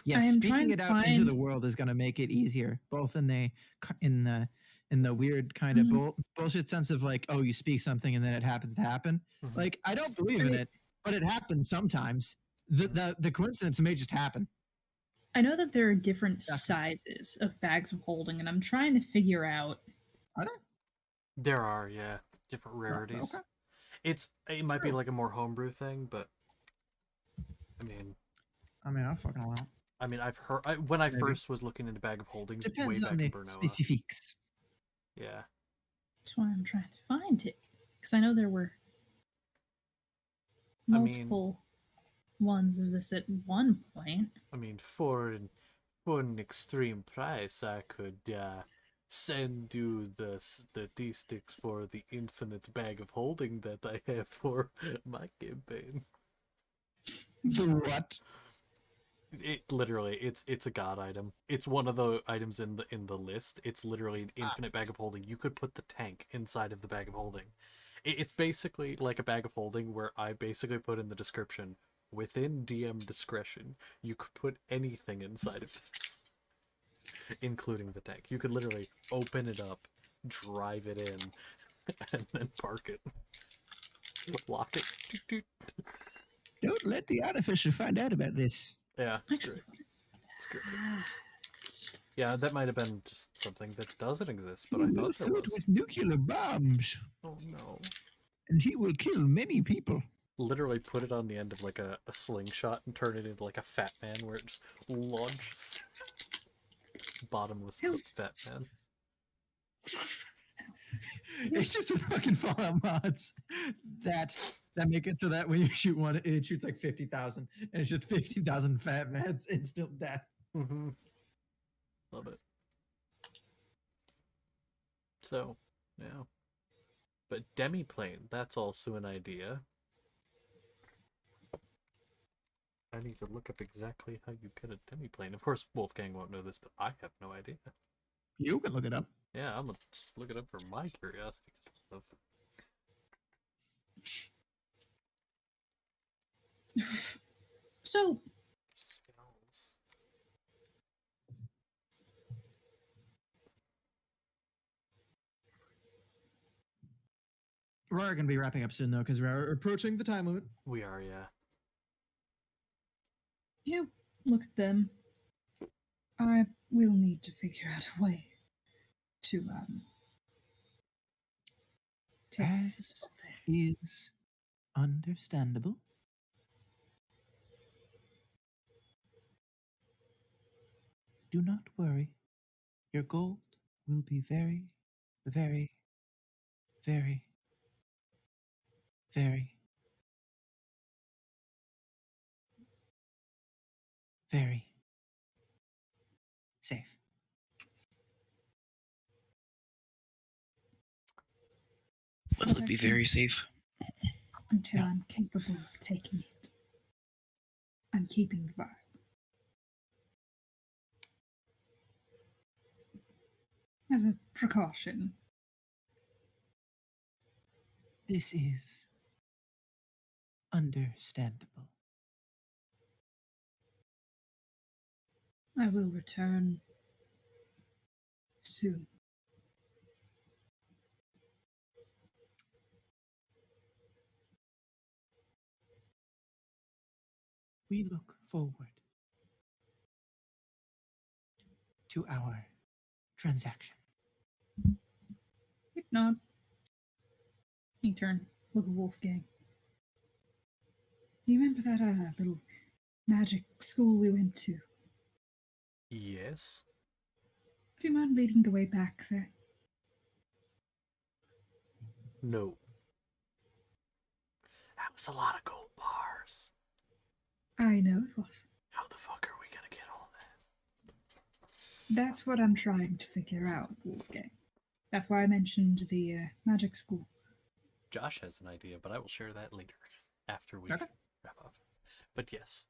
Yes, I am trying speaking to it out into find- the world is going to make it easier, both in the weird kind of bullshit sense of like, oh, you speak something and then it happens to happen. Mhm. Like, I don't believe in Right. it, but it happens sometimes. The coincidence may just happen. I know that there are different Exactly. sizes of bags of holding, and I'm trying to figure out. Are there? There are, yeah, different rarities. Okay. It might be True. like a more homebrew thing, but I mean, I'll fucking allow. I've heard when I Maybe. first was looking into Bag of Holdings way Depends back on in the Burnoa. specifics. Yeah, That's why I'm trying to find it, because I know there were I mean- multiple ones of this at one point. I mean, for an extreme price, I could send you the statistics for the infinite Bag of Holding that I have for my campaign. The what? It literally, it's a god item. It's one of the items in the list. It's literally an infinite bag of holding. You could put the tank inside of the bag of holding. It's basically like a bag of holding where I basically put in the description, within DM discretion, you could put anything inside of this. including the tank. You could literally open it up, drive it in, and then park it. Lock it. Toot, toot. Don't let the artificer find out about this. Yeah, it's Actually, great. what is It's great. that? Yeah, that might have been just something that doesn't exist, but He I will thought there fill it was. with nuclear bombs, Oh no. and he will kill many people. Literally put it on the end of like a slingshot and turn it into like a fat man where it just launches. Bottomless Ew. fat man. It's just a fucking Fallout mods that make it so that when you shoot one, it shoots like 50,000, and it's just 50,000 fat mans, instant death. Mm-hmm. Love it. So, yeah. But demiplane, that's also an idea. I need to look up exactly how you get a demiplane. Of course, Wolfgang won't know this, but I have no idea. You can look it up. Yeah, I'm gonna just look it up for my curiosity. Of So, spells. We're going to be wrapping up soon, though, because we're approaching the time limit. We are, yeah. you look at them. I will need to figure out a way to take As this. is understandable. Do not worry. Your gold will be very, very, very, very, very safe. Will it be very safe? Until Yeah. I'm capable of taking it. I'm keeping the vibe. As a precaution. This is understandable. I will return soon. We look forward to our transaction. Quick nod. He turned. Look at Wolfgang. You remember that little magic school we went to? Yes. Do you mind leading the way back there? No. That was a lot of gold bars. I know it was. How the fuck are we gonna get all that? That's what I'm trying to figure out, Wolfgang. That's why I mentioned the magic school. Josh has an idea, but I will share that later after we Okay. wrap up. But yes,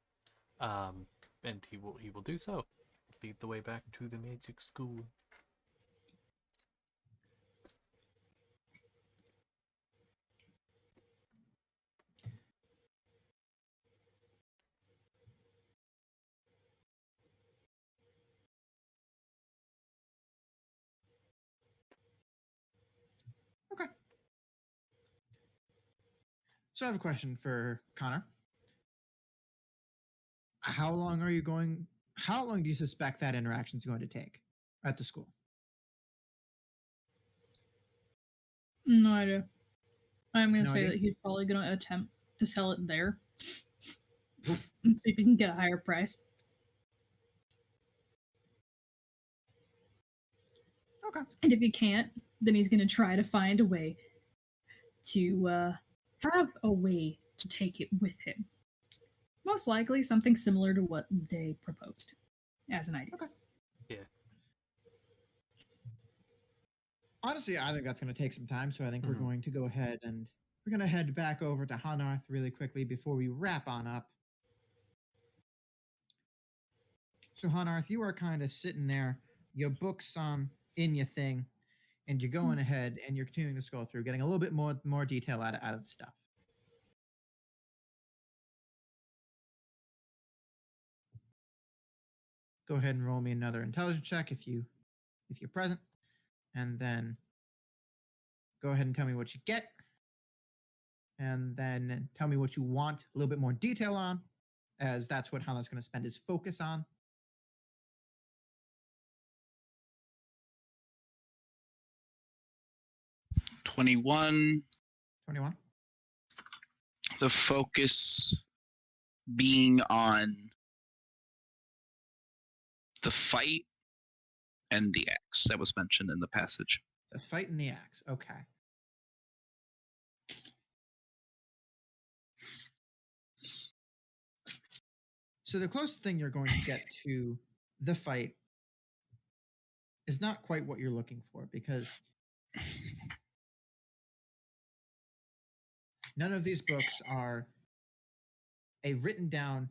and he will do so. Lead the way back to the magic school. Okay. So I have a question for Connor. How long do you suspect that interaction is going to take at the school? No idea. I'm going to No say idea? that he's probably going to attempt to sell it there. And see if he can get a higher price. Okay. And if he can't, then he's going to try to find a way to have a way to take it with him. Most likely something similar to what they proposed as an idea. Okay. Yeah. Honestly, I think that's going to take some time, so I think we're Mhm. going to go ahead and we're going to head back over to Hanarth really quickly before we wrap on up. So Hanarth, you are kind of sitting there, your book's in your thing, and you're going ahead and you're continuing to scroll through, getting a little bit more detail out of the stuff. Go ahead and roll me another intelligence check if you're present, and then go ahead and tell me what you get, and then tell me what you want a little bit more detail on, as that's what Hala's going to spend his focus on. 21. 21. The focus being on the fight and the axe that was mentioned in the passage. The fight and the axe. Okay. So the closest thing you're going to get to the fight is not quite what you're looking for, because none of these books are a written down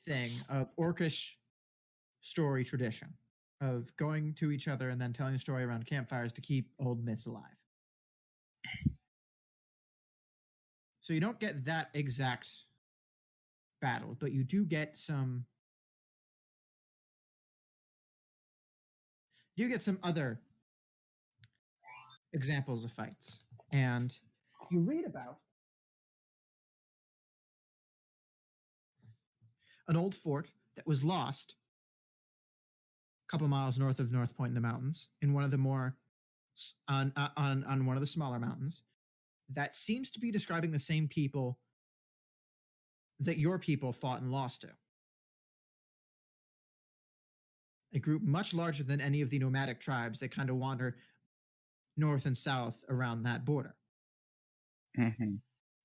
thing of orcish story tradition of going to each other and then telling a story around campfires to keep old myths alive. So you don't get that exact battle, but you do get some other examples of fights. And you read about an old fort that was lost a couple miles north of North Point in the mountains, in one of the more on one of the smaller mountains, that seems to be describing the same people that your people fought and lost to. A group much larger than any of the nomadic tribes that kind of wander north and south around that border. Mm-hmm.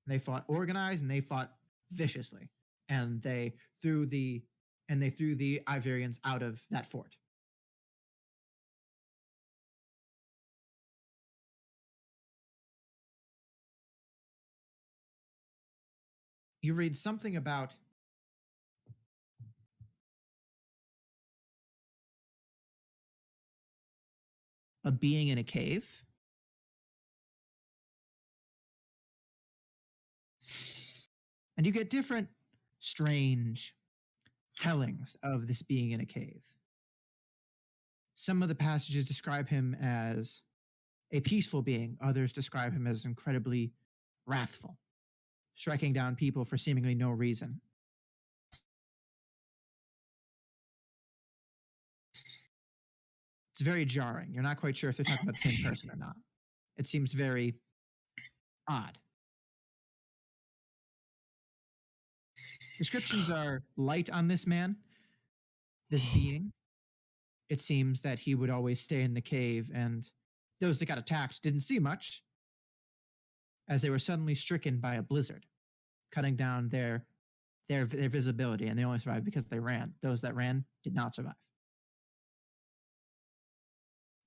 They fought organized and they fought viciously, and they threw the Iverians out of that fort. You read something about a being in a cave. And you get different strange tellings of this being in a cave. Some of the passages describe him as a peaceful being. Others describe him as incredibly wrathful, striking down people for seemingly no reason. It's very jarring. You're not quite sure if they're talking about the same person or not. It seems very odd. Descriptions are light on this man, this being. It seems that he would always stay in the cave, and those that got attacked didn't see much, as they were suddenly stricken by a blizzard, cutting down their visibility, and they only survived because they ran. Those that ran did not survive.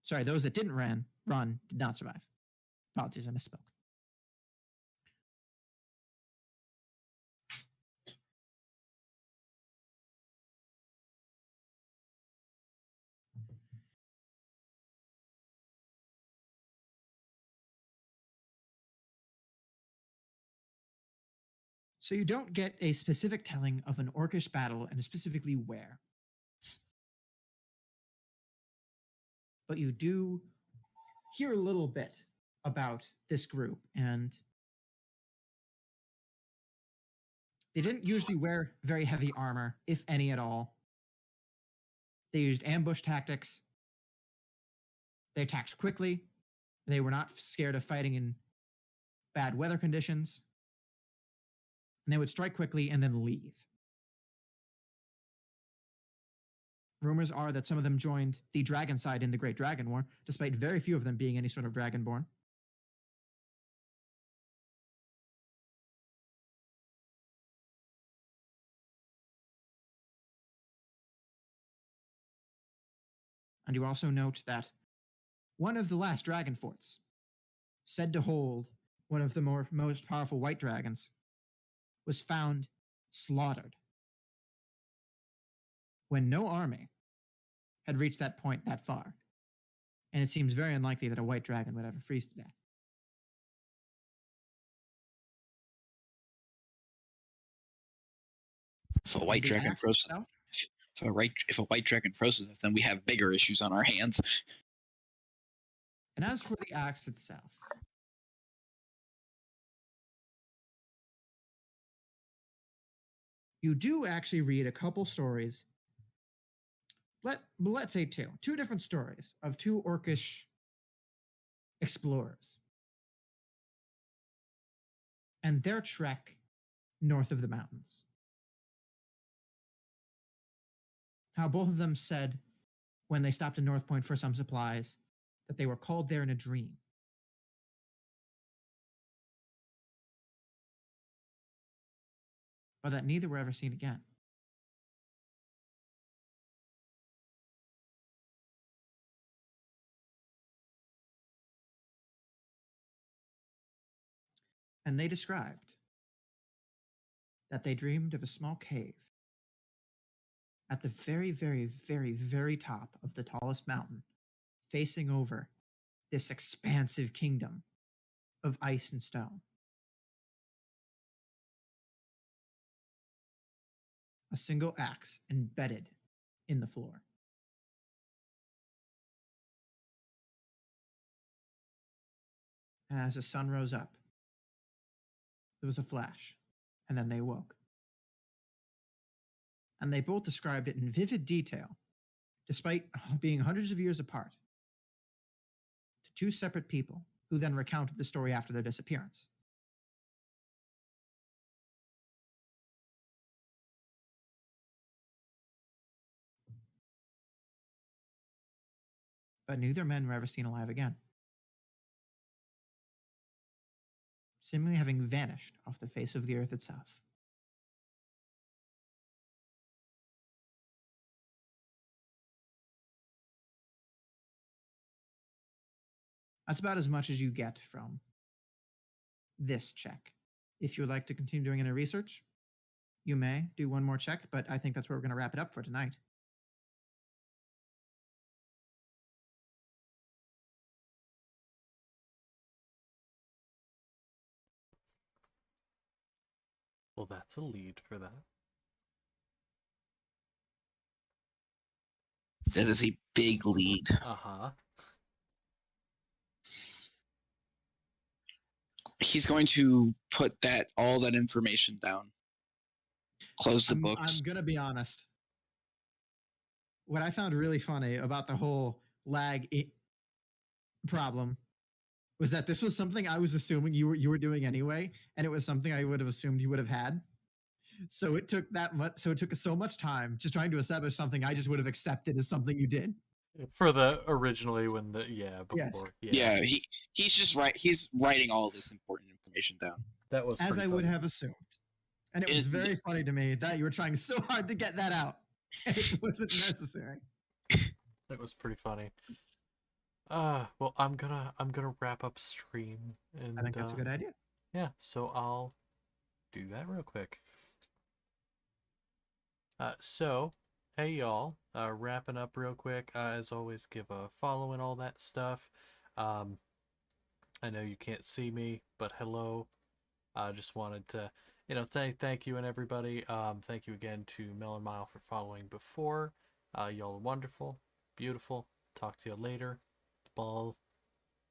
Sorry, those that didn't run did not survive. Apologies, I misspoke. So you don't get a specific telling of an orcish battle and specifically where. But you do hear a little bit about this group, and they didn't usually wear very heavy armor, if any at all. They used ambush tactics. They attacked quickly. They were not scared of fighting in bad weather conditions. And they would strike quickly and then leave. Rumors are that some of them joined the dragon side in the Great Dragon War, despite very few of them being any sort of dragonborn. And you also note that one of the last dragon forts, said to hold one of the most powerful white dragons, was found slaughtered when no army had reached that point that far. And it seems very unlikely that a white dragon would ever freeze to death. If a white The dragon axe froze, itself? If a white dragon froze us, then we have bigger issues on our hands. And as for the axe itself, you do actually read a couple stories. Let's say two different stories of two orcish explorers and their trek north of the mountains. How both of them said when they stopped in North Point for some supplies that they were called there in a dream. But that neither were ever seen again. And they described that they dreamed of a small cave at the very, very, very, very top of the tallest mountain, facing over this expansive kingdom of ice and stone. A single axe embedded in the floor. And as the sun rose up, there was a flash, and then they awoke. And they both described it in vivid detail, despite being hundreds of years apart, to two separate people who then recounted the story after their disappearance. But neither men were ever seen alive again, seemingly having vanished off the face of the earth itself. That's about as much as you get from this check. If you would like to continue doing any research, you may do one more check, but I think that's where we're going to wrap it up for tonight. Well, that's a lead for that. That is a big lead. Uh-huh. He's going to put all that information down. Close the books. I'm going to be honest. What I found really funny about the whole problem was that this was something I was assuming you were doing anyway, and it was something I would have assumed you would have had. So it took so much time just trying to establish something I just would have accepted as something you did. For the originally when the before. Yeah, he's just he's writing all this important information down. That was as I funny. would have assumed. And it was very funny to me that you were trying so hard to get that out. It wasn't necessary. That was pretty funny. Well, I'm gonna wrap up stream, and I think that's a good idea. Yeah, so I'll do that real quick. So, hey y'all, wrapping up real quick. As always, give a follow and all that stuff. I know you can't see me, but hello. I just wanted to, thank you and everybody. Thank you again to Mel and Mile for following before. Y'all are wonderful, beautiful. Talk to you later. Ball.